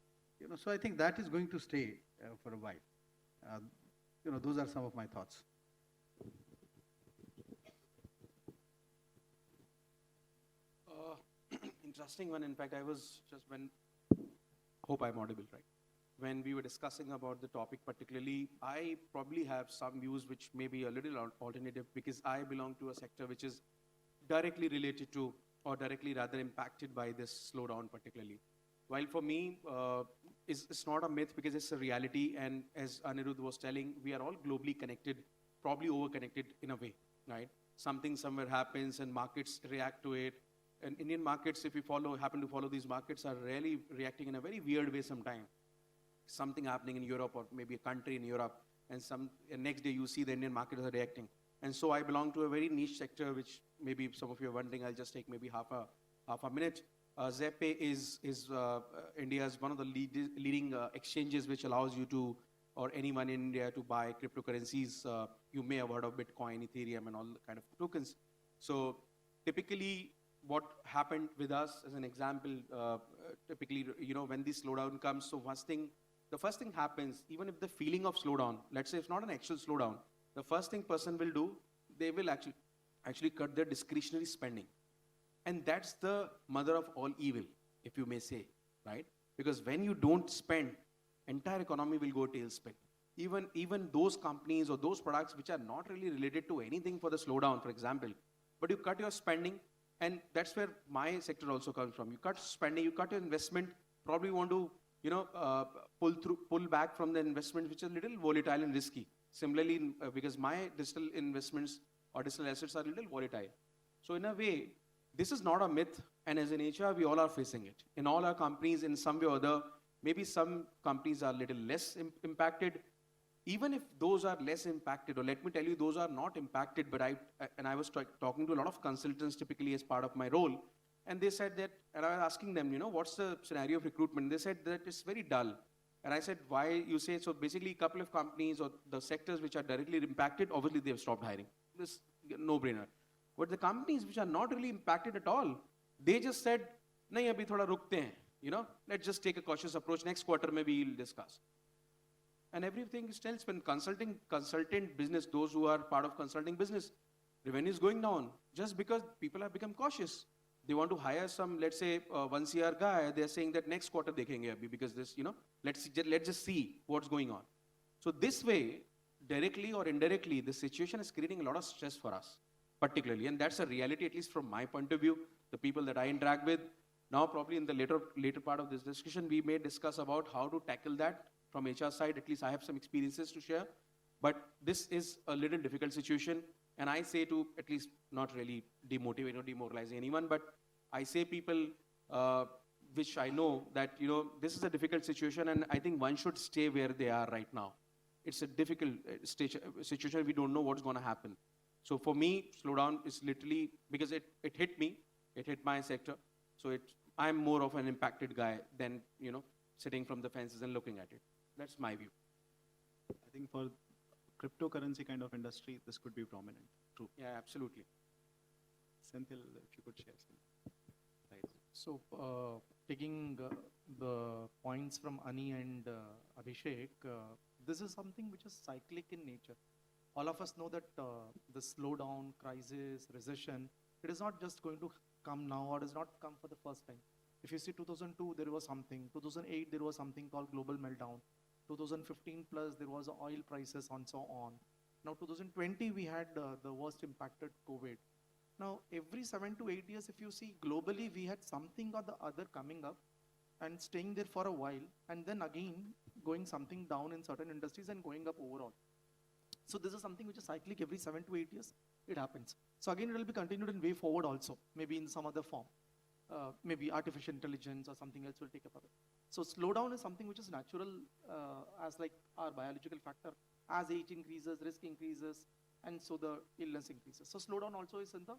S17: So I think that is going to stay for a while. Those are some of my thoughts.
S18: Interesting one. In fact, I was just hope I'm audible, right? When we were discussing about the topic particularly, I probably have some views which may be a little alternative because I belong to a sector which is directly related to or directly rather impacted by this slowdown particularly. While for me, it's not a myth because it's a reality, and as Anirudh was telling, we are all globally connected, probably over-connected in a way, right? Something somewhere happens and markets react to it. And Indian markets, if we happen to follow these markets, are really reacting in a very weird way sometimes. Something happening in Europe or maybe a country in Europe, and next day you see the Indian markets are reacting. And so I belong to a very niche sector, which maybe some of you are wondering. I'll just take maybe half a minute. Zeppay is India's one of the leading exchanges which allows you to, or anyone in India, to buy cryptocurrencies. You may have heard of Bitcoin, Ethereum, and all the kind of tokens. So typically, what happened with us, as an example, typically, when this slowdown comes, so the first thing happens, even if the feeling of slowdown, let's say it's not an actual slowdown, the first thing person will do, they will actually cut their discretionary spending. And that's the mother of all evil, if you may say, right? Because when you don't spend, entire economy will go tailspin. Even those companies or those products which are not really related to anything for the slowdown, for example, but you cut your spending, and that's where my sector also comes from. You cut spending, you cut your investment, probably want to, pull back from the investment, which is a little volatile and risky. Similarly, because my digital investments or digital assets are a little volatile. So in a way, this is not a myth, and as an HR, we all are facing it. In all our companies, in some way or other, maybe some companies are a little less impacted. Even if those are less impacted, or let me tell you, those are not impacted, but I was talking to a lot of consultants typically as part of my role, and they said that, and I was asking them, what's the scenario of recruitment? They said that it's very dull. And I said, why you say? So basically, a couple of companies or the sectors which are directly impacted, obviously they've stopped hiring. This no-brainer. But the companies which are not really impacted at all, they just said, nahi, abhi thoda rukte hain. Let's just take a cautious approach. Next quarter, maybe we'll discuss. And everything is still when consultant business, those who are part of consulting business, revenue is going down just because people have become cautious. They want to hire some, let's say, 1 CR guy. They're saying that next quarter dekhenge abhi because this, let's just see what's going on. So this way, directly or indirectly, the situation is creating a lot of stress for us, particularly, and that's a reality, at least from my point of view. The people that I interact with now, probably in the later part of this discussion, we may discuss about how to tackle that. From HR side, at least I have some experiences to share, but this is a little difficult situation, and I say to at least not really demotivate or demoralizing anyone, but I say people which I know that this is a difficult situation, and I think one should stay where they are right now. It's a difficult situation. We don't know what's going to happen. So for me, slowdown is literally because it hit me, it hit my sector. So I'm more of an impacted guy than sitting from the fences and looking at it. That's my view.
S16: I think for cryptocurrency kind of industry, this could be prominent. True.
S18: Yeah, absolutely.
S16: Senthil, if you could share something.
S19: Right. So, taking the points from Ani and Abhishek, this is something which is cyclic in nature. All of us know that the slowdown, crisis, recession, it is not just going to come now, or does not come for the first time. If you see 2002, there was something. 2008, there was something called global meltdown. 2015 plus, there was oil prices and so on. Now 2020, we had the worst impacted COVID. Now every 7 to 8 years, if you see globally, we had something or the other coming up and staying there for a while, and then again going something down in certain industries and going up overall. So this is something which is cyclic. Every 7 to 8 years, it happens. So again, it will be continued in way forward also, maybe in some other form. Maybe artificial intelligence or something else will take up of it. So slowdown is something which is natural as like our biological factor. As age increases, risk increases, and so the illness increases. So slowdown also is in the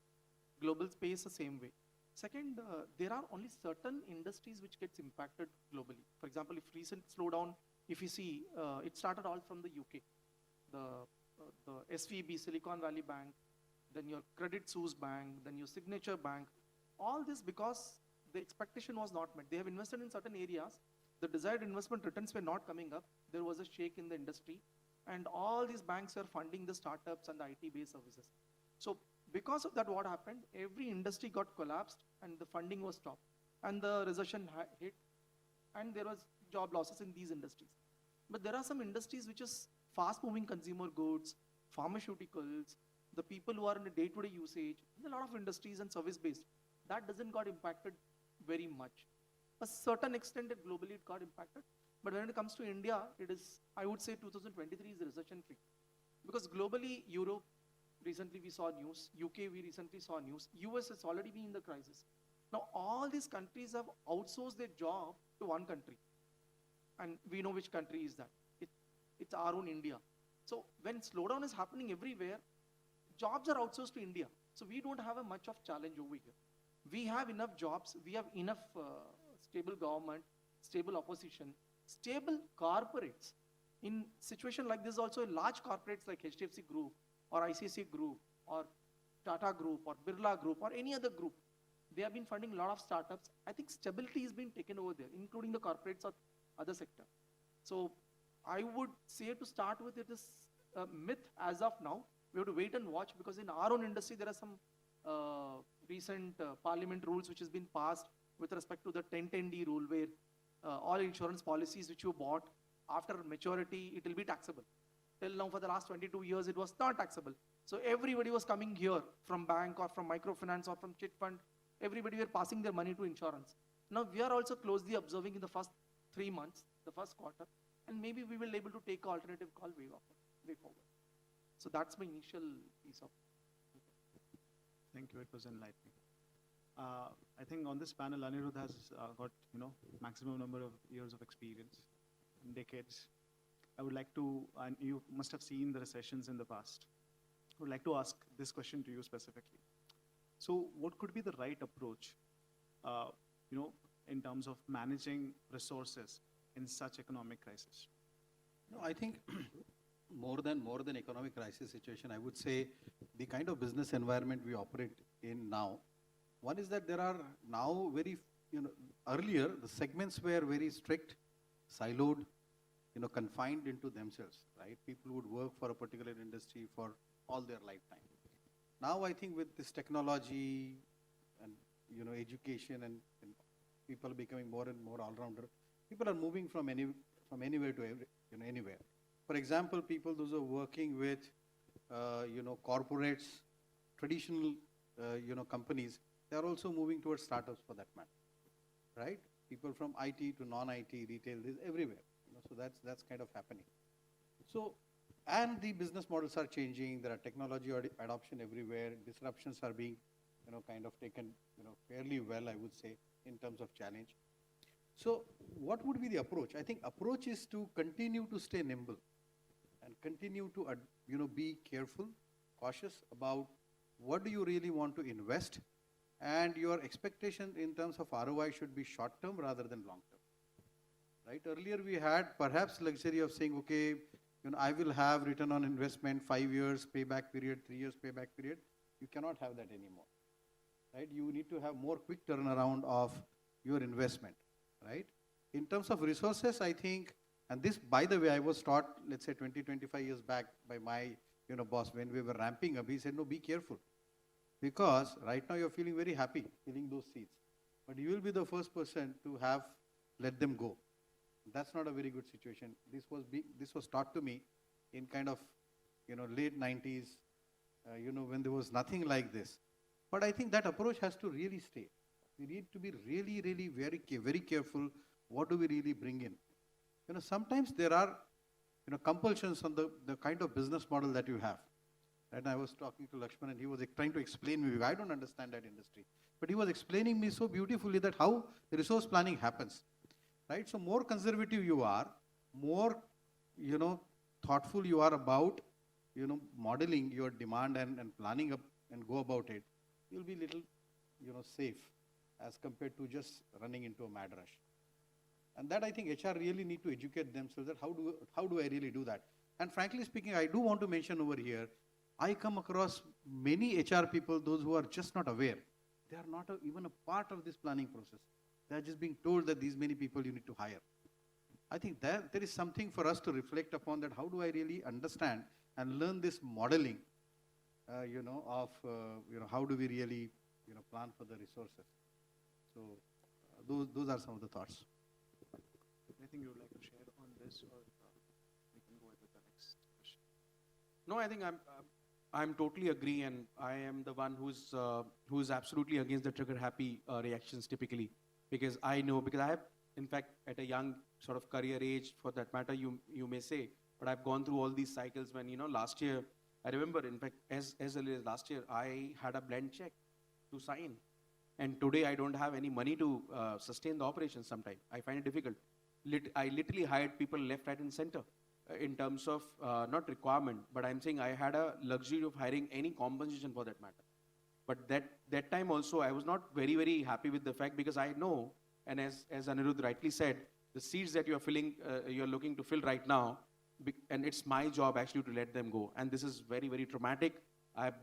S19: global space the same way. Second, there are only certain industries which gets impacted globally. For example, if recent slowdown, if you see, it started all from the UK. The SVB, Silicon Valley Bank, then your Credit Suisse Bank, then your Signature Bank, all this because the expectation was not met. They have invested in certain areas, the desired investment returns were not coming up, there was a shake in the industry, and all these banks are funding the startups and the IT-based services. So because of that, what happened, every industry got collapsed and the funding was stopped, and the recession hit, and there was job losses in these industries. But there are some industries which is fast-moving consumer goods, pharmaceuticals, the people who are in the day-to-day usage, a lot of industries and service-based, that doesn't got impacted very much. A certain extent globally it got impacted, but when it comes to India, it is, I would say 2023 is recession-free. Because globally, Europe, recently we saw news, UK we recently saw news, US has already been in the crisis. Now all these countries have outsourced their job to one country. And we know which country is that. It's our own India. So when slowdown is happening everywhere, jobs are outsourced to India. So we don't have a much of challenge over here. We have enough jobs, we have enough stable government, stable opposition, stable corporates. In situation like this also, large corporates like HDFC Group or ICICI Group or Tata Group or Birla Group or any other group, they have been funding a lot of startups. I think stability is being taken over there, including the corporates or other sector. So I would say to start with, it is a myth as of now. We have to wait and watch, because in our own industry, there are some recent parliament rules which has been passed with respect to the 1010D rule, where all insurance policies which you bought after maturity, it will be taxable. Till now, for the last 22 years, it was not taxable. So everybody was coming here from bank or from microfinance or from chit fund. Everybody were passing their money to insurance. Now we are also closely observing in the first 3 months, the first quarter, and maybe we will able to take an alternative call way forward. So that's my initial piece of.
S16: Thank you. It was enlightening. I think on this panel, Anirudh has got maximum number of years of experience, decades. I would like to, and you must have seen the recessions in the past. I would like to ask this question to you specifically. So, what could be the right approach, in terms of managing resources in such economic crisis?
S17: No, I think more than economic crisis situation, I would say the kind of business environment we operate in now. One is that there are now very, earlier the segments were very strict, siloed, confined into themselves, right? People would work for a particular industry for all their lifetime. Now I think with this technology and education and people becoming more and more all-rounder, people are moving from anywhere to anywhere. For example, people those are working with corporates, traditional companies, they are also moving towards startups for that matter, right? People from IT to non-IT, retail, this everywhere. So that's kind of happening. So, and the business models are changing. There are technology adoption everywhere. Disruptions are being, kind of taken, fairly well, I would say, in terms of challenge. So, what would be the approach? I think approach is to continue to stay nimble and continue to, be careful, cautious about what do you really want to invest, and your expectation in terms of ROI should be short-term rather than long-term. Right? Earlier we had perhaps luxury of saying, okay, I will have return on investment 5 years payback period, 3 years payback period. You cannot have that anymore. Right? You need to have more quick turnaround of your investment. Right? In terms of resources, I think, and this, by the way, I was taught, let's say 20, 25 years back by my boss when we were ramping up. He said, no, be careful. Because right now you're feeling very happy, filling those seats. But you will be the first person to have let them go. That's not a very good situation. This was taught to me in kind of, late 90s, when there was nothing like this. But I think that approach has to really stay. We need to be really, really very careful. What do we really bring in? Sometimes there are, compulsions on the kind of business model that you have. And I was talking to Lakshman and he was trying to explain me, I don't understand that industry. But he was explaining me so beautifully that how the resource planning happens, right? So more conservative you are, more, thoughtful you are about, modeling your demand and planning up and go about it, you'll be little, safe as compared to just running into a mad rush. And that I think HR really need to educate themselves that how do I really do that? And frankly speaking, I do want to mention over here, I come across many HR people, those who are just not aware. They are not even a part of this planning process. They are just being told that these many people you need to hire. I think that there is something for us to reflect upon, that how do I really understand and learn this modeling, of how do we really, plan for the resources. So those are some of the thoughts.
S18: Anything you would like to share on this, or we can go ahead with the next question? No, I think I'm totally agree, and I am the one who's absolutely against the trigger happy reactions typically, because I know, because I have, in fact, at a young sort of career age, for that matter, you may say, but I've gone through all these cycles when, last year, I remember, in fact, as early as last year, I had a blank check to sign. And today I don't have any money to sustain the operation sometime. I find it difficult. I literally hired people left, right, and center in terms of not requirement, but I'm saying I had a luxury of hiring any compensation for that matter. But that time also, I was not very, very happy with the fact, because I know, and as Anirudh rightly said, the seats that you're looking to fill right now, and it's my job actually to let them go. And this is very, very traumatic. I have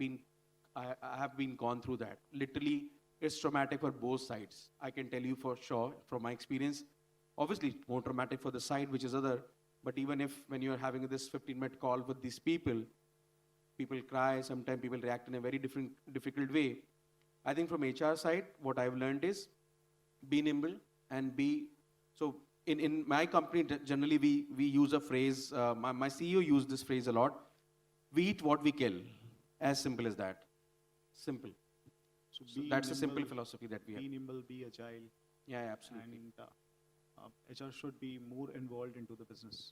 S18: been gone through that. Literally, it's traumatic for both sides. I can tell you for sure from my experience. Obviously, more traumatic for the side which is other. But even if when you're having this 15-minute call with these people cry, sometimes people react in a very difficult way. I think from HR side, what I've learned is be nimble and so in my company, generally we use a phrase, my CEO used this phrase a lot, we eat what we kill. As simple as that. Simple. So that's a simple philosophy that we have.
S16: Be nimble, be agile.
S18: Yeah, absolutely.
S16: And HR should be more involved into the business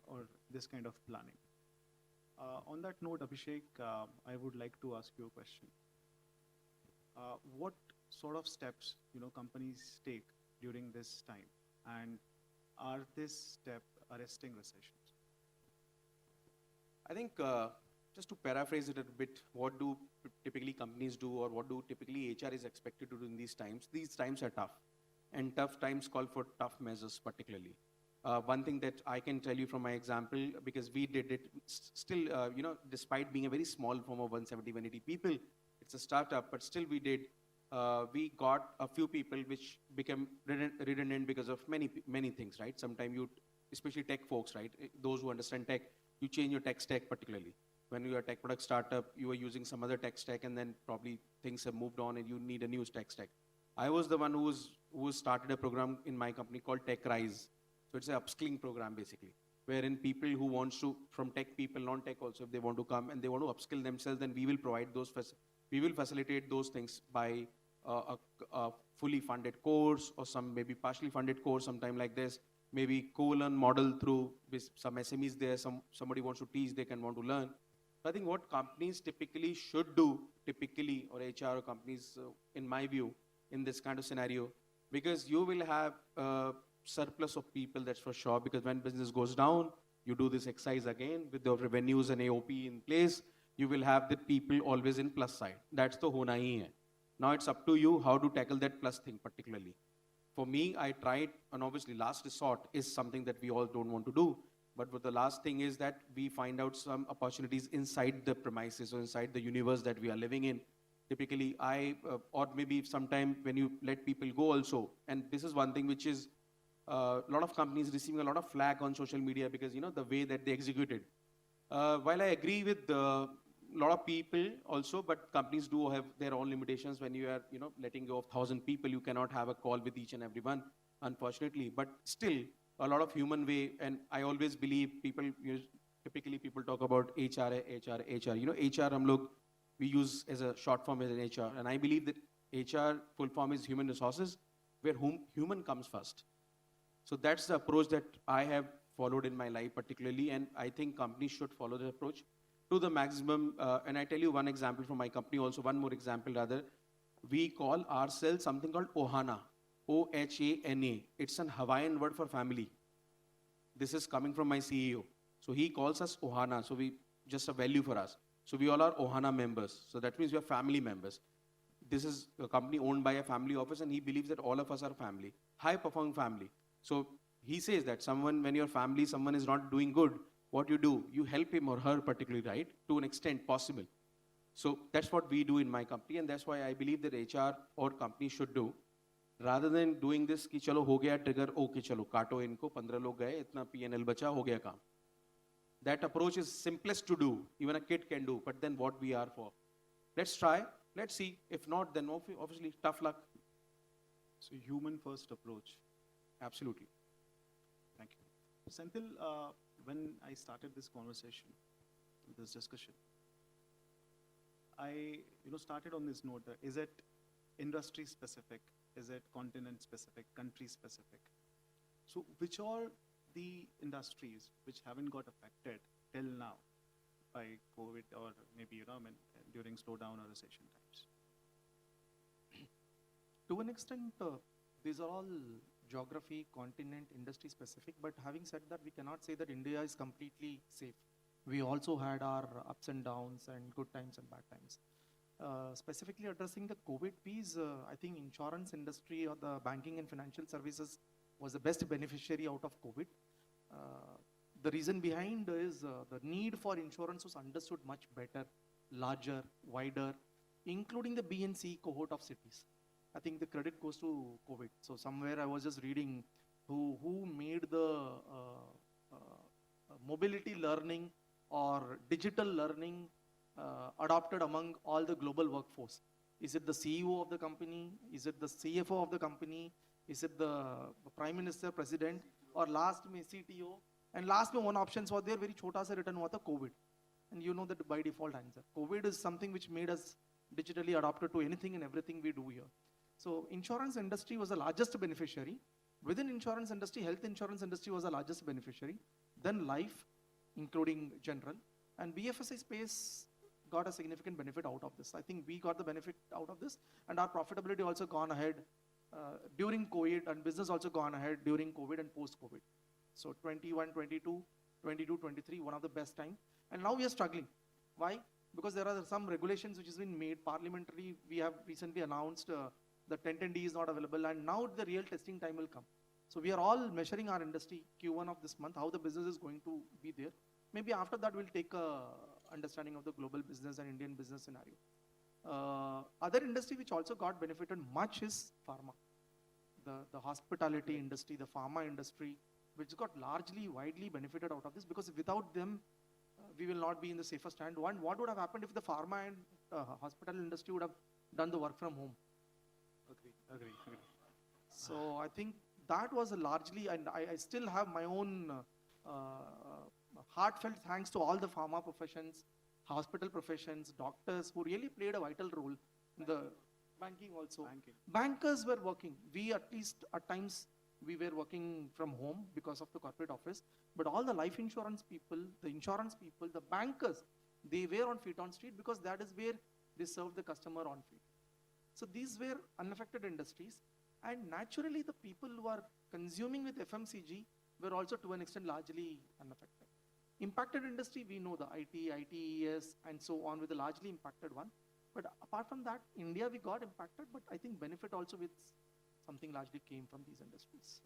S16: or this kind of planning. On that note, Abhishek, I would like to ask you a question. What sort of steps companies take during this time, and are this step arresting recessions?
S18: I think just to paraphrase it a bit, what do typically companies do, or what do typically HR is expected to do in these times? These times are tough, and tough times call for tough measures particularly. One thing that I can tell you from my example, because we did it still, despite being a very small firm of 170, 180 people, it's a startup, but still we did. We got a few people which became redundant because of many things, right? Sometimes especially tech folks, right? Those who understand tech, you change your tech stack particularly. When you're a tech product startup, you are using some other tech stack, and then probably things have moved on and you need a new tech stack. I was the one who started a program in my company called Tech Rise. So it's an upskilling program basically, wherein people who wants to, from tech people, non-tech also, if they want to come and they want to upskill themselves, then we will provide those, we will facilitate those things by a fully funded course or some maybe partially funded course, sometime like this, maybe co-learn model through some SMEs there, somebody wants to teach, they can want to learn. So I think what companies typically should do, or HR or companies, in my view, in this kind of scenario, because you will have surplus of people, that's for sure, because when business goes down, you do this exercise again with the revenues and AOP in place, you will have the people always in plus side. That's the hona hi hai. Now it's up to you how to tackle that plus thing particularly. For me, I tried, and obviously last resort is something that we all don't want to do, but the last thing is that we find out some opportunities inside the premises or inside the universe that we are living in. Typically, or maybe sometime when you let people go also, and this is one thing which is a lot of companies receiving a lot of flack on social media because, the way that they executed. While I agree with a lot of people also, but companies do have their own limitations. When you are, letting go of 1,000 people, you cannot have a call with each and everyone, unfortunately. But still, a lot of human way, and I always believe people typically people talk about HR, HR, HR. You know, HR we use as a short form as an HR. And I believe that HR full form is human resources, where human comes first. So that's the approach that I have followed in my life particularly, and I think companies should follow the approach to the maximum. And I tell you one example from my company also, one more example rather. We call ourselves something called Ohana, OHANA. It's an Hawaiian word for family. This is coming from my CEO. So he calls us Ohana, so we just a value for us. So we all are Ohana members. So that means we are family members. This is a company owned by a family office, and he believes that all of us are family, high-performing family. So he says that when your family, someone is not doing good, what you do? You help him or her particularly, right? To an extent possible. So that's what we do in my company, and that's why I believe that HR or company should do. Rather than doing this, कि चलो हो गया trigger, okay चलो काटो इनको, 15 लोग गए, इतना P&L बचा, हो गया काम. That approach is simplest to do. Even a kid can do, but then what we are for? Let's try. Let's see. If not, then obviously tough luck.
S16: So human first approach.
S18: Absolutely.
S16: Thank you. Senthil, when I started this conversation, this discussion, I started on this note. Is it industry specific? Is it continent specific? Country specific? So which are the industries which haven't got affected till now by COVID or maybe during slowdown or recession times?
S19: To an extent, these are all geography, continent, industry specific, but having said that, we cannot say that India is completely safe. We also had our ups and downs and good times and bad times. Specifically addressing the COVID piece, I think insurance industry or the banking and financial services was the best beneficiary out of COVID. The reason behind is the need for insurance was understood much better, larger, wider, including the B and C cohort of cities. I think the credit goes to COVID. So somewhere I was just reading who made the mobility learning or digital learning adopted among all the global workforce. Is it the CEO of the company? Is it the CFO of the company? Is it the Prime Minister, President, or last में CTO? And last में one options was there, very छोटा सा written हुआ था COVID. And you know that by default answer. COVID is something which made us digitally adapted to anything and everything we do here. So insurance industry was the largest beneficiary. Within insurance industry, health insurance industry was the largest beneficiary. Then life, including general. And BFSI space got a significant benefit out of this. I think we got the benefit out of this, and our profitability also gone ahead during COVID, and business also gone ahead during COVID and post-COVID. So 21, 22, 22, 23, one of the best time. And now we are struggling. Why? Because there are some regulations which has been made parliamentary. We have recently announced the 1010D is not available, and now the real testing time will come. So we are all measuring our industry Q1 of this month, how the business is going to be there. Maybe after that we'll take a understanding of the global business and Indian business scenario. Other industry which also got benefited much is pharma. The hospitality industry, the pharma industry, which got largely, widely benefited out of this, because without them, we will not be in the safer stand. One, what would have happened if the pharma and hospital industry would have done the work from home?
S16: Agree.
S19: So I think that was largely, and I still have my own heartfelt thanks to all the pharma professions, hospital professions, doctors who really played a vital role in the banking also. Bankers were working. We at least at times we were working from home because of the corporate office, but all the life insurance people, the insurance people, the bankers, they were on feet on street because that is where they serve the customer on feet. So these were unaffected industries, and naturally the people who are consuming with FMCG were also to an extent largely unaffected. Impacted industry, we know the IT, ITES, and so on with the largely impacted one. But apart from that, India we got impacted, but I think benefit also with something largely came from these industries.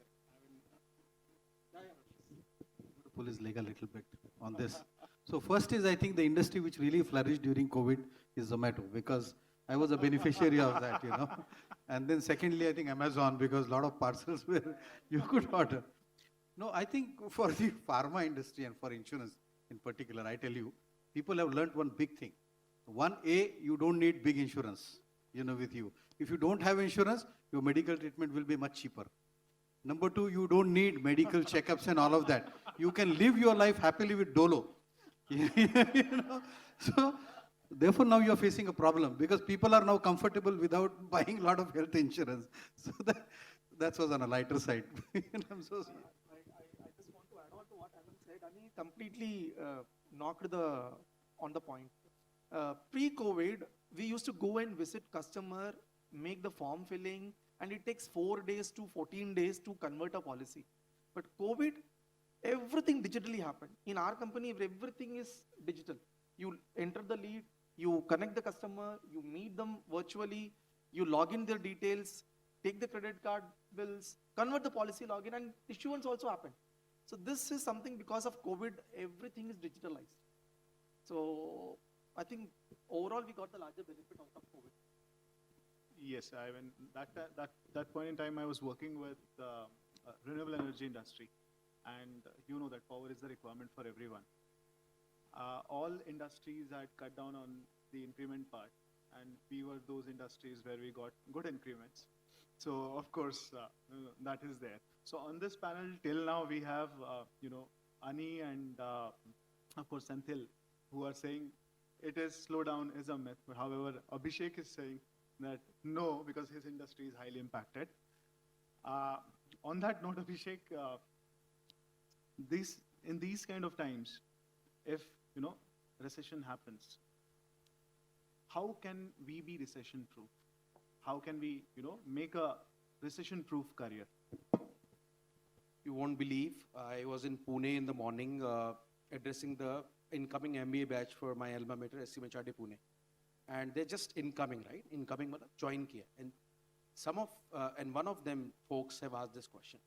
S17: To pull his leg a little bit on this. So first is, I think the industry which really flourished during COVID is Zomato, because I was a beneficiary of that, you know. And then secondly, I think Amazon, because a lot of parcels where you could order. No, I think for the pharma industry and for insurance in particular, I tell you, people have learned one big thing. One, you don't need big insurance, you know, with you. If you don't have insurance, your medical treatment will be much cheaper. Number two, you don't need medical checkups and all of that. You can live your life happily with Dolo. So therefore now you are facing a problem because people are now comfortable without buying a lot of health insurance. So that was on a lighter side. I'm so sorry.
S19: I just want to add on to what Alan said. Ani completely knocked on the point. Pre-COVID, we used to go and visit customer, make the form filling, and it takes 4 days to 14 days to convert a policy. But COVID, everything digitally happened. In our company, everything is digital. You enter the lead, you connect the customer, you meet them virtually, you log in their details, take the credit card bills, convert the policy login, and issuance also happened. So this is something because of COVID, everything is digitalized. So I think overall we got the larger benefit out of COVID.
S16: Yes, I mean, that point in time I was working with renewable energy industry, and you know that power is the requirement for everyone. All industries had cut down on the increment part, and we were those industries where we got good increments. So of course, that is there. So on this panel till now we have, Ani and of course Senthil, who are saying it is slowdown is a myth. However, Abhishek is saying that no, because his industry is highly impacted. On that note, Abhishek, in these kind of times, if recession happens, how can we be recession proof? How can we make a recession proof career?
S18: You won't believe, I was in Pune in the morning addressing the incoming MBA batch for my alma mater, SCMHRD Pune. And they're just incoming, right? Incoming, join kiya. And one of them folks have asked this question.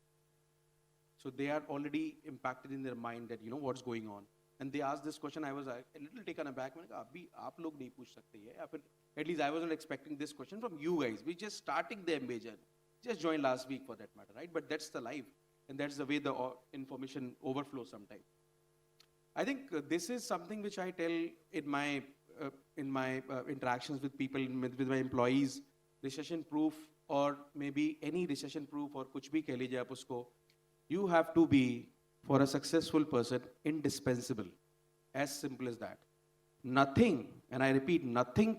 S18: So they are already impacted in their mind that, what's going on. And they asked this question, I was a little taken aback. Abhi aap log nahi puch sakte hai. At least I wasn't expecting this question from you guys. We're just starting the MBA journey. Just joined last week for that matter, right? But that's the life. And that's the way the information overflows sometimes. I think this is something which I tell in my interactions with people, with my employees, recession-proof or maybe any recession-proof or kuch bhi keh lijiye aap usko. You have to be, for a successful person, indispensable. As simple as that. Nothing, and I repeat, nothing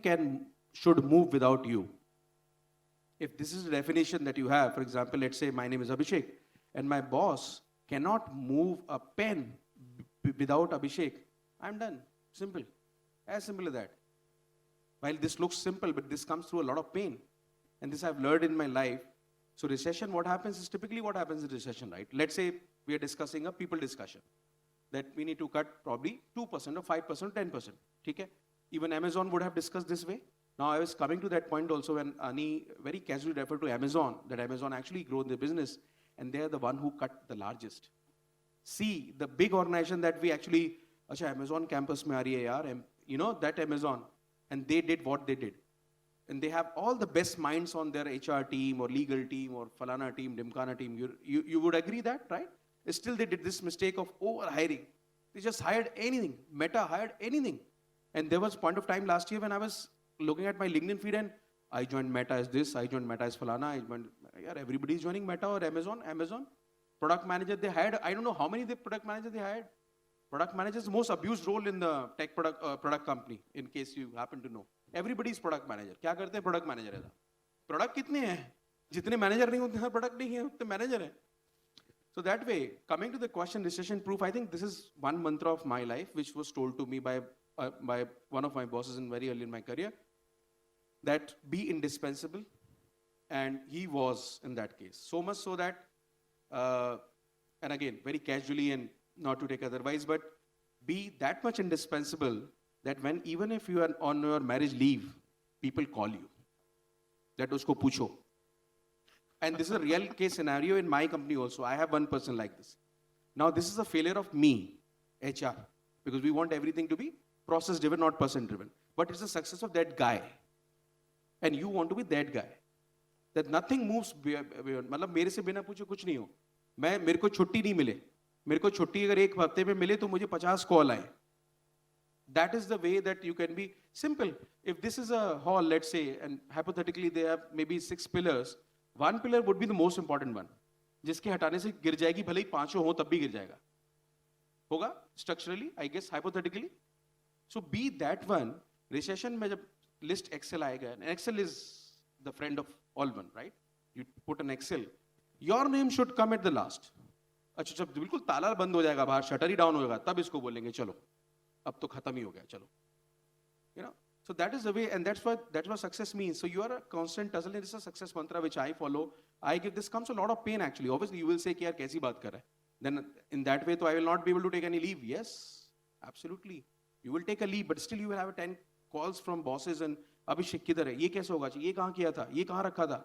S18: should move without you. If this is the definition that you have, for example, let's say my name is Abhishek, and my boss cannot move a pen without Abhishek, I'm done. Simple. As simple as that. While this looks simple, but this comes through a lot of pain. And this I've learned in my life. So recession, what happens is typically what happens in recession, right? Let's say we are discussing a people discussion. That we need to cut probably 2% or 5% or 10%. Okay? Even Amazon would have discussed this way. Now I was coming to that point also when Ani very casually referred to Amazon, that Amazon actually grown their business and they are the one who cut the largest. See, the big organization that we actually, Amazon campus mein aa rahi hai yaar, that Amazon, and they did what they did. And they have all the best minds on their HR team or legal team or Falana team, Dimkana team. You would agree that, right? Still they did this mistake of over-hiring. They just hired anything. Meta hired anything. And there was a point of time last year when I was looking at my LinkedIn feed and I joined Meta as this, I joined Meta as Falana, everybody is joining Meta or Amazon. Product manager they hired, I don't know how many product managers they hired. Product manager is the most abused role in the tech product company, in case you happen to know. Everybody is product manager. क्या करते हैं product manager है? Product कितने हैं? जितने manager नहीं होते हैं, product नहीं है, उतने manager हैं. So that way, coming to the question recession proof, I think this is one mantra of my life, which was told to me by one of my bosses very early in my career, that be indispensable, and he was in that case. So much so that, and again, very casually and not to take otherwise, but be that much indispensable that even if you are on your marriage leave, people call you. That usko pucho. And this is a real case scenario in my company also. I have one person like this. Now this is a failure of me, HR, because we want everything to be process driven, not person driven. But it's the success of that guy. And you want to be that guy. That nothing moves beyond. मतलब मेरे से बिना पूछे कुछ नहीं हो. मेरे को छुट्टी नहीं मिले. मेरे को छुट्टी अगर एक हफ्ते में मिले तो मुझे 50 कॉल आए. That is the way that you can be simple. If this is a hall, let's say, and hypothetically they have maybe 6 pillars, one pillar would be the most important one. जिसके हटाने से गिर जाएगी, भले ही 5 हो तब भी गिर जाएगा. होगा structurally, I guess, hypothetically. So be that one. Recession में जब list Excel आएगा, and Excel is the friend of all one, right? You put an Excel. Your name should come at the last. अच्छा जब बिल्कुल ताला बंद हो जाएगा बाहर, शटर ही डाउन होगा, तब इसको बोलेंगे चलो, अब तो खत्म ही हो गया, चलो. You know, so that is the way, and that's what success means. So you are a constant tussle. This is a success mantra which I follow. I give, this comes a lot of pain actually. Obviously, you will say कि यार कैसी बात कर रहा है. Then in that way, so I will not be able to take any leave. Yes, absolutely. You will take a leave, but still you will have 10 calls from bosses and अभिषेक किधर है? ये कैसे होगा? ये कहाँ किया था? ये कहाँ रखा था?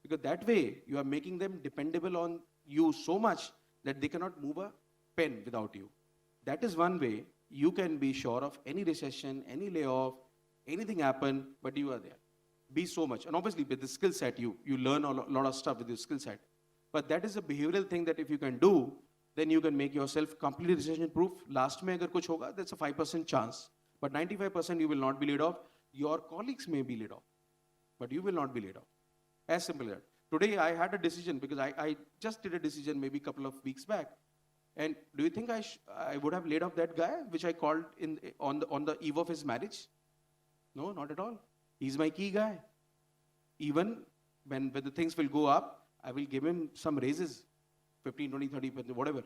S18: Because that way you are making them dependable on you so much that they cannot move a pen without you. That is one way you can be sure of any recession, any layoff, anything happen, but you are there. Be so much. And obviously with the skill set, you learn a lot of stuff with your skill set. But that is a behavioral thing that if you can do, then you can make yourself completely recession proof. Last mein agar kuch hoga, that's a 5% chance. But 95% you will not be laid off. Your colleagues may be laid off, but you will not be laid off. As simple as that. Today I had a decision because I just did a decision maybe a couple of weeks back. And do you think I would have laid off that guy, which I called on the eve of his marriage? No, not at all. He's my key guy. Even when the things will go up, I will give him some raises, 15, 20, 30%, whatever.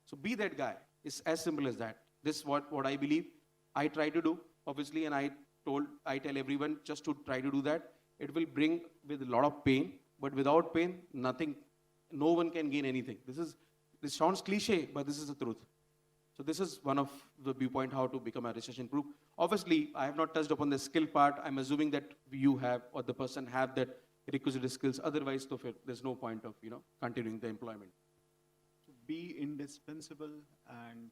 S18: So be that guy. It's as simple as that. This is what I believe. I try to do, obviously, and I tell everyone just to try to do that. It will bring with a lot of pain, but without pain, nothing, no one can gain anything. This sounds cliche, but this is the truth. So this is one of the viewpoint how to become a recession proof. Obviously, I have not touched upon the skill part. I'm assuming that you have or the person have that requisite skills. Otherwise, there's no point of continuing the employment.
S16: So be indispensable and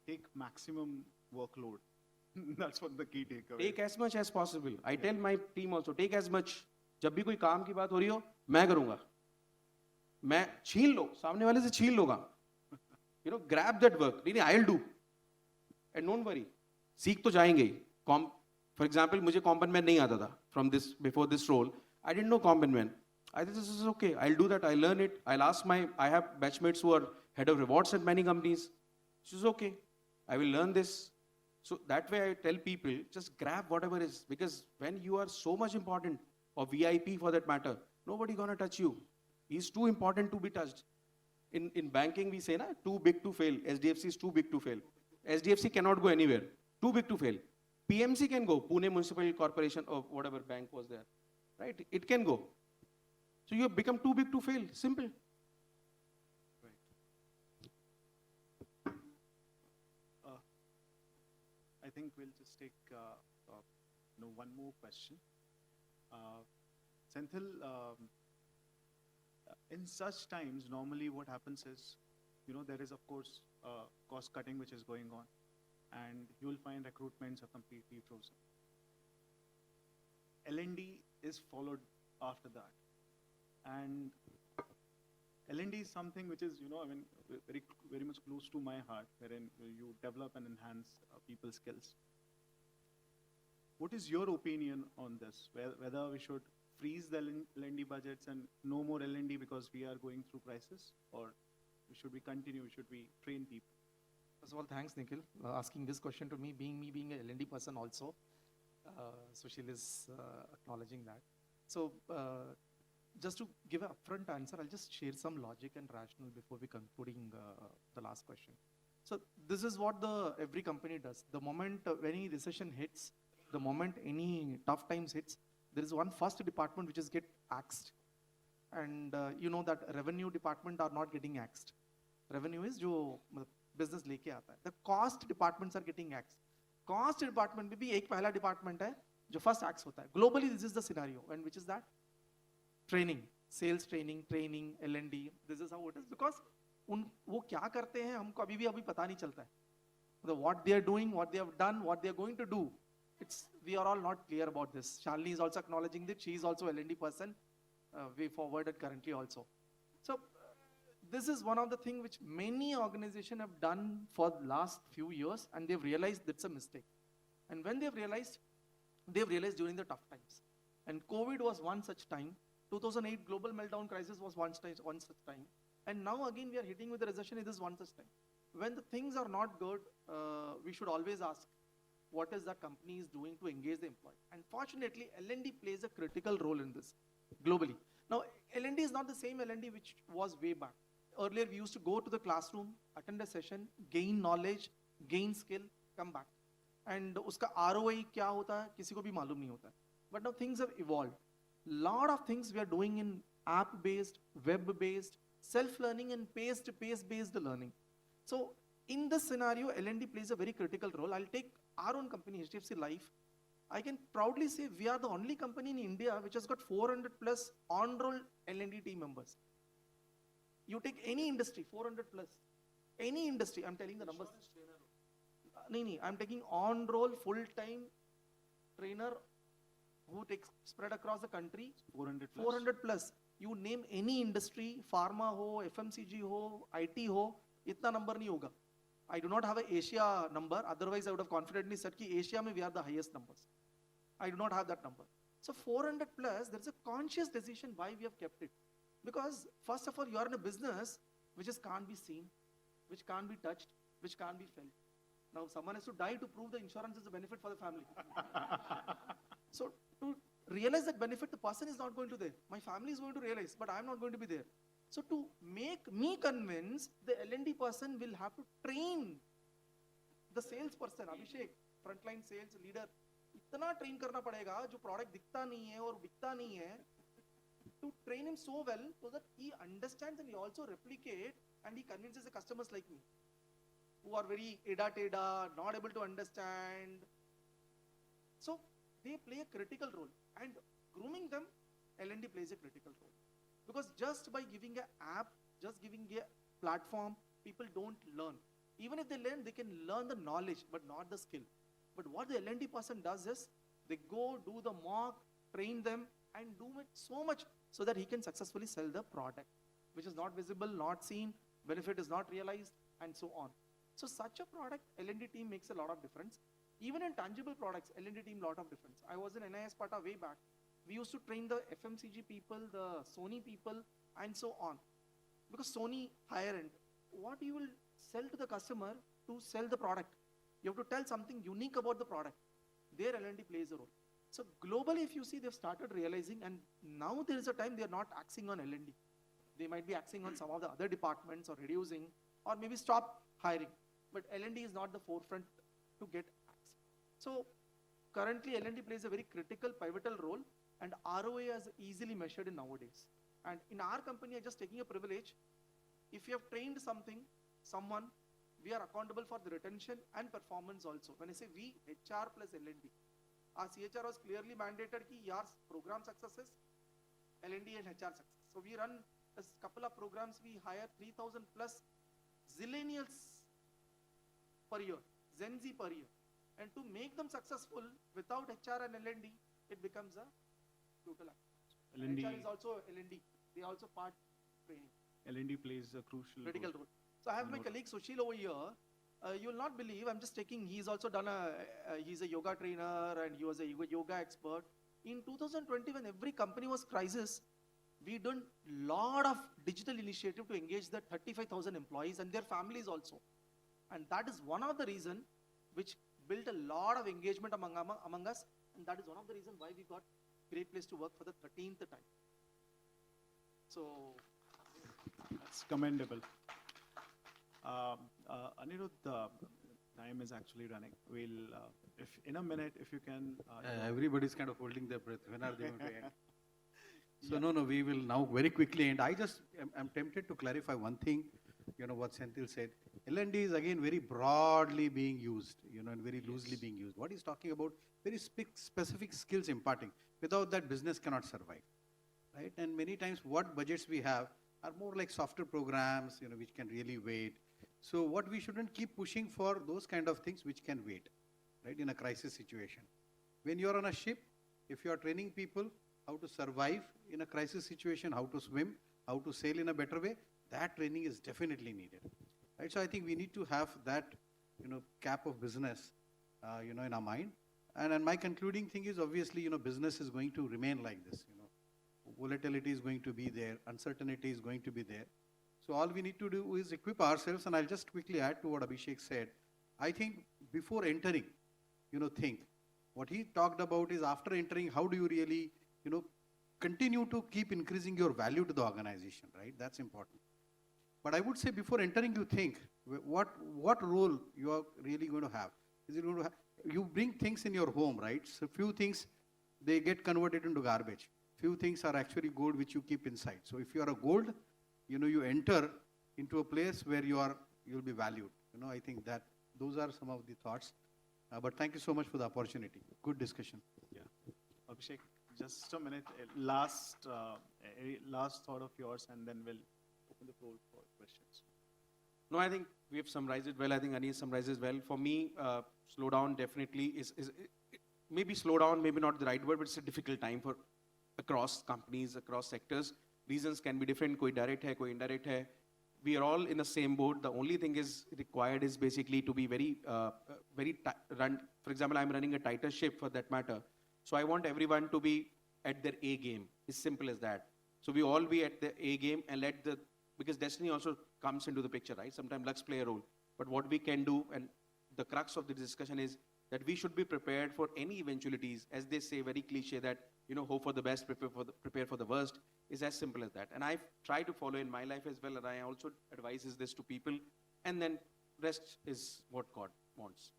S16: take maximum workload. That's what the key takeaway.
S18: Take as much as possible. I tell my team also, take as much. जब भी कोई काम की बात हो रही हो, मैं करूँगा. मैं छीन लो, सामने वाले से छीन लो काम. Grab that work. नहीं, I'll do. And don't worry. सीख तो जाएंगे ही. For example, मुझे comp man नहीं आता था before this role. I didn't know comp man. I thought this is okay. I'll do that. I'll learn it. I have batchmates who are head of rewards at many companies. This is okay. I will learn this. So that way I tell people, just grab whatever is, because when you are so much important, or VIP for that matter, nobody gonna touch you. He's too important to be touched. In banking, we say, too big to fail. SDFC is too big to fail. SDFC cannot go anywhere. Too big to fail. PMC can go, Pune Municipal Corporation or whatever bank was there. Right? It can go. So you have become too big to fail. Simple.
S16: I think we'll just take one more question. Senthil, in such times, normally what happens is, there is of course cost cutting which is going on, and you will find recruitments are completely frozen. L&D is followed after that, and L&D is something which is, very, very much close to my heart, wherein you develop and enhance people's skills. What is your opinion on this? Whether we should freeze the L&D budgets and no more L&D because we are going through crisis, or should we continue? Should we train people?
S19: First of all, thanks, Nikhil, asking this question to me, being a L&D person also. Sushil is acknowledging that. So, just to give an upfront answer, I'll just share some logic and rationale before we concluding the last question. So this is what every company does. The moment any recession hits, the moment any tough times hits, there is one first department which is get axed. And you know that revenue department are not getting axed. Revenue is जो business लेके आता है. The cost departments are getting axed. Cost department में भी एक पहला department है जो first axe होता है. Globally, this is the scenario, and which is that training, sales training, L&D. This is how it is, because वो क्या करते हैं हमको अभी पता नहीं चलता है. What they are doing, what they have done, what they are going to do, we are all not clear about this. Shalini is also acknowledging that she is also L&D person, way forwarded currently also. So this is one of the things which many organizations have done for the last few years, and they've realized that's a mistake. And when they've realized during the tough times. And COVID was one such time. 2008 global meltdown crisis was one such time. And now again we are hitting with the recession. It is one such time. when the things are not good, we should always ask, what is that company is doing to engage the employee? And fortunately, L&D plays a critical role in this globally. Now, L&D is not the same L&D which was way back. Earlier, we used to go to the classroom, attend a session, gain knowledge, gain skill, come back. And uska ROI kya hota hai, kisi ko bhi malum nahi hota hai. But now things have evolved. Lot of things we are doing in app-based, web-based, self-learning and pace-based learning. So in this scenario, L&D plays a very critical role. I'll take our own company, HDFC Life. I can proudly say we are the only company in India which has got 400 plus on-roll L&D team members. You take any industry, 400 plus. Any industry, I'm telling the numbers. I'm taking on-roll full-time trainer who takes spread across the country. 400 plus. You name any industry, pharma ho, FMCG ho, IT ho, itna number nahi hoga. I do not have an Asia number, otherwise I would have confidently said that Asia mein we are the highest numbers. I do not have that number. So 400 plus, there's a conscious decision why we have kept it. Because first of all, you are in a business which can't be seen, which can't be touched, which can't be felt. Now someone has to die to prove the insurance is a benefit for the family. So to realize that benefit, the person is not going to there. My family is going to realize, but I'm not going to be there. So to make me convince, the L&D person will have to train the salesperson, Abhishek, frontline sales leader. इतना train करना पड़ेगा जो product दिखता नहीं है और बिकता नहीं है, to train him so well so that he understands and he also replicate and he convinces the customers like me who are very eda-teda, not able to understand. So they play a critical role, and grooming them, L&D plays a critical role. Because just by giving an app, just giving a platform, people don't learn. Even if they learn, they can learn the knowledge, but not the skill. But what the L&D person does is, they go do the mock, train them, and do it so much so that he can successfully sell the product, which is not visible, not seen, benefit is not realized, and so on. So such a product, L&D team makes a lot of difference. Even in tangible products, L&D team lot of difference. I was in NIS Pata way back. We used to train the FMCG people, the Sony people, and so on. Because Sony higher end, what you will sell to the customer to sell the product? You have to tell something unique about the product. There L&D plays a role. So globally, if you see, they've started realizing, and now there is a time they are not axing on L&D. They might be axing on some of the other departments or reducing, or maybe stop hiring. But L&D is not the forefront to get axed. So currently L&D plays a very critical, pivotal role, and ROI is easily measured in nowadays. And in our company, I'm just taking a privilege. If you have trained someone, we are accountable for the retention and performance also. When I say we, HR plus L&D. Our CHR was clearly mandated that your program successes, L&D and HR success. So we run a couple of programs, we hire 3,000 plus zillennials per year, Gen Z per year. And to make them successful without HR and L&D, it becomes a total act.
S18: L&D
S19: HR is also L&D. They also part training.
S18: L&D plays a
S19: critical role. So I have my colleague Sushil over here. You will not believe, I'm just taking, he's also done he's a yoga trainer and he was a yoga expert. In 2020, when every company was crisis, we done lot of digital initiative to engage the 35,000 employees and their families also. And that is one of the reason which built a lot of engagement among us. And that is one of the reason why we got Great Place to Work for the 13th time. So
S18: that's commendable. Anirudh, time is actually running. We'll, if in a minute, if you can.
S17: Everybody's kind of holding their breath. When are they going to end? So no, we will now very quickly end. I just am tempted to clarify one thing. You know what Senthil said. L&D is again very broadly being used, and very loosely being used. What he's talking about, very specific skills imparting. Without that, business cannot survive, right? And many times, what budgets we have are more like softer programs, which can really wait. So what we shouldn't keep pushing for those kind of things which can wait, right? In a crisis situation. When you're on a ship, if you are training people how to survive in a crisis situation, how to swim, how to sail in a better way, that training is definitely needed, right? So I think we need to have that, cap of business, in our mind. And my concluding thing is obviously, business is going to remain like this, volatility is going to be there, uncertainty is going to be there. So all we need to do is equip ourselves, and I'll just quickly add to what Abhishek said. I think before entering, think. What he talked about is after entering, how do you really, continue to keep increasing your value to the organization, right? That's important. But I would say before entering, you think what role you are really going to have. Is it going to have, you bring things in your home, right? So few things, they get converted into garbage. Few things are actually gold which you keep inside. So if you are a gold, you enter into a place where you'll be valued. I think that those are some of the thoughts. But thank you so much for the opportunity. Good discussion.
S16: Yeah. Abhishek, just a minute. Last thought of yours, and then we'll open the floor for questions.
S18: No, I think we have summarized it well. I think Ani summarized it well. For me, slowdown definitely is maybe slowdown, maybe not the right word, but it's a difficult time for across companies, across sectors. Reasons can be different. Koi direct hai, koi indirect hai. We are all in the same boat. The only thing is required is basically to be very run. For example, I'm running a tighter ship for that matter. So I want everyone to be at their A game. It's simple as that. So we all be at the A game and because destiny also comes into the picture, right? Sometimes lucks play a role. But what we can do, and the crux of the discussion is that we should be prepared for any eventualities. As they say, very cliche that, hope for the best, prepare for the worst, is as simple as that. And I've tried to follow in my life as well, and I also advise this to people. And then rest is what God wants.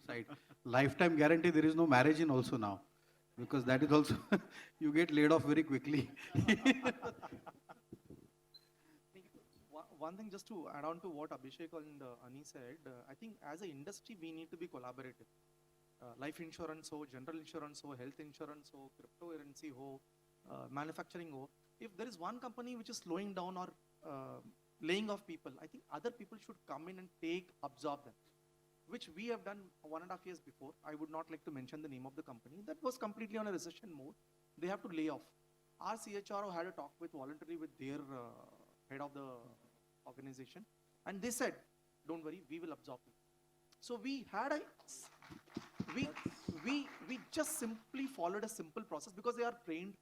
S17: Side. Lifetime guarantee, there is no marriage in also now. Because that is also, you get laid off very quickly.
S19: One thing just to add on to what Abhishek and Ani said, I think as an industry, we need to be collaborative. Life insurance ho, general insurance ho, health insurance ho, cryptocurrency ho, manufacturing ho. If there is one company which is slowing down or laying off people, I think other people should come in and absorb them, which we have done 1.5 years before. I would not like to mention the name of the company. That was completely on a recession mode. They have to lay off. Our CHRO had a talk voluntarily with their head of the organization, and they said, don't worry, we will absorb you. So we had we just simply followed a simple process because they are trained,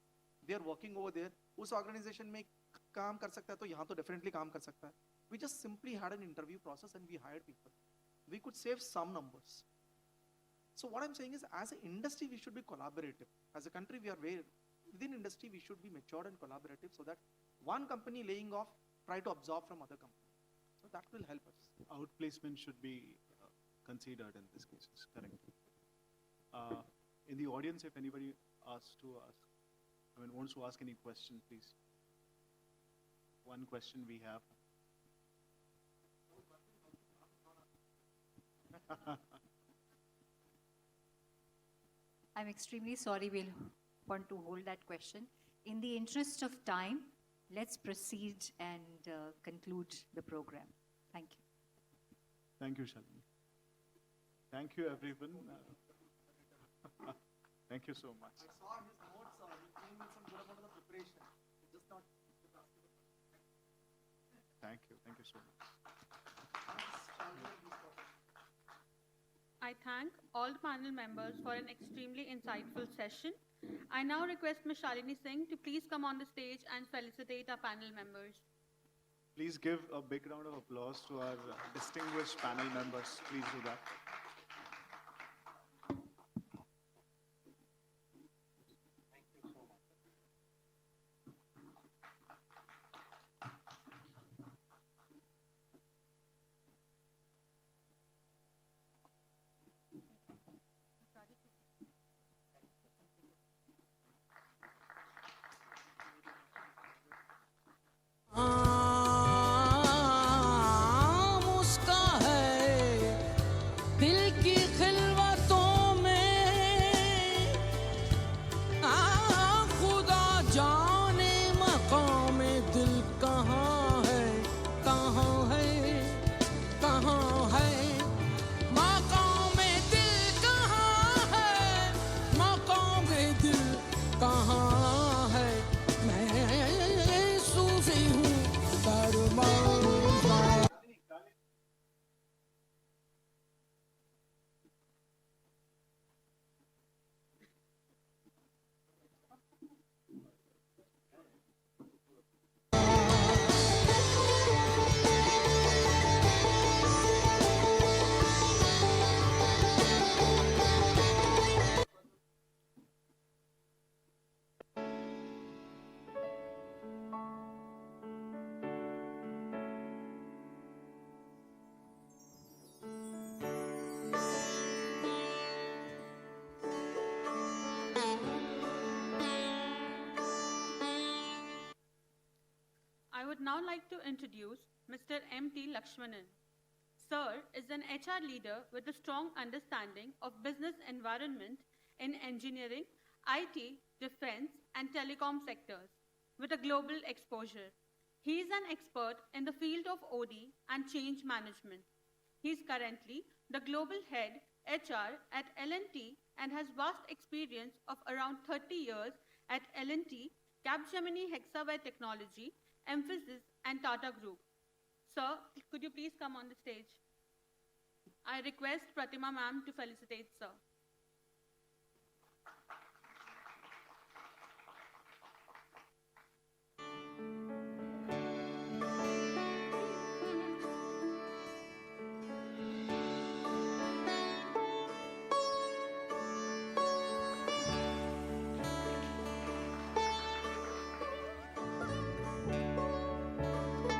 S19: they are working over there. Us organization mein kaam kar sakta hai, to yahan to definitely kaam kar sakta hai. We just simply had an interview process and we hired people. We could save some numbers. So what I'm saying is, as an industry, we should be collaborative. As a country, within industry, we should be matured and collaborative so that one company laying off, try to absorb from other companies. So that will help us.
S16: Outplacement should be considered in this case. Correct. In the audience, if anybody wants to ask any question, please. One question we have.
S9: I'm extremely sorry, we'll want to hold that question. In the interest of time, let's proceed and conclude the program. Thank you.
S16: Thank you, Shalini. Thank you, everyone. Thank you so much.
S19: I saw his notes, he came with some good amount of preparation. Just not.
S16: Thank you so much.
S1: I thank all the panel members for an extremely insightful session. I now request Ms. Shalini Singh to please come on the stage and felicitate our panel members.
S16: Please give a big round of applause to our distinguished panel members. Please do that.
S20: दिल
S1: would now like to introduce Mr. M.T. Lakshmanan. Sir is an HR leader with a strong understanding of business environment in engineering, IT, defense, and telecom sectors, with a global exposure. He is an expert in the field of OD and change management. He is currently the global head HR at L&T and has vast experience of around 30 years at L&T, Capgemini Hexaware Technology, Emphasis, and Tata Group. Sir, could you please come on the stage? I request Pratima ma'am to felicitate sir.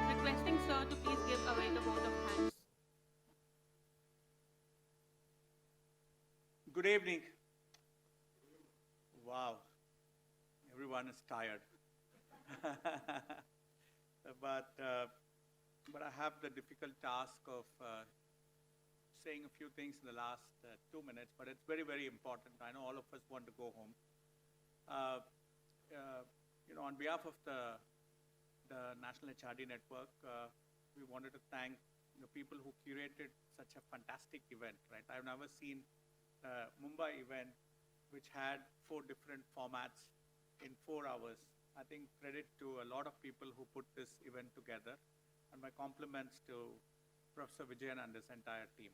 S1: Requesting sir to please give away the vote of thanks.
S20: Good evening. Wow, everyone is tired. but I have the difficult task of saying a few things in the last 2 minutes, but it's very, very important. I know all of us want to go home. On behalf of the National HRD Network, we wanted to thank the people who curated such a fantastic event, right? I've never seen a Mumbai event which had 4 different formats in 4 hours. I think credit to a lot of people who put this event together, and my compliments to Professor Vijayan and his entire team.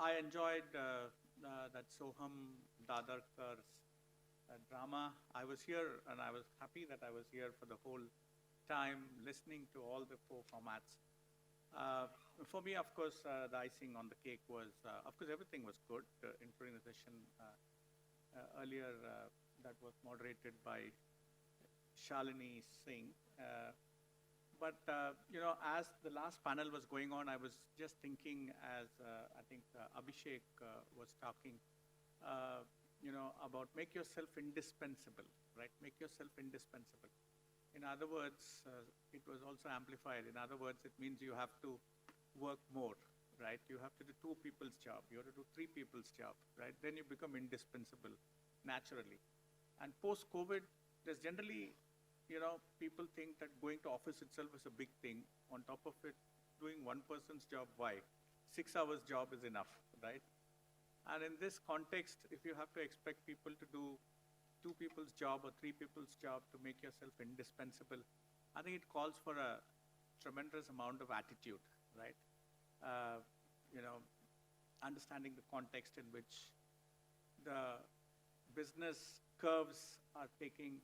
S20: I enjoyed that Soham Dadarkar's drama. I was here, and I was happy that I was here for the whole time, listening to all the 4 formats. For me, of course, the icing on the cake was, of course, everything was good, including the session earlier that was moderated by Shalini Singh. As the last panel was going on, I was just thinking, as I think Abhishek was talking, about make yourself indispensable, right? Make yourself indispensable. In other words, it was also amplified. In other words, it means you have to work more, right? You have to do 2 people's job. You have to do 3 people's job, right? Then you become indispensable naturally. And post-COVID, there's generally, people think that going to office itself is a big thing. On top of it, doing 1 person's job, why? 6 hours job is enough, right? And in this context, if you have to expect people to do 2 people's job or 3 people's job to make yourself indispensable, I think it calls for a tremendous amount of attitude, right? Understanding the context in which the business curves are taking,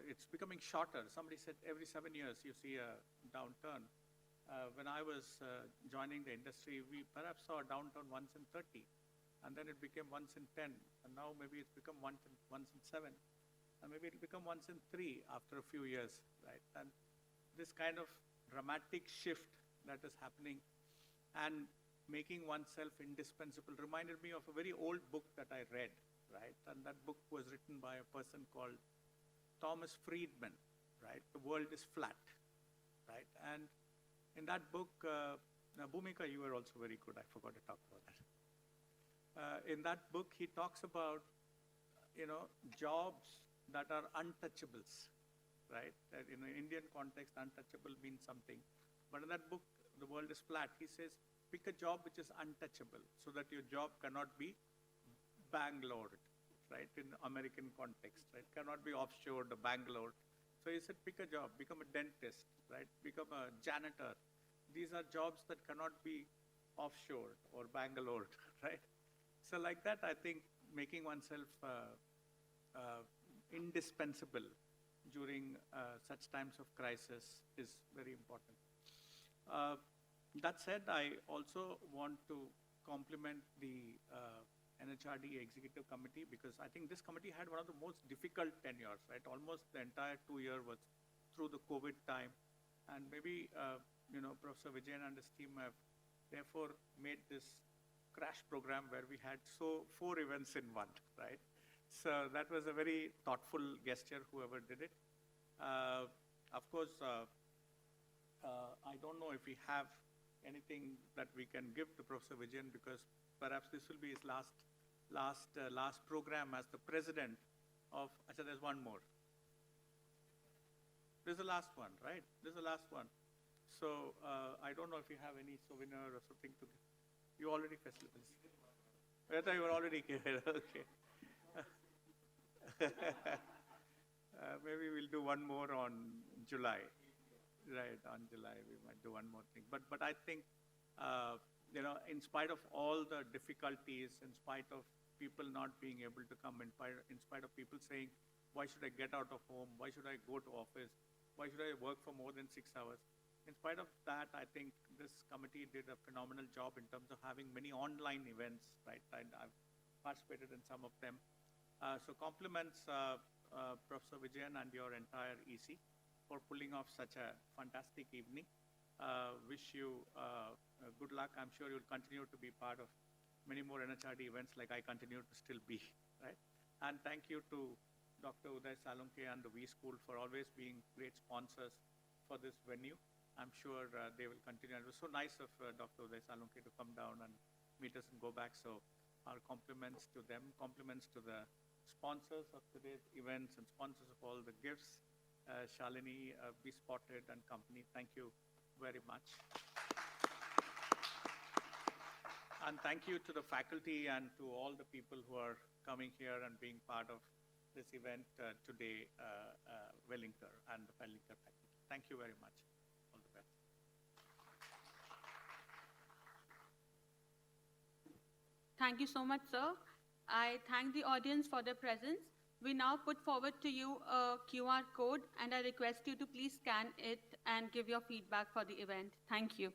S20: it's becoming shorter. Somebody said every 7 years you see a downturn. When I was joining the industry, we perhaps saw a downturn once in 30. And then it became once in 10, and now maybe it's become once in 7, and maybe it'll become once in 3 after a few years, right? And this kind of dramatic shift that is happening and making oneself indispensable reminded me of a very old book that I read, right? And that book was written by a person called Thomas Friedman, right? The World is Flat, right? And in that book, Bhumika, you were also very good. I forgot to talk about that. In that book, he talks about, jobs that are untouchables, right? That in an Indian context, untouchable means something. But in that book, The World is Flat, he says, pick a job which is untouchable so that your job cannot be Bangalored, right? In American context, right? Cannot be offshored or Bangalored. So he said, pick a job, become a dentist, right? Become a janitor. These are jobs that cannot be offshored or Bangalored, right? So like that, I think making oneself indispensable during such times of crisis is very important. That said, I also want to compliment the NHRD Executive Committee, because I think this committee had one of the most difficult tenures, right? Almost the entire 2 year was through the COVID time. And maybe, Professor Vijayan and his team have therefore made this crash program where we had 4 events in one, right? So that was a very thoughtful gesture, whoever did it. Of course, I don't know if we have anything that we can give to Professor Vijayan, because perhaps this will be his last program as the president of. Achha, there's one more. This is the last one, right? This is the last one. So I don't know if you have any souvenir or something to give. You already facilitated. I thought you were already here. Okay. Maybe we'll do one more on July. Right, on July we might do one more thing. But I think, in spite of all the difficulties, in spite of people not being able to come, in spite of people saying, why should I get out of home? Why should I go to office? Why should I work for more than 6 hours? In spite of that, I think this committee did a phenomenal job in terms of having many online events, right? And I've participated in some of them. So compliments Professor Vijayan and your entire EC for pulling off such a fantastic evening. Wish you good luck. I'm sure you'll continue to be part of many more NHRD events like I continue to still be, right? And thank you to Dr. Uday Salunke and the V School for always being great sponsors for this venue. I'm sure they will continue. It was so nice of Dr. Uday Salunke to come down and meet us and go back. So our compliments to them, compliments to the sponsors of today's events and sponsors of all the gifts. Shalini, Be Spotted and company, thank you very much. And thank you to the faculty and to all the people who are coming here and being part of this event today, Wellinger and the Wellinger faculty. Thank you very much. All the best.
S1: Thank you so much, sir. I thank the audience for their presence. We now put forward to you a QR code, and I request you to please scan it and give your feedback for the event. Thank you.